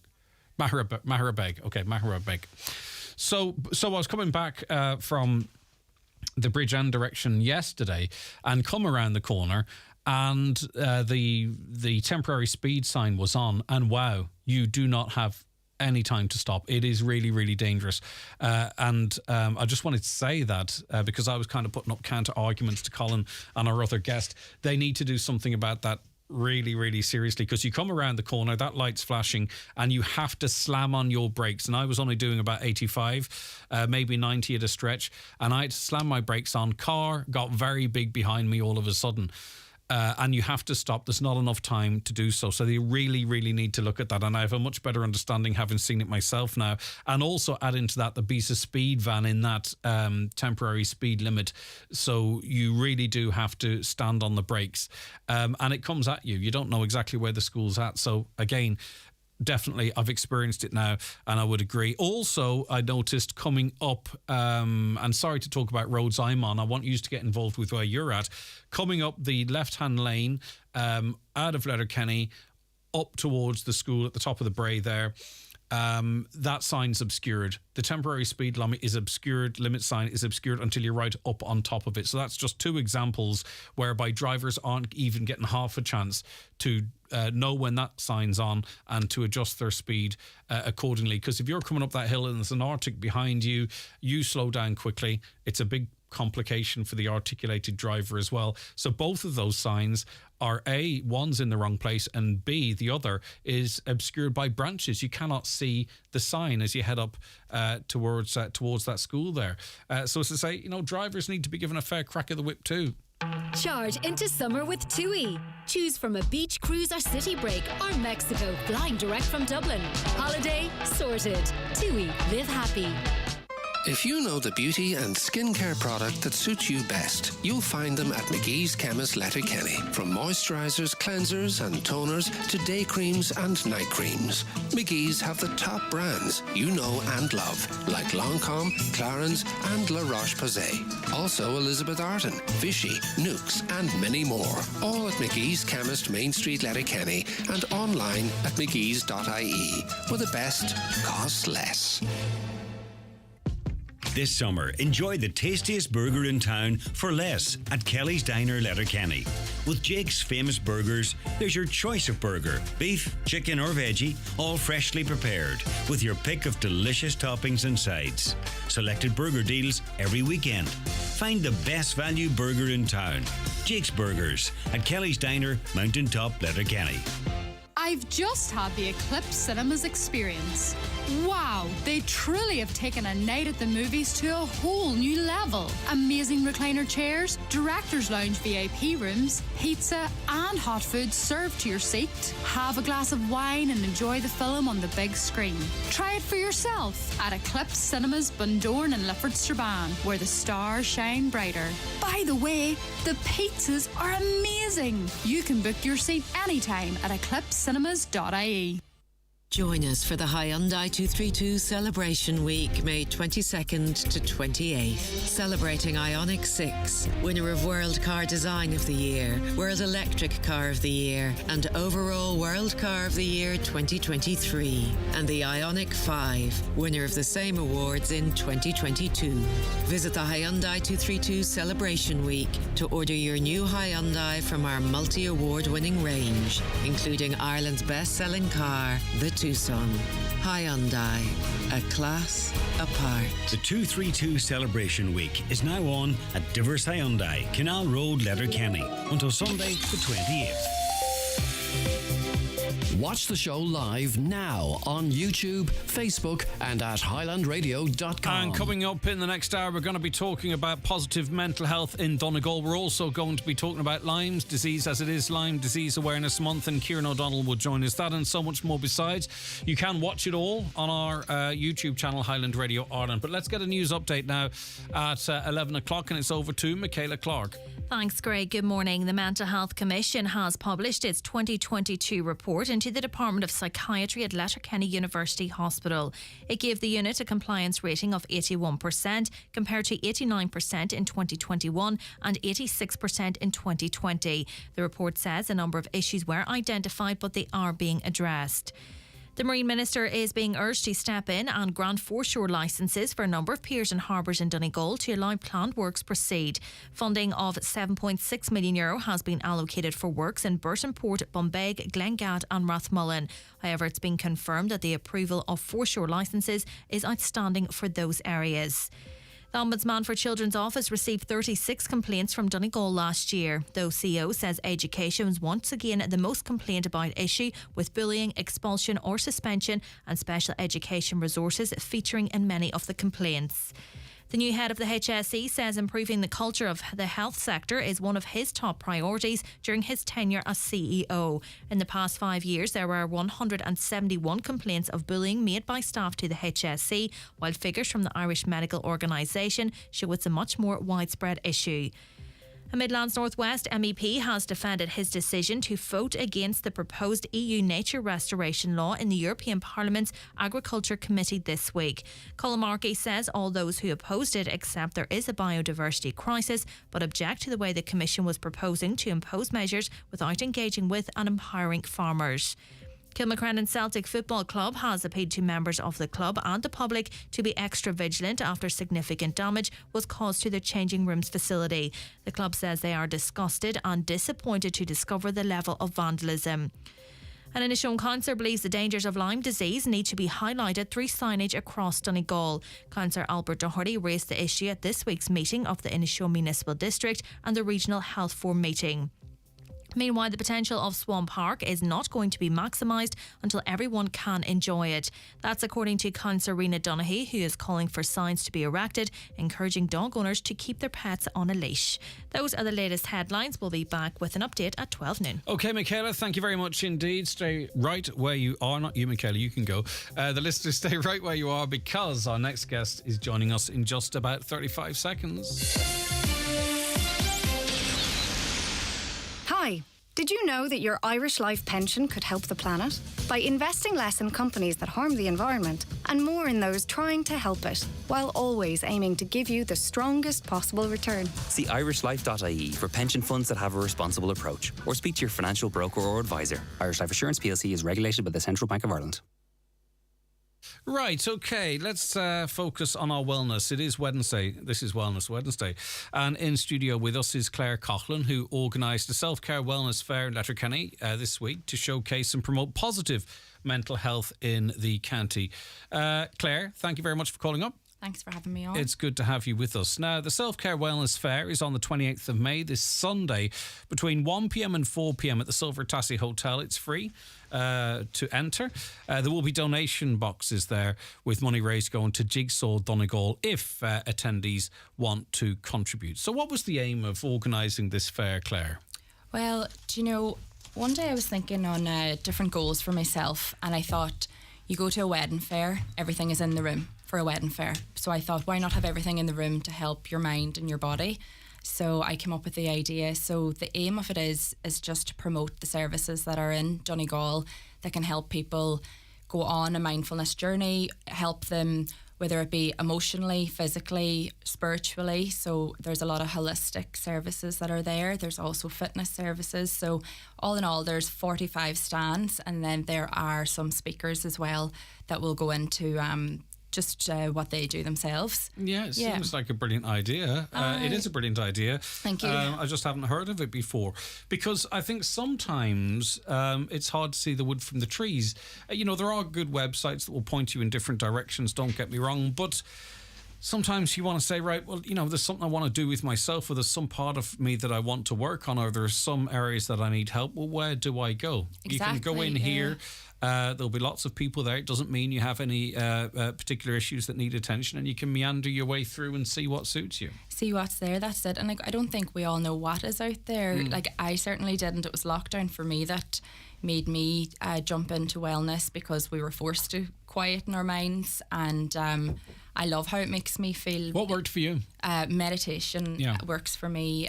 Maharabeg. Okay, Maharabeg. So I was coming back from the Bridge End direction yesterday and come around the corner, and the temporary speed sign was on, and wow, you do not have any time to stop. It is really, really dangerous. And I just wanted to say that because I was kind of putting up counter arguments to Colin and our other guest. They need to do something about that really, really seriously, because you come around the corner, that light's flashing, and you have to slam on your brakes. And I was only doing about 85, maybe 90 at a stretch, and I had to slam my brakes on. Car got very big behind me all of a sudden. And you have to stop. There's not enough time to do so. So they really, really need to look at that. And I have a much better understanding, having seen it myself now. And also add into that the BISA speed van in that temporary speed limit. So you really do have to stand on the brakes. And it comes at you. You don't know exactly where the school's at. So again, definitely, I've experienced it now, and I would agree. Also, I noticed coming up, and sorry to talk about roads I'm on, I want you to get involved with where you're at. Coming up the left-hand lane out of Letterkenny, up towards the school at the top of the Bray there, that sign's obscured. The temporary speed limit is obscured, limit sign is obscured until you're right up on top of it. So that's just two examples whereby drivers aren't even getting half a chance to know when that sign's on and to adjust their speed accordingly. Because if you're coming up that hill and there's an Arctic behind you, you slow down quickly. It's a big complication for the articulated driver as well. So both of those signs are A, one's in the wrong place, and B, the other is obscured by branches. You cannot see the sign as you head up towards that school there. So as to say, drivers need to be given a fair crack of the whip too. Charge into summer with TUI. Choose from a beach cruise or city break or Mexico flying direct from Dublin. Holiday sorted. TUI, live happy. If you know the beauty and skincare product that suits you best, you'll find them at McGee's Chemist Letterkenny. From moisturisers, cleansers and toners to day creams and night creams, McGee's have the top brands you know and love, like Lancôme, Clarins and La Roche-Posay. Also Elizabeth Arden, Vichy, Nukes and many more. All at McGee's Chemist, Main Street, Letterkenny, and online at mcgees.ie, where the best costs less. This summer, enjoy the tastiest burger in town for less at Kelly's Diner, Letterkenny. With Jake's famous burgers, there's your choice of burger, beef, chicken or veggie, all freshly prepared, with your pick of delicious toppings and sides. Selected burger deals every weekend. Find the best value burger in town. Jake's Burgers at Kelly's Diner, Mountain Top, Letterkenny. I've just had the Eclipse Cinemas experience. Wow, they truly have taken a night at the movies to a whole new level. Amazing recliner chairs, director's lounge VIP rooms, pizza and hot food served to your seat. Have a glass of wine and enjoy the film on the big screen. Try it for yourself at Eclipse Cinemas, Bundoran and Lifford Strabane, where the stars shine brighter. By the way, the pizzas are amazing. You can book your seat anytime at eclipsecinemas.ie. Join us for the Hyundai 232 Celebration Week, May 22nd to 28th. Celebrating Ioniq 6, winner of World Car Design of the Year, World Electric Car of the Year, and overall World Car of the Year 2023. And the Ioniq 5, winner of the same awards in 2022. Visit the Hyundai 232 Celebration Week to order your new Hyundai from our multi-award winning range, including Ireland's best-selling car, the Tucson. Hyundai, a class apart. The 232 Celebration Week is now on at Divers Hyundai, Canal Road, Letterkenny, until Sunday the 28th. Watch the show live now on YouTube, Facebook, and at highlandradio.com. And coming up in the next hour, we're going to be talking about positive mental health in Donegal. We're also going to be talking about Lyme's disease, as it is Lyme Disease Awareness Month, and Kieran O'Donnell will join us. That and so much more besides. You can watch it all on our YouTube channel, Highland Radio Ireland. But let's get a news update now at 11 o'clock, and it's over to Michaela Clark. Thanks, Greg. Good morning. The Mental Health Commission has published its 2022 report into the Department of Psychiatry at Letterkenny University Hospital. It gave the unit a compliance rating of 81% compared to 89% in 2021 and 86% in 2020. The report says a number of issues were identified, but they are being addressed. The Marine Minister is being urged to step in and grant foreshore licences for a number of piers and harbours in Donegal to allow planned works proceed. Funding of €7.6 million has been allocated for works in Burton Port, Bombay, Glengad and Rathmullen. However, it's been confirmed that the approval of foreshore licences is outstanding for those areas. The Ombudsman for Children's Office received 36 complaints from Donegal last year. The OCO says education was once again the most complained about issue, with bullying, expulsion or suspension and special education resources featuring in many of the complaints. The new head of the HSE says improving the culture of the health sector is one of his top priorities during his tenure as CEO. In the past 5 years, there were 171 complaints of bullying made by staff to the HSE, while figures from the Irish Medical Organisation show it's a much more widespread issue. A Midlands North West MEP has defended his decision to vote against the proposed EU nature restoration law in the European Parliament's Agriculture Committee this week. Colin Markey says all those who opposed it accept there is a biodiversity crisis, but object to the way the Commission was proposing to impose measures without engaging with and empowering farmers. Kilmacrennan Celtic Football Club has appealed to members of the club and the public to be extra vigilant after significant damage was caused to their changing rooms facility. The club says they are disgusted and disappointed to discover the level of vandalism. And Inishowen Councillor believes the dangers of Lyme disease need to be highlighted through signage across Donegal. Councillor Albert Doherty raised the issue at this week's meeting of the Inishowen Municipal District and the Regional Health Forum meeting. Meanwhile, the potential of Swan Park is not going to be maximised until everyone can enjoy it. That's according to Councillor Rena Donaghy, who is calling for signs to be erected, encouraging dog owners to keep their pets on a leash. Those are the latest headlines. We'll be back with an update at 12 noon. OK, Michaela, thank you very much indeed. Stay right where you are. Not you, Michaela, you can go. The listeners, stay right where you are, because our next guest is joining us in just about 35 seconds. Hi. Did you know that your Irish Life pension could help the planet? By investing less in companies that harm the environment and more in those trying to help it, while always aiming to give you the strongest possible return. See irishlife.ie for pension funds that have a responsible approach, or speak to your financial broker or advisor. Irish Life Assurance plc is regulated by the Central Bank of Ireland. Right, okay, let's focus on our wellness. It is Wednesday. This is Wellness Wednesday. And in studio with us is Claire Coughlin, who organised the Self-Care Wellness Fair in Letterkenny this week to showcase and promote positive mental health in the county. Claire, thank you very much for calling up. Thanks for having me on. It's good to have you with us. Now, the Self-Care Wellness Fair is on the 28th of May, this Sunday, between 1pm and 4pm at the Silver Tassie Hotel. It's free to enter. There will be donation boxes there with money raised going to Jigsaw Donegal if attendees want to contribute. So what was the aim of organising this fair, Claire? Well, do you know, one day I was thinking on different goals for myself, and I thought, you go to a wedding fair, everything is in the room for a wedding fair. So I thought, why not have everything in the room to help your mind and your body? So I came up with the idea. So the aim of it is just to promote the services that are in Donegal that can help people go on a mindfulness journey, help them, whether it be emotionally, physically, spiritually. So there's a lot of holistic services that are there. There's also fitness services. So all in all, there's 45 stands, and then there are some speakers as well that will go into just what they do themselves. Yeah, it seems like a brilliant idea. It is a brilliant idea. Thank you. I just haven't heard of it before, because I think sometimes it's hard to see the wood from the trees. There are good websites that will point you in different directions, don't get me wrong, but sometimes you want to say, right, well, there's something I want to do with myself, or there's some part of me that I want to work on, or there's some areas that I need help. Well, where do I go? Exactly, you can go in here. There'll be lots of people there. It doesn't mean you have any particular issues that need attention, and you can meander your way through and see what suits you. See what's there, that's it. And I don't think we all know what is out there. I certainly didn't. It was lockdown for me that made me jump into wellness, because we were forced to quieten our minds, and I love how it makes me feel. What worked for you? Meditation works for me.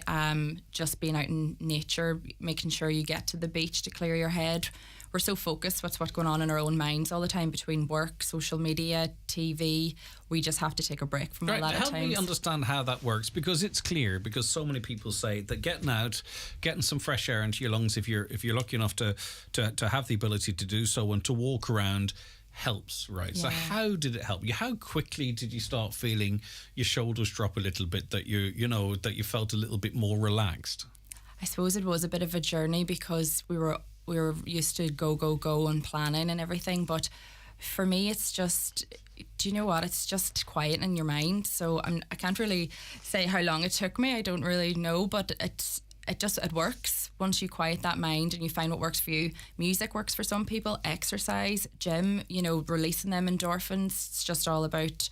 Just being out in nature, making sure you get to the beach to clear your head, we're so focused with what's going on in our own minds all the time between work, social media, TV. We just have to take a break from all that at times. Help me understand how that works, because it's clear, because so many people say that getting out, getting some fresh air into your lungs, if you're lucky enough to have the ability to do so and to walk around, helps, right? Yeah. So how did it help you? How quickly did you start feeling your shoulders drop a little bit, that that you felt a little bit more relaxed? I suppose it was a bit of a journey, because we were used to go and planning and everything, but for me it's just, do you know what, it's just quieting your mind. So I can't really say how long it took me, I don't really know, but it works once you quiet that mind and you find what works for you. Music works for some people, exercise, gym, releasing them endorphins. It's just all about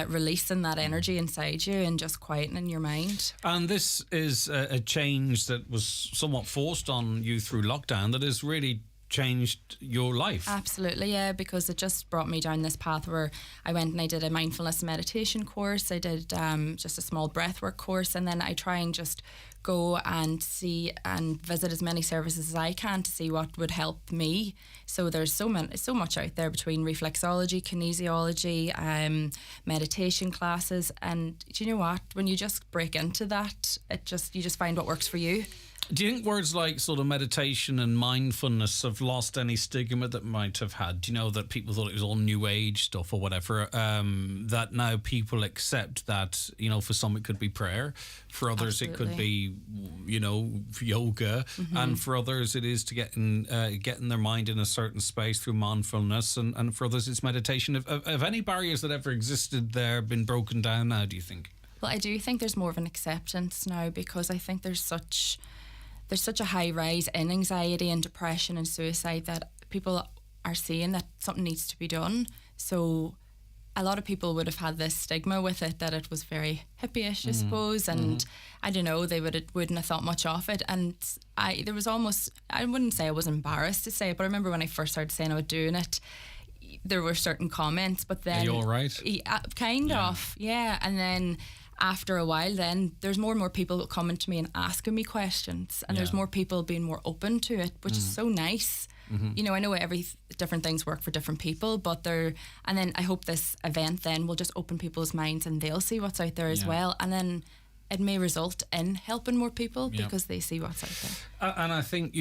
releasing that energy inside you and just quietening your mind. And this is a change that was somewhat forced on you through lockdown that has really changed your life. Absolutely, yeah, because it just brought me down this path where I went and I did a mindfulness meditation course. I did just a small breathwork course, and then I try and just go and see and visit as many services as I can to see what would help me. So there's so much out there between reflexology, kinesiology, meditation classes, and do you know what? When you just break into that, you just find what works for you. Do you think words like sort of meditation and mindfulness have lost any stigma that might have had? Do you know that people thought it was all new age stuff or whatever? That now people accept that, for some it could be prayer, for others it could be, yoga, and for others it is to getting their mind in a certain space through mindfulness, and for others it's meditation. Have any barriers that ever existed there been broken down now, do you think? Well, I do think there's more of an acceptance now, because I think there's such a high rise in anxiety and depression and suicide that people are seeing that something needs to be done. So a lot of people would have had this stigma with it, that it was very hippie-ish, I suppose, and I don't know, they wouldn't have thought much of it. And I wouldn't say I was embarrassed to say it, but I remember when I first started saying I was doing it, there were certain comments, but then... Are you all right? Kind of, yeah. And then after a while, then there's more and more people coming to me and asking me questions, and there's more people being more open to it, which is so nice. I know every different things work for different people, but and then I hope this event then will just open people's minds and they'll see what's out there as well, and then it may result in helping more people because they see what's out there. And I think,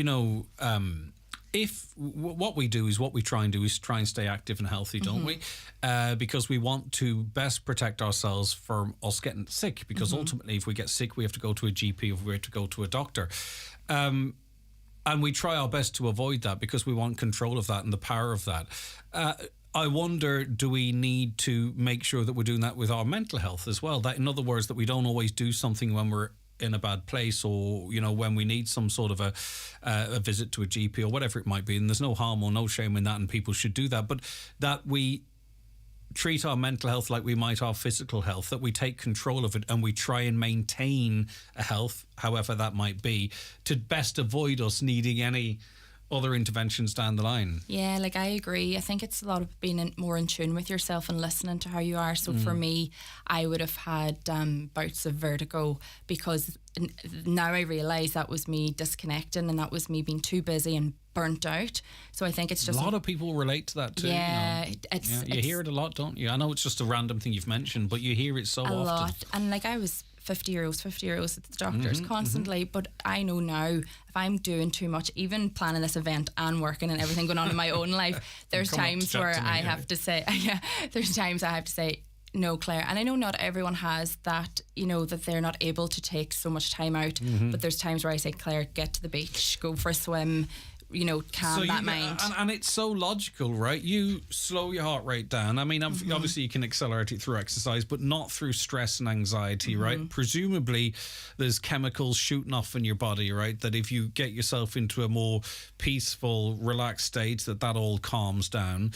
if what we do is what we try and do is try and stay active and healthy, don't we? Because we want to best protect ourselves from us getting sick, because ultimately if we get sick we have to go to a GP, or we have to go to a doctor. And we try our best to avoid that because we want control of that and the power of that. I wonder, do we need to make sure that we're doing that with our mental health as well? That, in other words, that we don't always do something when we're in a bad place, or when we need some sort of a visit to a GP or whatever it might be, and there's no harm or no shame in that, and people should do that, but that we treat our mental health like we might our physical health, that we take control of it and we try and maintain a health, however that might be, to best avoid us needing any other interventions down the line. Yeah, I agree. I think it's a lot of being more in tune with yourself and listening to how you are. So for me, I would have had bouts of vertigo, because now I realise that was me disconnecting, and that was me being too busy and burnt out. So I think it's just a lot of people relate to that too. Yeah, you hear it a lot, don't you? I know it's just a random thing you've mentioned, but you hear it so often. A lot. And I was 50 euros at the doctors constantly, but I know now if I'm doing too much, even planning this event and working and everything going on in my own life, there's times where I have to say, there's times I have to say, no, Claire. And I know not everyone has that, that they're not able to take so much time out, but there's times where I say, Claire, get to the beach, go for a swim, calm that mind. And it's so logical, right? You slow your heart rate down. I mean, obviously you can accelerate it through exercise, but not through stress and anxiety, right? Presumably there's chemicals shooting off in your body, right? That if you get yourself into a more peaceful, relaxed state, that all calms down.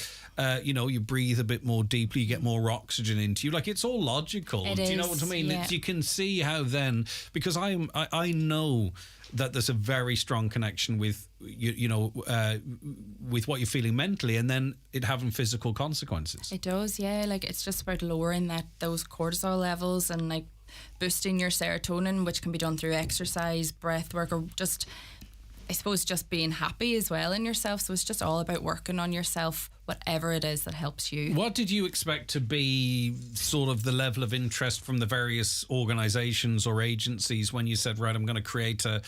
You breathe a bit more deeply, you get more oxygen into you. It's all logical. Do you know what I mean? Yeah. You can see how then, because I know that there's a very strong connection with with what you're feeling mentally, and then it having physical consequences. It does, yeah. It's just about lowering those cortisol levels and boosting your serotonin, which can be done through exercise, breath work, or just I suppose just being happy as well in yourself. So it's just all about working on yourself, whatever it is that helps you. What did you expect to be sort of the level of interest from the various organisations or agencies when you said, right, I'm going to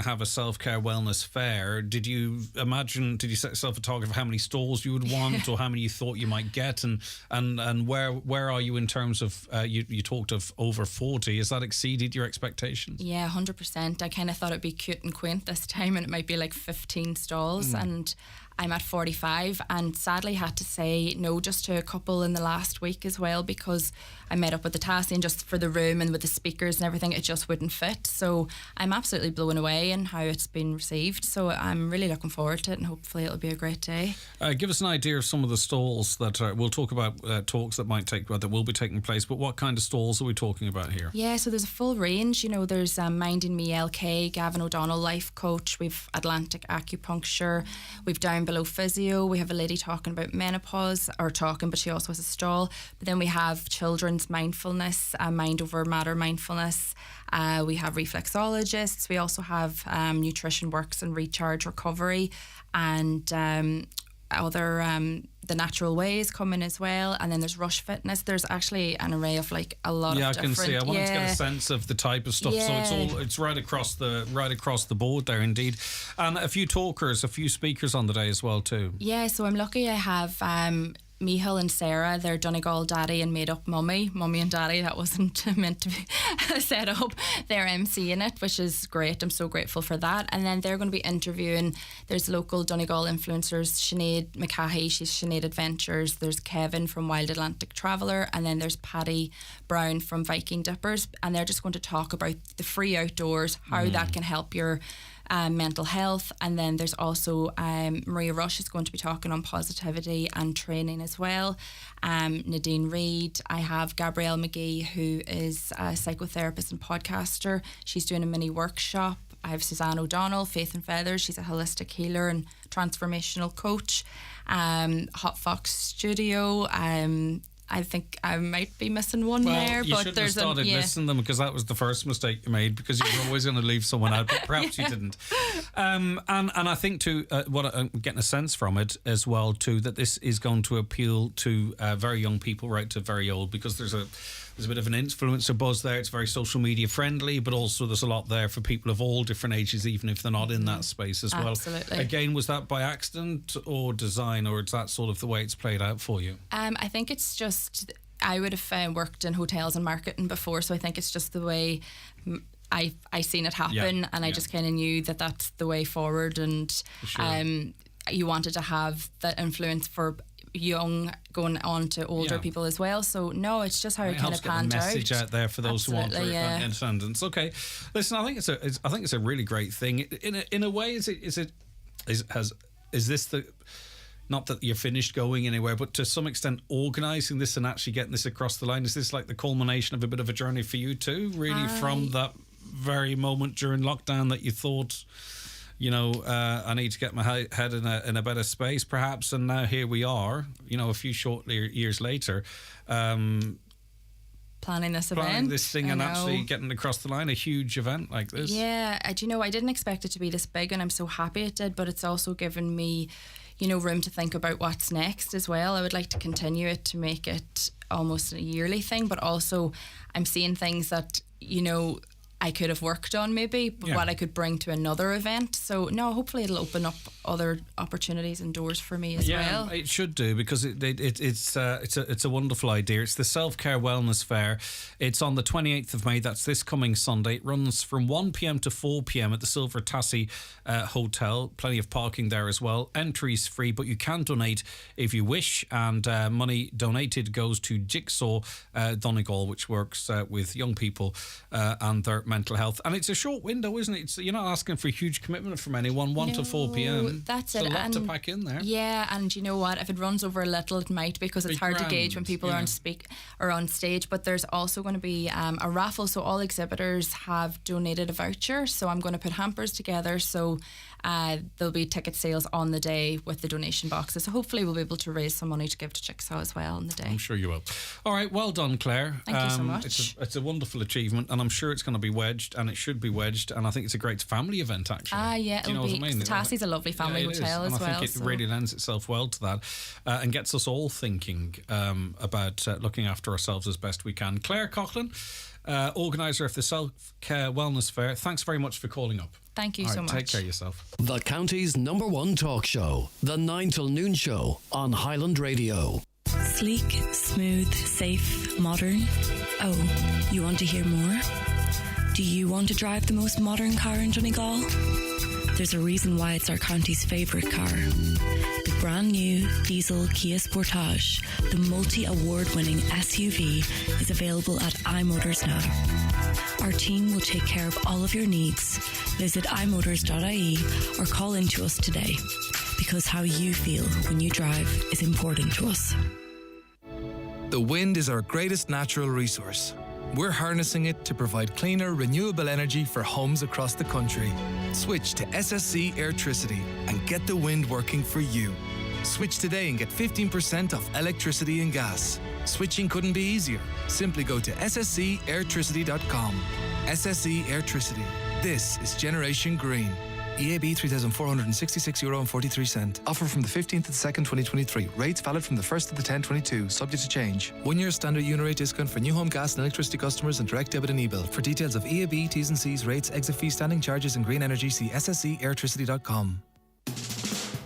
have a self-care wellness fair? Did you set yourself a target of how many stalls you would want or how many you thought you might get? And where are you in terms of, you talked of over 40. Has that exceeded your expectations? Yeah, 100%. I kind of thought it'd be cute and quaint this time and it might be like 15 stalls and I'm at 45 and sadly had to say no just to a couple in the last week as well because I met up with the Tassie just for the room and with the speakers and everything, it just wouldn't fit. So I'm absolutely blown away in how it's been received. So I'm really looking forward to it and hopefully it'll be a great day. Give us an idea of some of the stalls that we'll talk about, talks that will be taking place, but what kind of stalls are we talking about here? Yeah, so there's a full range. You know, there's Minding Me LK, Gavin O'Donnell Life Coach, we've Atlantic Acupuncture, we've Down Below Physio, we have a lady talking about menopause, but she also has a stall. But then we have children's mindfulness, Mind Over Matter mindfulness. We have reflexologists. We also have Nutrition Works and Recharge Recovery, and the natural ways coming as well. And then there's Rush Fitness. There's actually an array of like a lot of different. Yeah, I can see. I wanted to get a sense of the type of stuff. Yeah. So it's right across the board there, indeed. And a few speakers on the day as well too. Yeah, so I'm lucky. I have Michal and Sarah, they're Donegal Daddy and Made Up Mummy and Daddy. That wasn't meant to be set up. They're emceeing it, which is great. I'm so grateful for that. And then they're going to be interviewing, there's local Donegal influencers, Sinead McCahey, she's Sinead Adventures. There's Kevin from Wild Atlantic Traveller, and then there's Paddy Brown from Viking Dippers. And they're just going to talk about the free outdoors, how that can help your mental health. And then there's also Maria Rush is going to be talking on positivity and training as well. Nadine Reid. I have Gabrielle McGee, who is a psychotherapist and podcaster. She's doing a mini workshop. I have Suzanne O'Donnell, Faith and Feathers. She's a holistic healer and transformational coach. Hot Fox Studio. I think I might be missing one there. You but shouldn't there's have started listing them because that was the first mistake you made because you were always going to leave someone out, but perhaps you didn't. And I think too, what I'm getting a sense from it as well too, that this is going to appeal to very young people right to very old, because there's a bit of an influencer buzz there. It's very social media friendly, but also there's a lot there for people of all different ages, even if they're not in that space as well. Absolutely. Again, was that by accident or design, or is that sort of the way it's played out for you? I think it's just, I would have worked in hotels and marketing before, so I think it's just the way I seen it happen, and I just kind of knew that that's the way forward, and you wanted to have that influence for young going on to older people as well. So no, it's just how it kind of panned out. Message out there for those who want to in attendance. Okay, listen, I think it's a really great thing. In a way, is this the, not that you're finished going anywhere, but to some extent organising this and actually getting this across the line? Is this like the culmination of a bit of a journey for you too, really, from that very moment during lockdown that you thought, I need to get my head in a better space, perhaps, and now here we are, a few short years later, planning this thing and actually getting across the line, a huge event like this. Yeah, I didn't expect it to be this big, and I'm so happy it did, but it's also given me, room to think about what's next as well. I would like to continue it to make it almost a yearly thing, but also I'm seeing things that, I could have worked on maybe, but what I could bring to another event. So no, hopefully it'll open up other opportunities and doors for me as well. Yeah, it should do, because it's a wonderful idea. It's the Self-Care Wellness Fair. It's on the 28th of May. That's this coming Sunday. It runs from 1 p.m. to 4 p.m. at the Silver Tassie Hotel. Plenty of parking there as well. Entry's free, but you can donate if you wish, and money donated goes to Jigsaw Donegal, which works with young people and their mental health. And it's a short window, isn't it? You're not asking for a huge commitment from anyone. 1 to 4 p.m. That's it's a lot to pack in there. Yeah, and you know what? If it runs over a little, it might, because it's hard to gauge when people are on stage. But there's also going to be a raffle, so all exhibitors have donated a voucher. So I'm going to put hampers together. So there'll be ticket sales on the day with the donation boxes. So hopefully we'll be able to raise some money to give to Jigsaw as well on the day. I'm sure you will. All right, well done, Claire. Thank you so much. It's a wonderful achievement, and I'm sure it's going to be wedged, and it should be wedged, and I think it's a great family event, actually. Yeah, Do you know it'll what I be. mean? Tassie's a lovely family hotel as and I well. think it really lends itself well to that, and gets us all thinking about looking after ourselves as best we can. Claire Coughlin, organiser of the Self-Care Wellness Fair, thanks very much for calling up. Thank you so much. Take care of yourself. The county's #1 talk show, the 9 till noon show on Highland Radio. Sleek, smooth, safe, modern. Oh, you want to hear more? Do you want to drive the most modern car in Donegal? There's a reason why it's our county's favourite car. The brand new diesel Kia Sportage, the multi-award-winning SUV, is available at iMotors now. Our team will take care of all of your needs. Visit imotors.ie or call in to us today, because how you feel when you drive is important to us. The wind is our greatest natural resource. We're harnessing it to provide cleaner, renewable energy for homes across the country. Switch to SSC Airtricity and get the wind working for you. Switch today and get 15% off electricity and gas. Switching couldn't be easier. Simply go to sscairtricity.com. SSE Airtricity. This is Generation Green. EAB €3,466.43. Offer from the 15th of the 2nd, 2023. Rates valid from the 1st of the 10th, 22. Subject to change. 1 year standard unit rate discount for new home gas and electricity customers and direct debit and e-bill. For details of EAB, T's and C's, rates, exit fees, standing charges and green energy, see sscairtricity.com.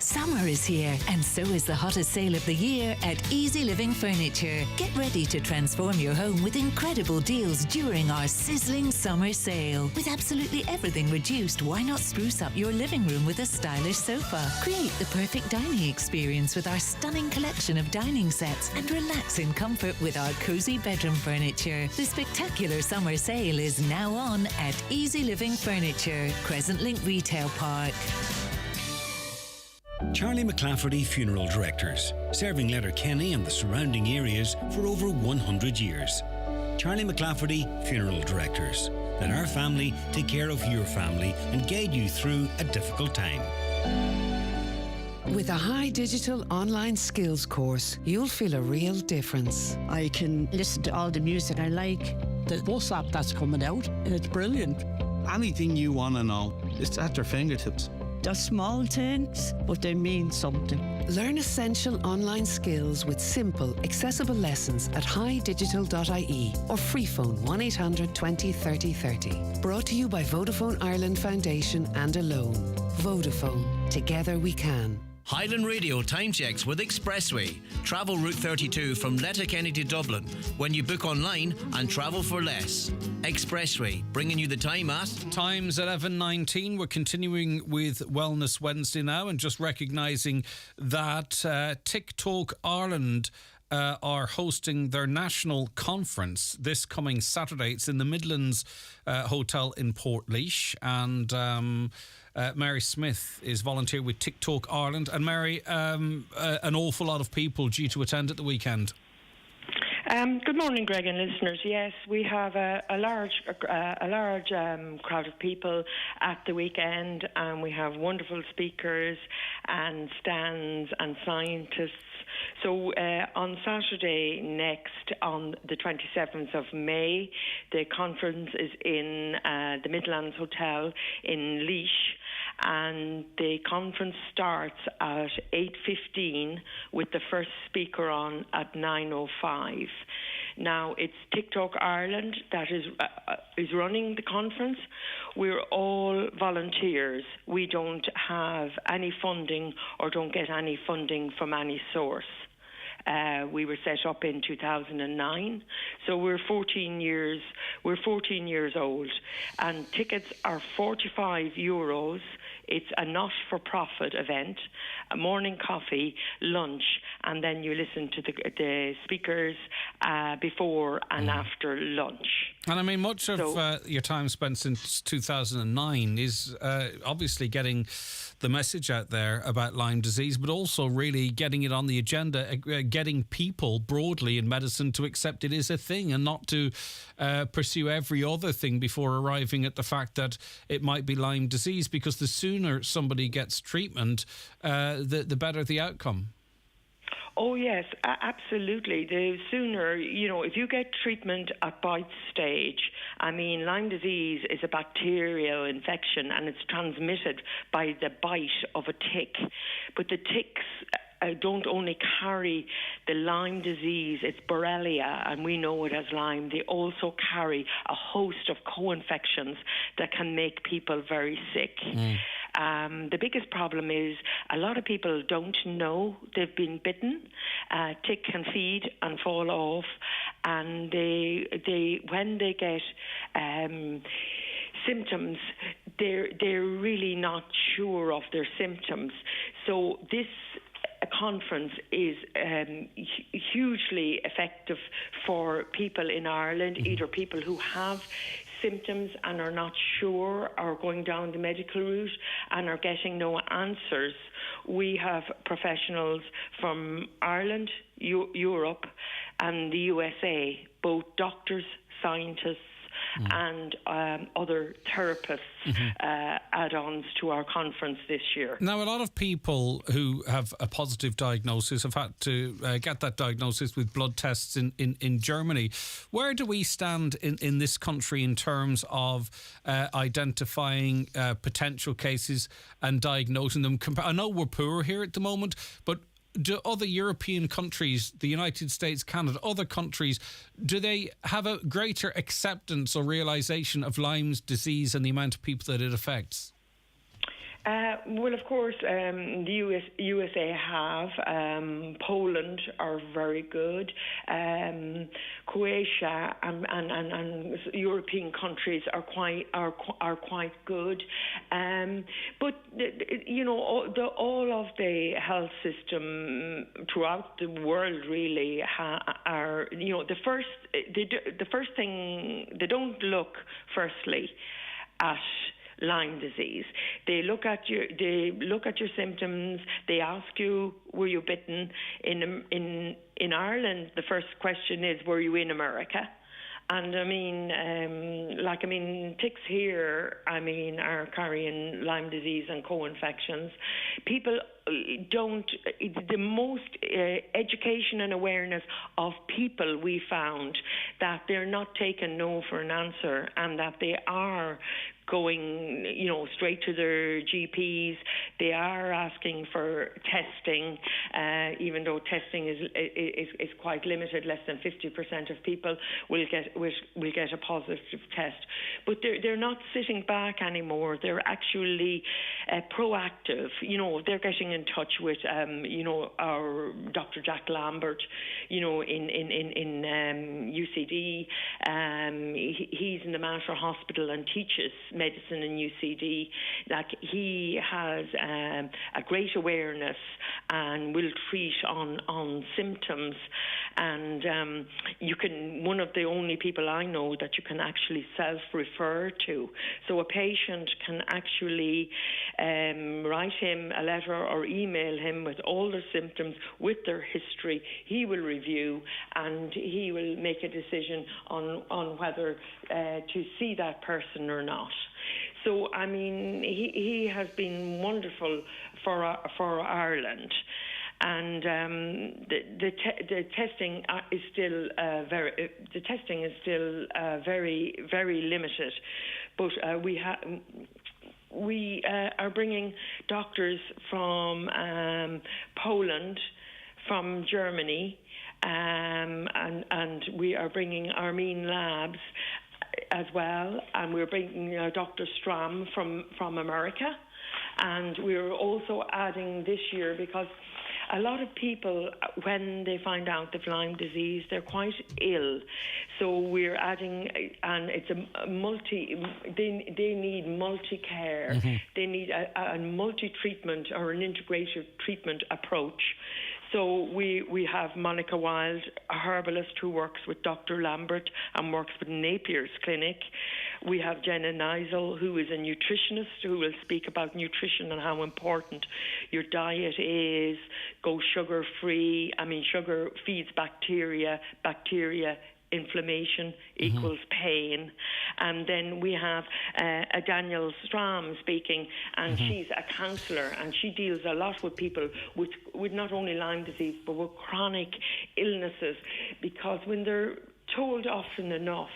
Summer is here, and so is the hottest sale of the year at Easy Living Furniture. Get ready to transform your home with incredible deals during our sizzling summer sale. With absolutely everything reduced, why not spruce up your living room with a stylish sofa? Create the perfect dining experience with our stunning collection of dining sets, and relax in comfort with our cozy bedroom furniture. The spectacular summer sale is now on at Easy Living Furniture, Crescent Link Retail Park. Charlie McClafferty Funeral Directors, serving Letterkenny and the surrounding areas for over 100 years. Charlie McClafferty Funeral Directors. Let our family take care of your family and guide you through a difficult time. With a high digital online skills course, you'll feel a real difference. I can listen to all the music I like. The bus app that's coming out, it's brilliant. Anything you want to know, it's at your fingertips. They're small things, but they mean something. Learn essential online skills with simple, accessible lessons at highdigital.ie or free phone 1800 20 30 30. Brought to you by Vodafone Ireland Foundation and Alone. Vodafone. Together we can. Highland Radio time checks with Expressway. Travel Route 32 from Letterkenny to Dublin when you book online and travel for less. Expressway, bringing you the time at... Time's 11:19. We're continuing with Wellness Wednesday now, and just recognising that TikTok Ireland are hosting their national conference this coming Saturday. It's in the Midlands Hotel in Portlaoise, and Mary Smith is volunteer with TikTok Ireland. And Mary, an awful lot of people due to attend at the weekend. Good morning, Greg and listeners. Yes, we have a large crowd of people at the weekend, and we have wonderful speakers and stands and scientists. So on Saturday next, on the 27th of May, the conference is in the Midlands Hotel in Laois, and the conference starts at 8:15 with the first speaker on at 9:05. Now, it's TikTok Ireland that is running the conference. We're all volunteers. We don't have any funding or don't get any funding from any source. We were set up in 2009, so we're 14 years old, and tickets are €45. It's a not-for-profit event, a morning coffee, lunch, and then you listen to the speakers before and after lunch. And I mean, much of your time spent since 2009 is obviously getting the message out there about Lyme disease, but also really getting it on the agenda, getting people broadly in medicine to accept it is a thing and not to pursue every other thing before arriving at the fact that it might be Lyme disease, because the sooner somebody gets treatment, the better the outcome. Oh, yes, absolutely. The sooner, if you get treatment at bite stage, I mean, Lyme disease is a bacterial infection and it's transmitted by the bite of a tick. But the ticks don't only carry the Lyme disease, it's Borrelia, and we know it as Lyme. They also carry a host of co-infections that can make people very sick. The biggest problem is a lot of people don't know they've been bitten. Tick can feed and fall off, and they when they get symptoms, they're really not sure of their symptoms. So this conference is hugely effective for people in Ireland, either people who have symptoms and are not sure, or going down the medical route and are getting no answers. We have professionals from Ireland, Europe and the USA, both doctors, scientists and other therapists add-ons to our conference this year. Now, a lot of people who have a positive diagnosis have had to get that diagnosis with blood tests in Germany. Where do we stand in this country in terms of identifying potential cases and diagnosing them? I know we're poor here at the moment, but do other European countries, the United States, Canada, other countries, do they have a greater acceptance or realisation of Lyme's disease and the amount of people that it affects? Well, of course, the USA have. Poland are very good. Croatia and European countries are quite good. But all of the health system throughout the world really are the first thing they don't look firstly at Lyme disease. They look at your symptoms. They ask you, were you bitten? In Ireland, the first question is, were you in America? And ticks here, are carrying Lyme disease and co-infections. People don't, the most education and awareness of people, we found that they're not taking no for an answer, and that they are going, straight to their GPs. They are asking for testing, even though testing is quite limited. Less than 50% of people will get a positive test. But they're not sitting back anymore. They're actually proactive. They're getting in touch with our Dr. Jack Lambert, in UCD. He's in the Mater Hospital and teaches medicine in UCD. He has a great awareness and will treat on symptoms. And one of the only people I know that you can actually self-refer to. So a patient can actually write him a letter or email him with all their symptoms, with their history. He will review and he will make a decision on whether to see that person or not. So, he has been wonderful for Ireland. And the testing is still very, very limited. But we are bringing doctors from Poland, from Germany, and we are bringing Armine Labs as well, and we're bringing Dr. Stram from America. And we're also adding this year, because a lot of people, when they find out they've Lyme disease, they're quite ill. So we're adding, and it's they need multi-care. Mm-hmm. They need a multi-treatment or an integrated treatment approach. So we have Monica Wild, a herbalist who works with Dr. Lambert and works with Napier's Clinic. We have Jenna Neisel, who is a nutritionist, who will speak about nutrition and how important your diet is. Go sugar-free. Sugar feeds bacteria. Bacteria inflammation equals pain. And then we have a Danielle Stram speaking, and she's a counsellor, and she deals a lot with people with not only Lyme disease but with chronic illnesses, because when they're told often enough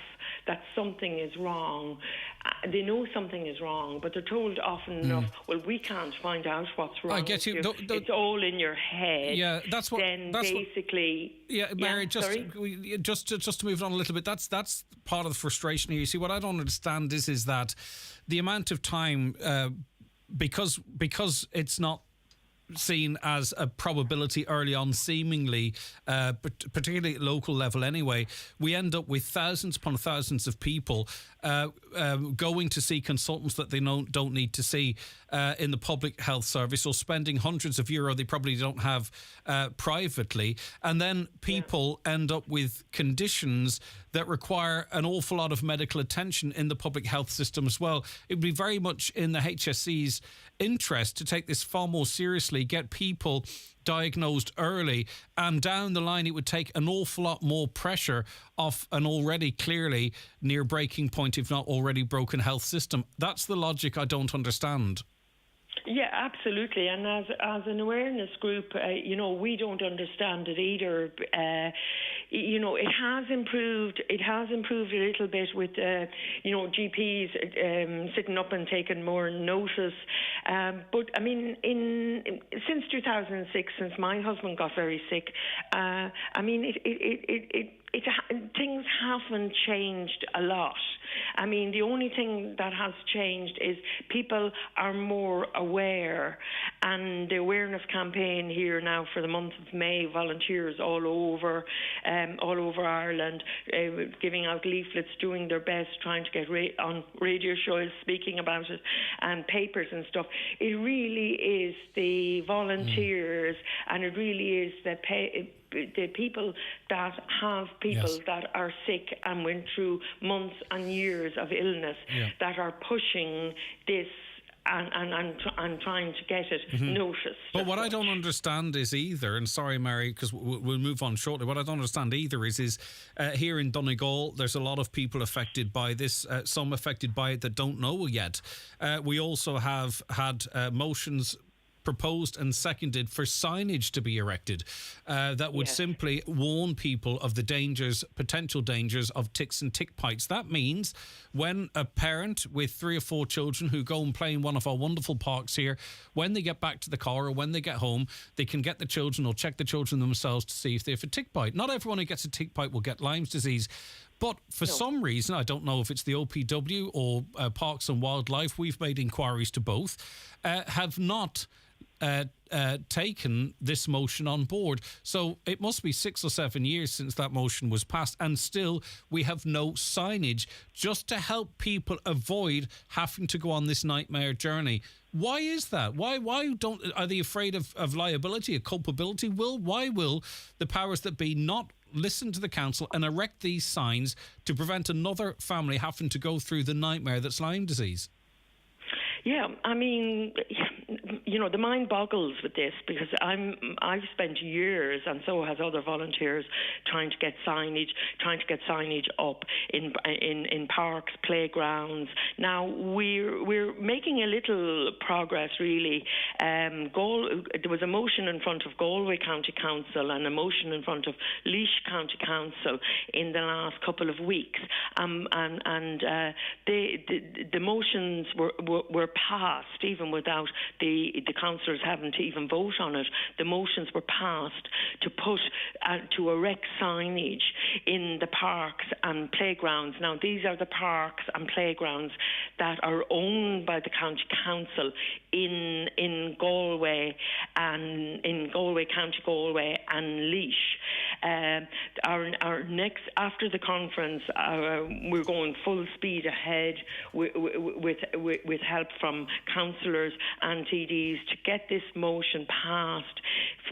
that something is wrong, they know something is wrong, but they're told often enough, well, we can't find out what's wrong. I get you. It's all in your head. Yeah, that's what. Then that's basically. Yeah, Mary. Yeah, just to move on a little bit. That's part of the frustration here. You see, what I don't understand is that the amount of time, because it's not seen as a probability early on, seemingly, particularly at local level anyway, we end up with thousands upon thousands of people going to see consultants that they don't need to see in the public health service, or spending hundreds of €100 they probably don't have privately, and then people end up with conditions that require an awful lot of medical attention in the public health system as well. It would be very much in the HSE's interest to take this far more seriously, get people diagnosed early, and down the line it would take an awful lot more pressure off an already clearly near breaking point, if not already broken, health system. That's the logic I don't understand. Yeah, absolutely. And as an awareness group, we don't understand it either. It has improved. It has improved a little bit with, GPs sitting up and taking more notice. But I mean, since 2006, since my husband got very sick, things haven't changed a lot. I mean, the only thing that has changed is people are more aware, and the awareness campaign here now for the month of May, volunteers all over Ireland, giving out leaflets, doing their best, trying to get on radio shows speaking about it, and papers and stuff. It really is the volunteers, and it really is the people that have people that are sick and went through months and years of illness that are pushing this and trying to get it noticed. But what I don't understand is either, and sorry, Mary, because we'll move on shortly, what I don't understand either is here in Donegal, there's a lot of people affected by this, some affected by it that don't know yet. We also have had motions proposed and seconded for signage to be erected that would simply warn people of the potential dangers of ticks and tick bites. That means when a parent with 3 or 4 children who go and play in one of our wonderful parks here, when they get back to the car or when they get home, they can get the children or check the children themselves to see if they have a tick bite. Not everyone who gets a tick bite will get Lyme's disease. But for some reason, I don't know if it's the OPW or Parks and Wildlife, we've made inquiries to both, have not taken this motion on board. So it must be 6 or 7 years since that motion was passed, and still we have no signage just to help people avoid having to go on this nightmare journey. Why is that? Why are they afraid of liability, of culpability? Why will the powers that be not listen to the council and erect these signs to prevent another family having to go through the nightmare that's Lyme disease? Yeah, I mean, the mind boggles with this, because I've spent years, and so has other volunteers, trying to get signage up in parks, playgrounds. Now we're making a little progress, really. There was a motion in front of Galway County Council and a motion in front of Laois County Council in the last couple of weeks, and the motions were passed even without the councillors having to even vote on it. The motions were passed to put to erect signage in the parks and playgrounds. Now, these are the parks and playgrounds that are owned by the county council in Galway and in Galway, County Galway and Laois. Our next, after the conference, we're going full speed ahead with help from councillors and TDs to get this motion passed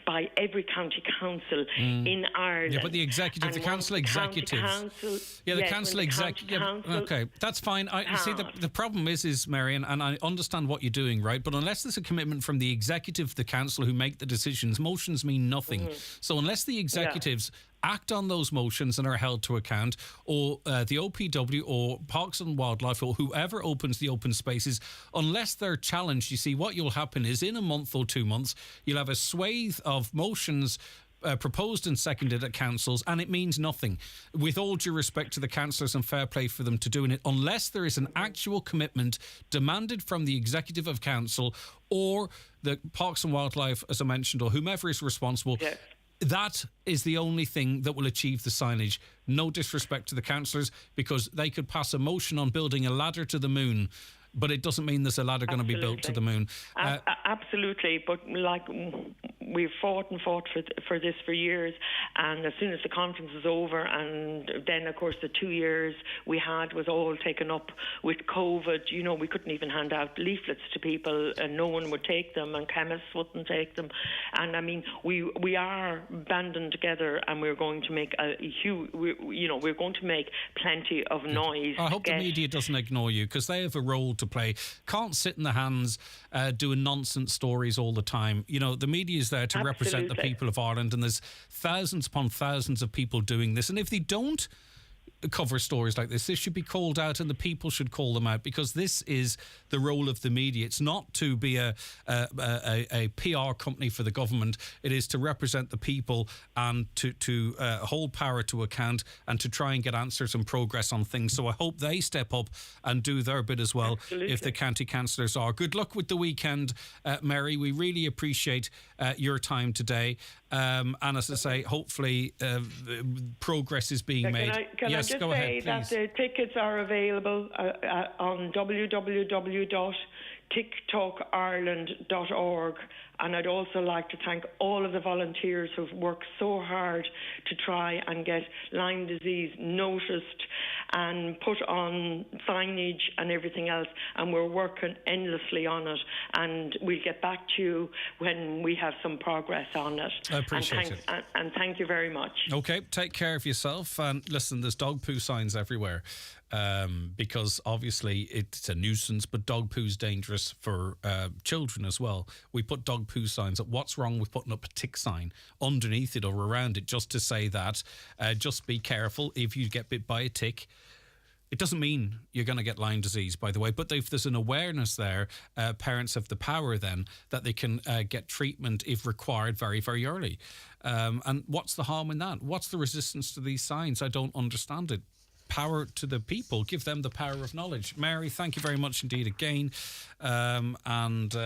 by every county council in Ireland. Yeah, but the executive, the council executives. The council executive. Okay, that's fine. You see, the problem is, Marion, and I understand what you're doing, right? But unless there's a commitment from the executive, the council who make the decisions, motions mean nothing. So unless the executives act on those motions and are held to account, or the OPW or Parks and Wildlife or whoever opens the open spaces, unless they're challenged, you see, what will happen is in a month or 2 months, you'll have a swathe of motions proposed and seconded at councils, and it means nothing. With all due respect to the councillors and fair play for them to doing it, unless there is an actual commitment demanded from the executive of council or the Parks and Wildlife, as I mentioned, or whomever is responsible. Yes. That is the only thing that will achieve the signage. No disrespect to the councillors, because they could pass a motion on building a ladder to the moon, but it doesn't mean there's a ladder going to be built to the moon. Absolutely, but like we've fought for this for years, and as soon as the conference is over, and then of course the 2 years we had was all taken up with COVID. You know, we couldn't even hand out leaflets to people, and no one would take them, and chemists wouldn't take them. And I mean, we are banding together, and we're going to make a huge. We're going to make plenty of noise. I hope the media doesn't ignore you, because they have a role to play. Can't sit in the hands doing nonsense stories all the time. You know, the media is there to represent the people of Ireland, and there's thousands upon thousands of people doing this. And if they don't cover stories like this should be called out, and the people should call them out, because this is the role of the media. It's not to be a PR company for the government. It is to represent the people and to hold power to account and to try and get answers and progress on things. So I hope they step up and do their bit as well. Absolutely. If the county councillors are. Good luck with the weekend, Mary. We really appreciate your time today. And as I say, hopefully progress is being made. Can I just say that the tickets are available on www.ticktalkireland.org, and I'd also like to thank all of the volunteers who've worked so hard to try and get Lyme disease noticed and put on signage and everything else, and we're working endlessly on it, and we'll get back to you when we have some progress on it. I appreciate it. And thank you very much. Okay, take care of yourself, and listen, there's dog poo signs everywhere. Because obviously it's a nuisance, but dog poo's dangerous for children as well. We put dog poo signs up. What's wrong with putting up a tick sign underneath it or around it just to say that? Just be careful if you get bit by a tick. It doesn't mean you're going to get Lyme disease, by the way, but if there's an awareness there, parents have the power then that they can get treatment if required very, very early. And what's the harm in that? What's the resistance to these signs? I don't understand it. Power to the people, give them the power of knowledge. Mary, thank you very much indeed again, and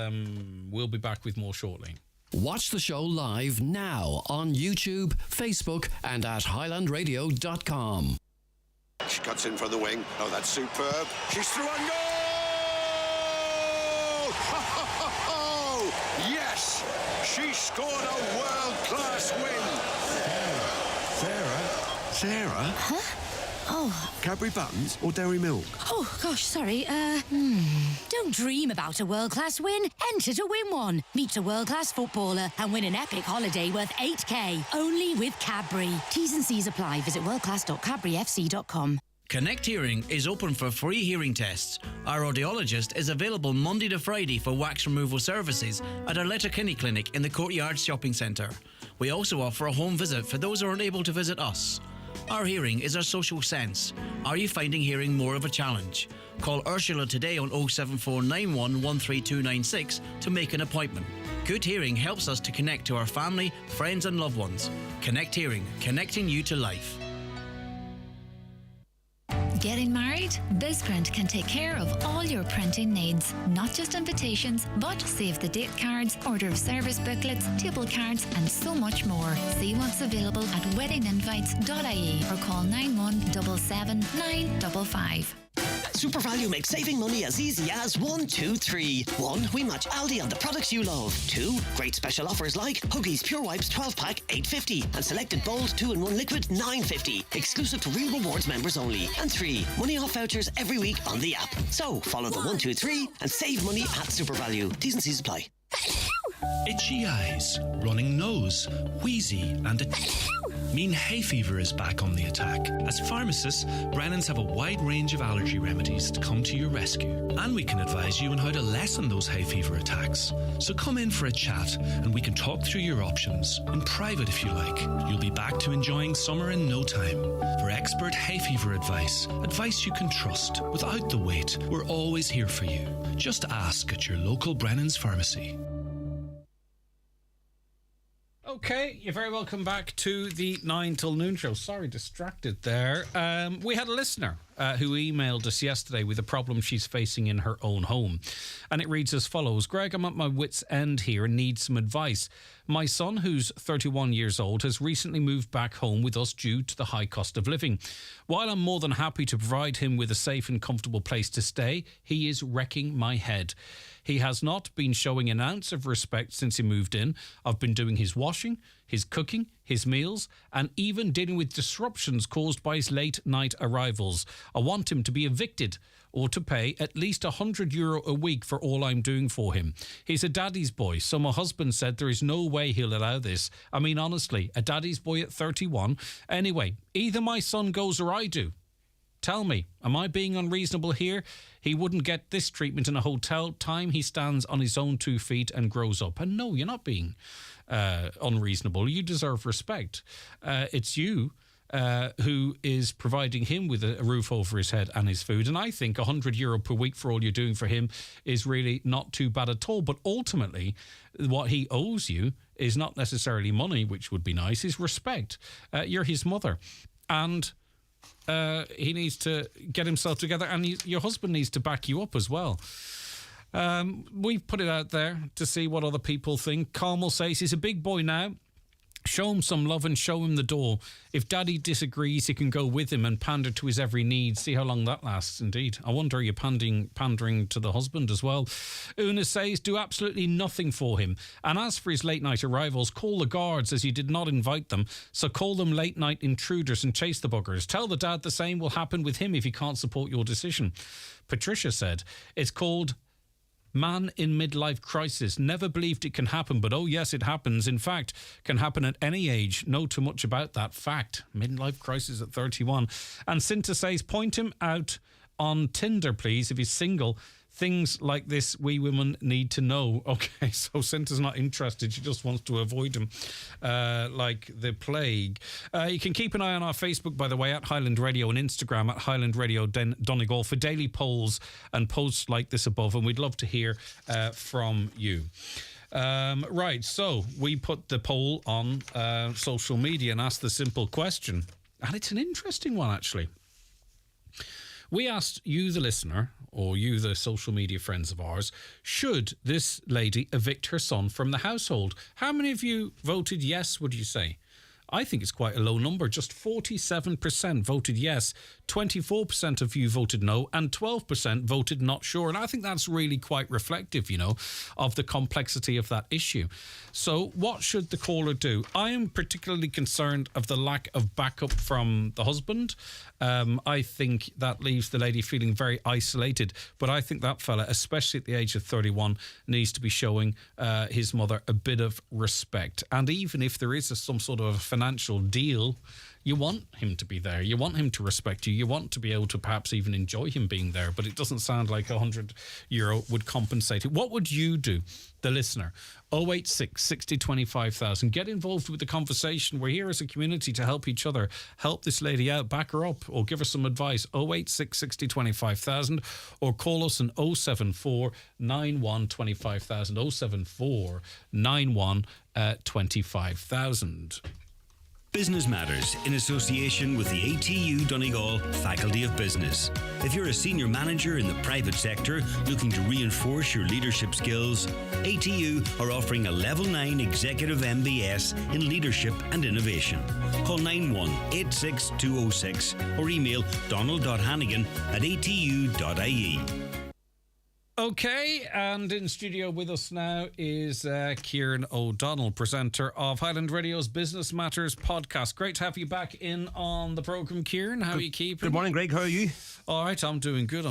we'll be back with more shortly. Watch the show live now on YouTube, Facebook and at highlandradio.com. She cuts in for the wing. Oh, that's superb. She's through and goal! Yes! She scored a world-class win. Sarah? Huh? Oh. Cadbury Buttons or Dairy Milk? Oh, gosh, sorry. Don't dream about a world-class win. Enter to win one. Meet a world-class footballer and win an epic holiday worth 8k. Only with Cadbury. T's and C's apply. Visit worldclass.cadburyfc.com. Connect Hearing is open for free hearing tests. Our audiologist is available Monday to Friday for wax removal services at our Letterkenny Clinic in the Courtyard Shopping Centre. We also offer a home visit for those who aren't able to visit us. Our hearing is our social sense. Are you finding hearing more of a challenge? Call Ursula today on 07491 13296 to make an appointment. Good hearing helps us to connect to our family, friends and loved ones. Connect Hearing, connecting you to life. Getting married? BizPrint can take care of all your printing needs. Not just invitations, but save the date cards, order of service booklets, table cards, and so much more. See what's available at weddinginvites.ie or call 9177 955. SuperValu makes saving money as easy as 1, 2, 3. 1. We match Aldi on the products you love. 2. Great special offers like Huggies Pure Wipes 12-pack $8.50 and selected Bold 2-in-1 liquid $9.50. Exclusive to Real Rewards members only. And 3. Money off vouchers every week on the app. So follow the 1, 2, 3 and save money at SuperValu. T's and C's apply. Itchy eyes, running nose, wheezy, and mean hay fever is back on the attack. As pharmacists, Brennan's have a wide range of allergy remedies to come to your rescue. And we can advise you on how to lessen those hay fever attacks. So come in for a chat and we can talk through your options. In private if you like. You'll be back to enjoying summer in no time. For expert hay fever advice you can trust without the wait, we're always here for you. Just ask at your local Brennan's pharmacy. Okay, you're very welcome back to the 9 till noon show. Sorry, distracted there. We had a listener who emailed us yesterday with a problem she's facing in her own home. And it reads as follows. Greg, I'm at my wit's end here and need some advice. My son, who's 31 years old, has recently moved back home with us due to the high cost of living. While I'm more than happy to provide him with a safe and comfortable place to stay, he is wrecking my head. He has not been showing an ounce of respect since he moved in. I've been doing his washing, his cooking, his meals, and even dealing with disruptions caused by his late night arrivals. I want him to be evicted or to pay at least €100 a week for all I'm doing for him. He's a daddy's boy, so my husband said there is no way he'll allow this. I mean, honestly, a daddy's boy at 31? Anyway, either my son goes or I do. Tell me, am I being unreasonable here? He wouldn't get this treatment in a hotel. Time he stands on his own 2 feet and grows up. And no, you're not being unreasonable. You deserve respect. It's you who is providing him with a roof over his head and his food. And I think €100 per week for all you're doing for him is really not too bad at all. But ultimately, what he owes you is not necessarily money, which would be nice, is respect. You're his mother. And he needs to get himself together, and your husband needs to back you up as well. We've put it out there to see what other people think. Carmel says he's a big boy now. Show him some love and show him the door. If daddy disagrees, he can go with him and pander to his every need. See how long that lasts, indeed. I wonder, are you pandering to the husband as well? Una says, do absolutely nothing for him. And as for his late night arrivals, call the guards as you did not invite them. So call them late night intruders and chase the buggers. Tell the dad the same will happen with him if he can't support your decision. Patricia said, it's called man in midlife crisis. Never believed it can happen, but oh yes, it happens. In fact, can happen at any age. Know too much about that fact. Midlife crisis at 31. And Cinta says, point him out on Tinder, please, if he's single. Things like this we women need to know. Okay, so Cinta's not interested. She just wants to avoid him like the plague. You can keep an eye on our Facebook, by the way, at Highland Radio, and Instagram at Highland Radio Donegal for daily polls and posts like this above, and we'd love to hear from you. Right, so we put the poll on social media and asked the simple question, and it's an interesting one, actually. We asked you, the listener, or you, the social media friends of ours, should this lady evict her son from the household? How many of you voted yes, would you say? I think it's quite a low number. Just 47% voted yes, 24% of you voted no, and 12% voted not sure. And I think that's really quite reflective, you know, of the complexity of that issue. So what should the caller do? I am particularly concerned of the lack of backup from the husband. I think that leaves the lady feeling very isolated. But I think that fella, especially at the age of 31, needs to be showing his mother a bit of respect. And even if there is some sort of financial deal, you want him to be there. You want him to respect you. You want to be able to perhaps even enjoy him being there. But it doesn't sound like €100 would compensate it. What would you do, the listener? 086 60 25,000. Get involved with the conversation. We're here as a community to help each other. Help this lady out. Back her up or give her some advice. 086 60 25,000 or call us on 074 91 25,000. 074 91 25,000. Business Matters in association with the ATU Donegal Faculty of Business. If you're a senior manager in the private sector looking to reinforce your leadership skills, ATU are offering a Level 9 Executive MBS in Leadership and Innovation. Call 9186206 or email donald.hannigan@atu.ie. Okay, and in studio with us now is Kieran O'Donnell, presenter of Highland Radio's Business Matters podcast. Great to have you back in on the programme, Kieran. How are you keeping? Good morning, Greg. How are you? All right, I'm doing good.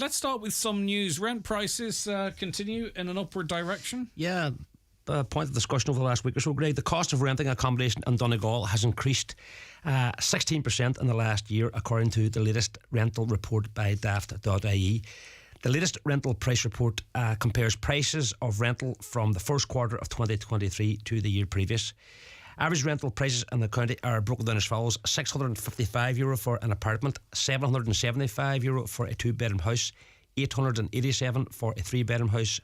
Let's start with some news. Rent prices continue in an upward direction. Yeah, point of discussion over the last week or so, Greg. The cost of renting accommodation in Donegal has increased 16% in the last year, according to the latest rental report by daft.ie. The latest rental price report compares prices of rental from the first quarter of 2023 to the year previous. Average rental prices in the county are broken down as follows: €655 for an apartment, €775 for a 2-bedroom house, $887 for a 3-bedroom house,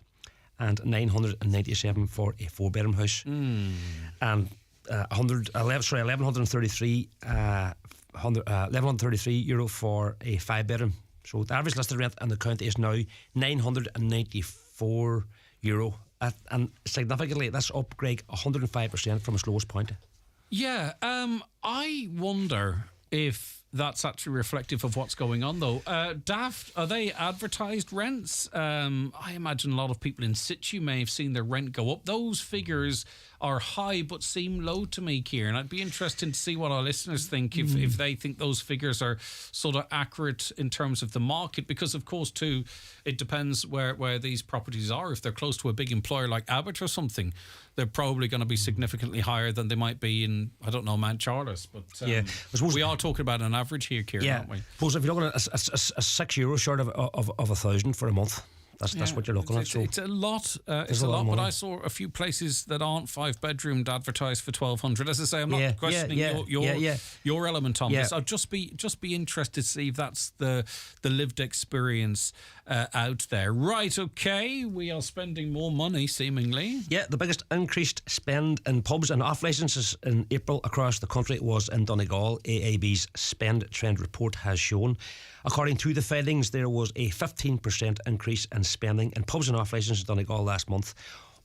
and $997 for a 4-bedroom house, and €1133 for a 5-bedroom. So the average listed rent in the county is now €994, and significantly that's up, Greg, 105% from its lowest point. Yeah, I wonder if that's actually reflective of what's going on, though. Daft, are they advertised rents? I imagine a lot of people in situ may have seen their rent go up. Those figures are high but seem low to me, Kieran. I'd be interested to see what our listeners think, if they think those figures are sort of accurate in terms of the market, because of course too it depends where these properties are. If they're close to a big employer like Abbott or something, they're probably going to be significantly higher than they might be in, I don't know, Mount Charles. But we are talking about an average here, Kieran, aren't we? Suppose if you're looking at a €6 short of $1,000 for a month, that's what you're looking at. So it's a lot. It's a lot, but I saw a few places that aren't 5-bedroomed advertised for $1,200. As I say, I'm not questioning your element on this. I'd just be interested to see if that's the lived experience out there. Right, okay, we are spending more money, seemingly. Yeah, the biggest increased spend in pubs and off licences in April across the country was in Donegal. AAB's Spend Trend report has shown. According to the findings, there was a 15% increase in spending in pubs and off licences in Donegal last month.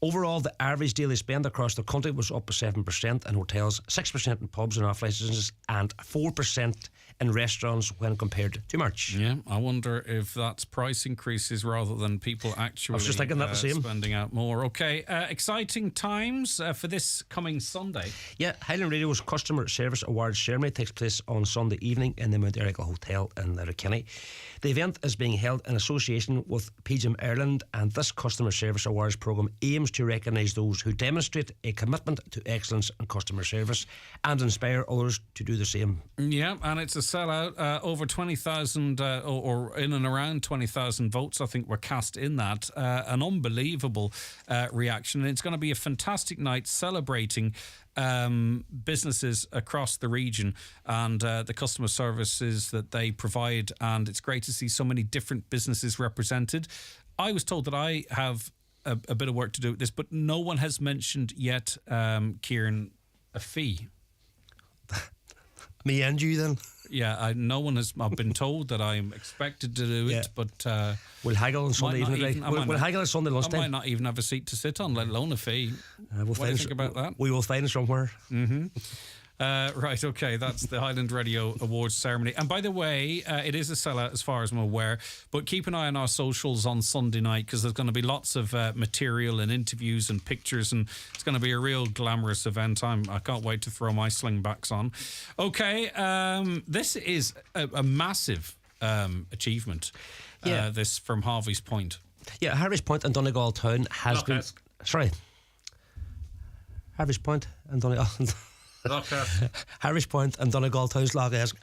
Overall, the average daily spend across the country was up 7% in hotels, 6% in pubs and off licences, and 4% in restaurants when compared to March. Yeah, I wonder if that's price increases rather than people actually I was just thinking that the same. Spending out more. Okay, exciting times for this coming Sunday. Yeah, Highland Radio's Customer Service Awards ceremony takes place on Sunday evening in the Mount Erica Hotel in Letterkenny. The event is being held in association with PGIM Ireland, and this Customer Service Awards programme aims to recognise those who demonstrate a commitment to excellence in customer service and inspire others to do the same. Yeah, and it's a sellout. Over 20,000 or in and around 20,000 votes, I think, were cast in that. An unbelievable reaction. And it's going to be a fantastic night celebrating businesses across the region and the customer services that they provide, and it's great to see so many different businesses represented. I was told that I have a bit of work to do with this, but no one has mentioned yet, Kieran, a fee. Me and you then? Yeah, no one has. I've been told that I'm expected to do it, but we'll haggle on Sunday evening. We'll haggle on Sunday lunchtime. I might not even have a seat to sit on, let alone a fee. What do you think about that? We will find it somewhere. Mm-hmm. Right, okay, that's the Highland Radio Awards ceremony. And by the way, it is a sellout as far as I'm aware, but keep an eye on our socials on Sunday night, because there's going to be lots of material and interviews and pictures, and it's going to be a real glamorous event. I can't wait to throw my slingbacks on. Okay, this is a massive achievement, this from Harvey's Point. Yeah, Harvey's Point in Donegal town has been... Sorry. Harvey's Point in Donegal... Harris Point and Donegal Town's Loch Esk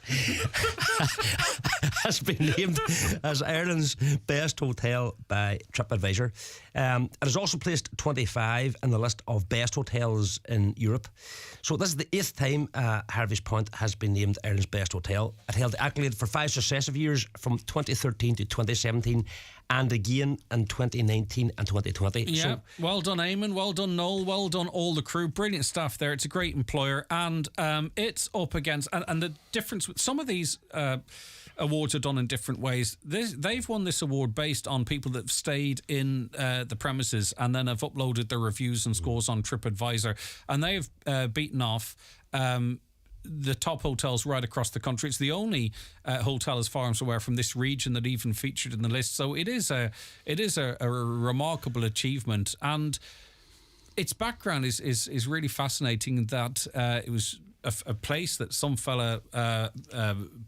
has been named as Ireland's best hotel by TripAdvisor. It has also placed 25 in the list of best hotels in Europe. So this is the 8th time Harvey's Point has been named Ireland's best hotel. It held the accolade for 5 successive years from 2013 to 2017 and again in 2019 and 2020. Yeah, so, well done Eamon, well done Noel, well done all the crew, brilliant staff there. It's a great employer, and it's up against, and the difference with some of these awards are done in different ways. They've won this award based on people that have stayed in the premises and then have uploaded their reviews and scores on TripAdvisor, and they have beaten off the top hotels right across the country. It's the only hotel, as far as I'm aware, from this region that even featured in the list. So it is a remarkable achievement, and its background is really fascinating. That it was a place that some fella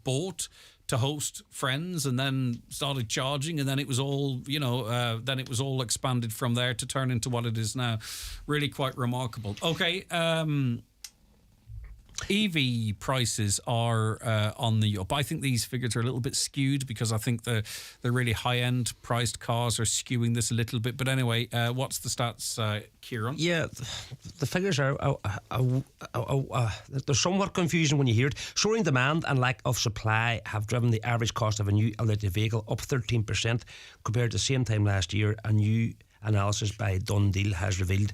bought, to host friends, and then started charging, and then it was all, then it was all expanded from there to turn into what it is now. Really quite remarkable. Okay, EV prices are on the up. I think these figures are a little bit skewed because I think the really high-end priced cars are skewing this a little bit. But anyway, what's the stats, Kieran? Yeah, the figures are they're somewhat confusing when you hear it. Soaring demand and lack of supply have driven the average cost of a new electric vehicle up 13% compared to the same time last year. A new analysis by Dundee has revealed.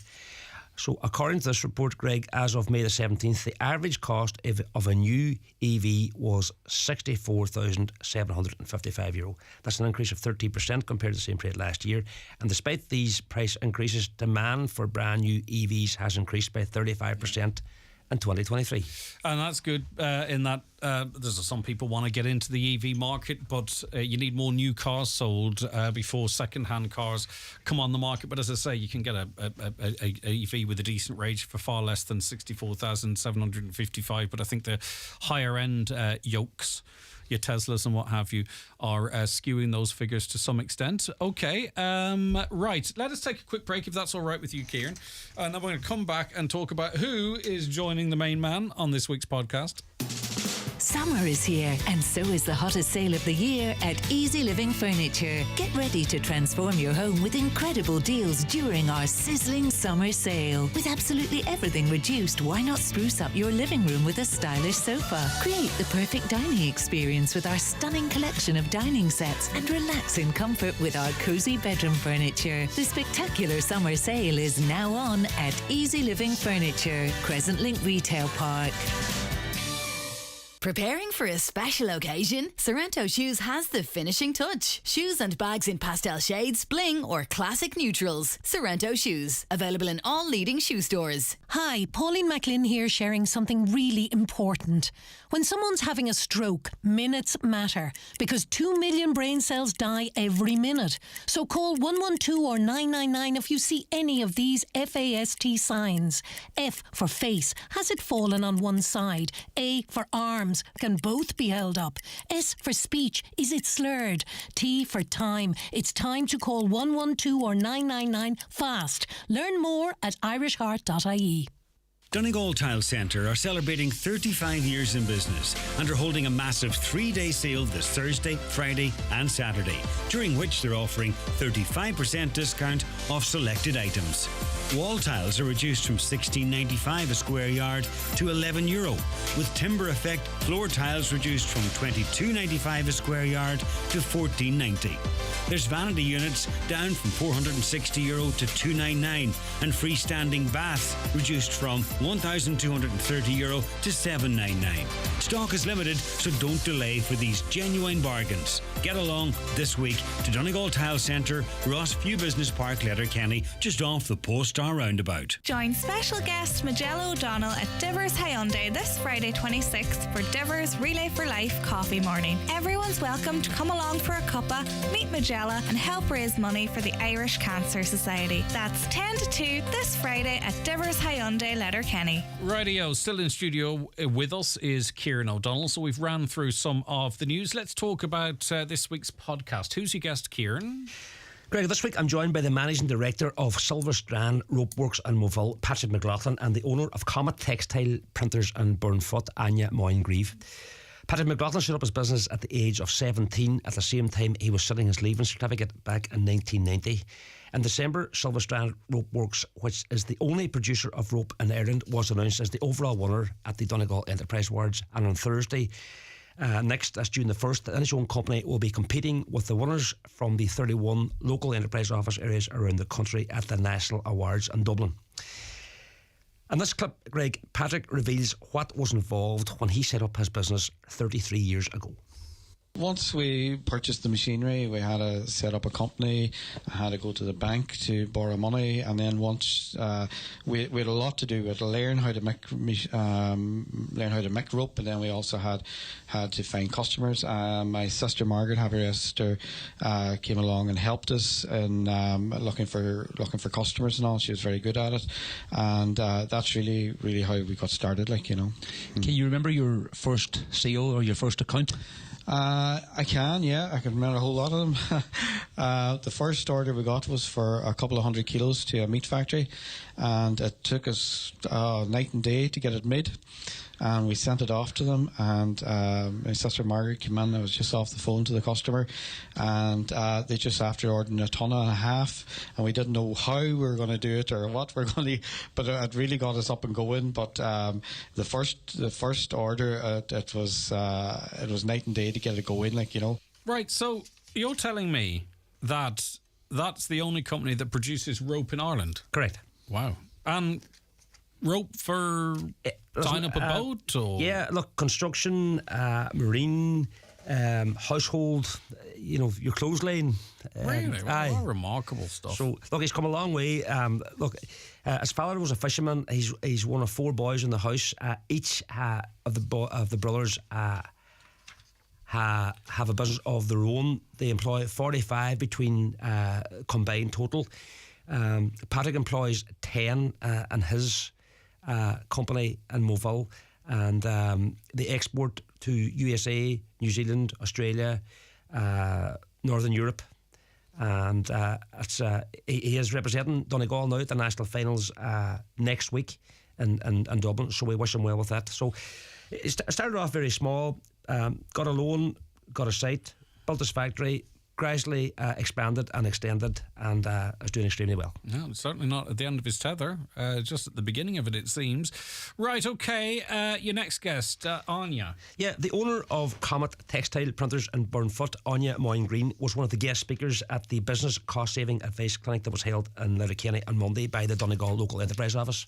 So according to this report, Greg, as of May the 17th, the average cost of a new EV was €64,755. That's an increase of 13% compared to the same period last year. And despite these price increases, demand for brand new EVs has increased by 35% in 2023. And that's good in that there's some people want to get into the EV market, but you need more new cars sold before second-hand cars come on the market. But as I say, you can get a EV with a decent range for far less than 64,755. But I think the higher-end yokes, your Teslas and what have you, are skewing those figures to some extent. Okay, right. Let us take a quick break, if that's all right with you, Kieran. And then we're going to come back and talk about who is joining the main man on this week's podcast. Summer is here, and so is the hottest sale of the year at Easy Living Furniture. Get ready to transform your home with incredible deals during our sizzling summer sale. With absolutely everything reduced, why not spruce up your living room with a stylish sofa? Create the perfect dining experience with our stunning collection of dining sets, and relax in comfort with our cozy bedroom furniture. The spectacular summer sale is now on at Easy Living Furniture, Crescent Link Retail Park. Preparing for a special occasion? Sorrento Shoes has the finishing touch. Shoes and bags in pastel shades, bling or classic neutrals. Sorrento Shoes. Available in all leading shoe stores. Hi, Pauline McLean here, sharing something really important. When someone's having a stroke, minutes matter because 2 million brain cells die every minute. So call 112 or 999 if you see any of these FAST signs. F for face. Has it fallen on one side? A for arms. Can both be held up? S for speech. Is it slurred? T for time. It's time to call 112 or 999 fast. Learn more at irishheart.ie. Donegal Tile Centre are celebrating 35 years in business and are holding a massive 3-day sale this Thursday, Friday and Saturday, during which they're offering 35% discount off selected items. Wall tiles are reduced from €16.95 a square yard to €11, with timber effect floor tiles reduced from €22.95 a square yard to €14.90. There's vanity units down from €460 to €299, and freestanding baths reduced from €1,230 to €799. Stock is limited, so don't delay for these genuine bargains. Get along this week to Donegal Tile Centre, Rossview Business Park, Letterkenny, just off the Polestar roundabout. Join special guest Majella O'Donnell at Divers Hyundai this Friday 26th for Divers Relay for Life Coffee Morning. Everyone's welcome to come along for a cuppa, meet Majella and help raise money for the Irish Cancer Society. That's 10 to 2 this Friday at Divers Hyundai, Letterkenny. Rightio, still in studio with us is Kieran O'Donnell. So we've ran through some of the news. Let's talk about this week's podcast. Who's your guest, Kieran? Greg, this week I'm joined by the Managing Director of Silver Strand Ropeworks in Moville, Patrick McLaughlin, and the owner of Comet Textile Printers in Burnfoot, Anya Moyne-Grieve. Patrick McLaughlin set up his business at the age of 17. At the same time, he was sitting his leaving certificate back in 1990. In December, Silver Strand Ropeworks, which is the only producer of rope in Ireland, was announced as the overall winner at the Donegal Enterprise Awards. And on Thursday, next, that's June the 1st, the Inishon company will be competing with the winners from the 31 local enterprise office areas around the country at the National Awards in Dublin. In this clip, Greg, Patrick reveals what was involved when he set up his business 33 years ago. Once we purchased the machinery, we had to set up a company. I had to go to the bank to borrow money, and then once we had a lot to do. We had to learn how to make rope, and then we also had to find customers. My sister Margaret, have her sister, came along and helped us in looking for customers and all. She was very good at it, and that's really how we got started. Can you remember your first sale or your first account? I can, yeah. I can remember a whole lot of them. The first order we got was for a couple of 100 kilos to a meat factory, and it took us night and day to get it made. And we sent it off to them, and my sister Margaret came in. I was just off the phone to the customer, and they just after ordering a ton and a half, and we didn't know how we were going to do it or what we're going to. But it really got us up and going. But the first order, it was night and day to get it going, like, you know. Right. So you're telling me that that's the only company that produces rope in Ireland? Correct. Wow. And rope for tying up a boat? Or? Yeah, look, construction, marine, household, you know, your clothesline. Really? Well, remarkable stuff. So, look, he's come a long way. His father was a fisherman. He's one of 4 boys in the house. Each of the brothers have a business of their own. They employ 45 between combined total. Patrick employs 10 in his company in Moville, and they export to USA, New Zealand, Australia, Northern Europe, and he is representing Donegal now at the national finals next week in Dublin, so we wish him well with that. So it started off very small, got a loan, got a site, built his factory, gradually expanded and extended, and is doing extremely well. No, certainly not at the end of his tether, just at the beginning of it seems. Right, okay, your next guest, Anya. Yeah, the owner of Comet Textile Printers in Burnfoot, Anya Moyne Green, was one of the guest speakers at the Business Cost Saving Advice Clinic that was held in Letterkenny on Monday by the Donegal Local Enterprise Office.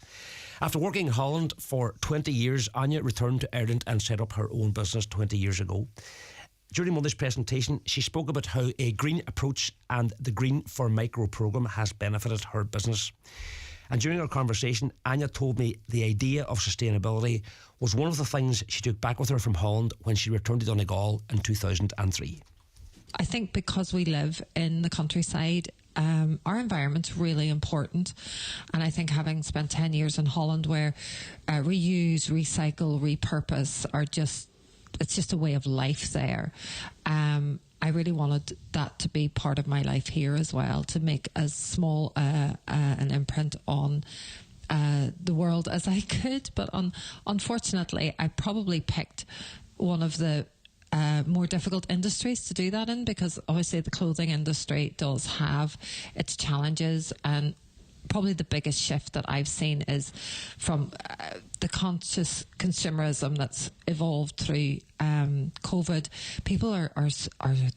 After working in Holland for 20 years, Anya returned to Ireland and set up her own business 20 years ago. During Monday's presentation, she spoke about how a green approach and the Green for Micro programme has benefited her business. And during our conversation, Anya told me the idea of sustainability was one of the things she took back with her from Holland when she returned to Donegal in 2003. I think because we live in the countryside, our environment's really important, and I think having spent 10 years in Holland where reuse, recycle, repurpose are just, it's just a way of life there. I really wanted that to be part of my life here as well, to make as small an imprint on the world as I could. But unfortunately, I probably picked one of the more difficult industries to do that in, because obviously the clothing industry does have its challenges, and probably the biggest shift that I've seen is from the conscious consumerism that's evolved through COVID. People are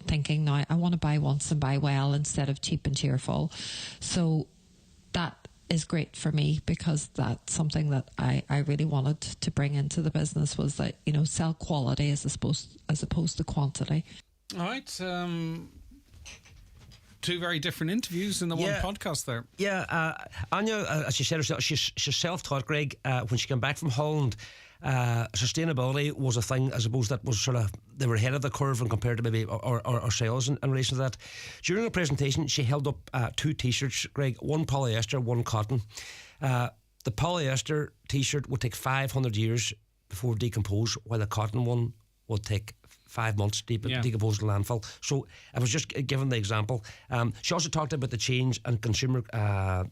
thinking now, I want to buy once and buy well instead of cheap and cheerful. So that is great for me, because that's something that I really wanted to bring into the business, was that, you know, sell quality as opposed to quantity. All right. Two very different interviews in the one podcast there. Yeah, Anya, as she said herself, she's self-taught, Greg. When she came back from Holland, sustainability was a thing, I suppose, that was sort of, they were ahead of the curve and compared to maybe ourselves in relation to that. During her presentation, she held up 2 T-shirts, Greg, one polyester, one cotton. The polyester T-shirt would take 500 years before it decompose, while the cotton one would take 5 months to decompose in landfill. So I was just giving the example. She also talked about the change in consumer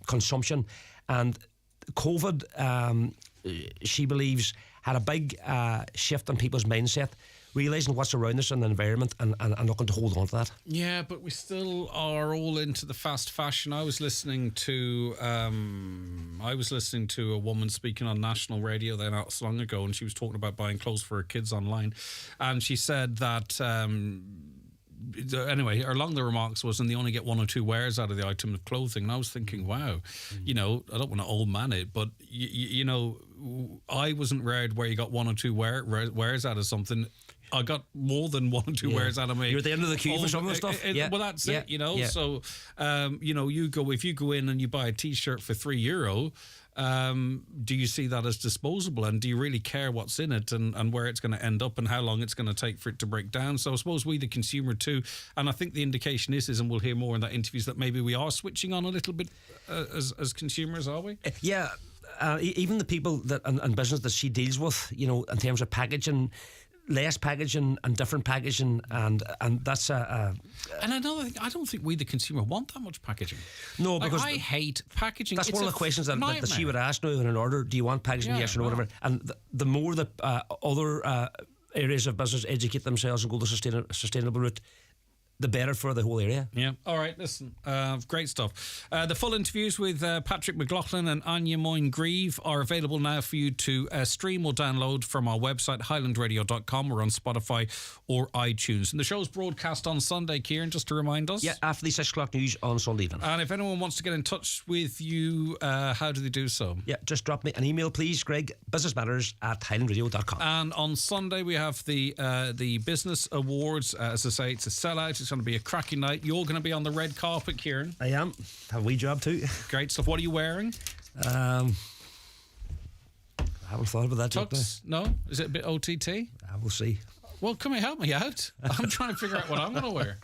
consumption, and COVID, she believes, had a big shift in people's mindset, realising what's around us in the environment and looking to hold on to that. Yeah, but we still are all into the fast fashion. I was listening to a woman speaking on national radio there not so long ago, and she was talking about buying clothes for her kids online, and she said that anyway, along the remarks was, and they only get 1 or 2 wears out of the item of clothing. And I was thinking, wow, you know, I don't want to old man it, but you know, I wasn't reared where you got 1 or 2 wears out of something. I got more than 1 or 2 wears out of me. You're at the end of the queue for some of the stuff. Well, that's it, you know. Yeah. So, you know, if you go in and you buy a T-shirt for €3, do you see that as disposable, and do you really care what's in it and where it's going to end up and how long it's going to take for it to break down? So I suppose we, the consumer too, and I think the indication is, and we'll hear more in that interview, is that maybe we are switching on a little bit as consumers, are we? Yeah. Even the people that and business that she deals with, you know, in terms of packaging, less packaging and different packaging, and that's And another thing, I don't think we, the consumer, want that much packaging. No, Like, because I hate packaging. That's It's one of a the questions that nightmare. she would ask now in an order. Do you want packaging? Yeah, Yes or no, well. whatever. And the more that other areas of business educate themselves and go the sustainable route, the better for the whole area. Yeah. All right, listen. Great stuff. The full interviews with Patrick McLaughlin and Anya Moyne-Grieve are available now for you to stream or download from our website, highlandradio.com, or on Spotify or iTunes. And the show's broadcast on Sunday, Kieran, just to remind us. Yeah, after the 6 o'clock news on Sunday evening. And if anyone wants to get in touch with you, how do they do so? Yeah, just drop me an email, please, Greg, businessmatters@highlandradio.com. And on Sunday, we have the Business Awards. As I say, it's a sellout. It's going to be a cracking night. You're going to be on the red carpet, Kieran. I am. Have a wee job too. Great stuff. What are you wearing? I haven't thought about that yet. Tux? No? Is it a bit OTT? I will see. Well, come here, help me out. I'm trying to figure out what I'm going to wear.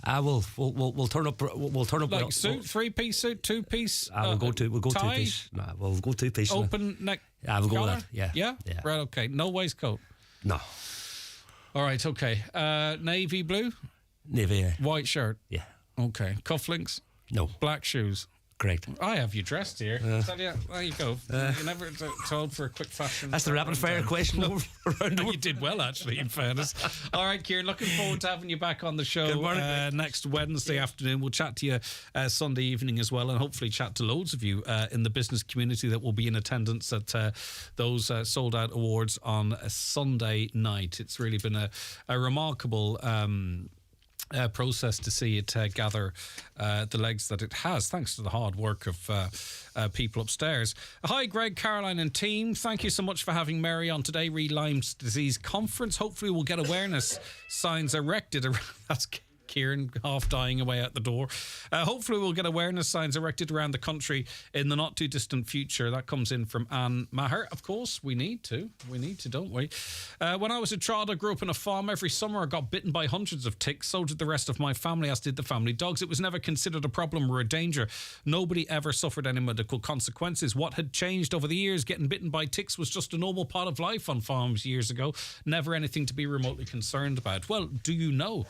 I will. We'll turn up. We'll turn up. Like suit, 3-piece suit, 2-piece. We'll go 2-piece. No, we'll go 2-piece. Open neck. Yeah, we'll go with collar? that. Yeah. Yeah. Right. Okay. No waistcoat. No. All right. Okay. Navy blue. Navy. Yeah. White shirt. Yeah. Okay. Cufflinks. No. Black shoes. Correct. I have you dressed here. So, yeah, there you go. You're never told for a quick fashion. That's the rapid fire question. No, you did well, actually, in fairness. All right, Kieran, looking forward to having you back on the show. Good morning. Next Wednesday afternoon. We'll chat to you Sunday evening as well, and hopefully chat to loads of you in the business community that will be in attendance at those sold out awards on a Sunday night. It's really been a remarkable process to see it gather the legs that it has, thanks to the hard work of people upstairs. Hi, Greg, Caroline and team. Thank you so much for having Mary on today. Lyme's Disease Conference. Hopefully we'll get awareness signs erected around... That's Kieran half dying away out the door. Hopefully we'll get awareness signs erected around the country in the not too distant future. That comes in from Anne Maher. Of course, we need to, don't we? When I was a child, I grew up in a farm. Every summer I got bitten by hundreds of ticks. So did the rest of my family, as did the family dogs. It was never considered a problem or a danger. Nobody ever suffered any medical consequences. What had changed over the years? Getting bitten by ticks was just a normal part of life on farms years ago. Never anything to be remotely concerned about. Well, do you know?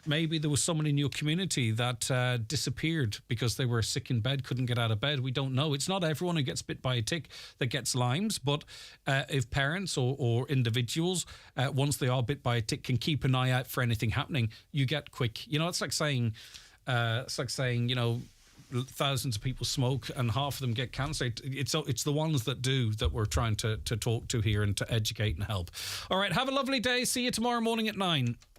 Maybe there was someone in your community that disappeared because they were sick in bed, couldn't get out of bed. We don't know. It's not everyone who gets bit by a tick that gets Lyme's, but if parents or individuals, once they are bit by a tick, can keep an eye out for anything happening, you get quick. You know, it's like saying, you know, thousands of people smoke and half of them get cancer. It's the ones that do that we're trying to talk to here and to educate and help. All right, have a lovely day. See you tomorrow morning at 9.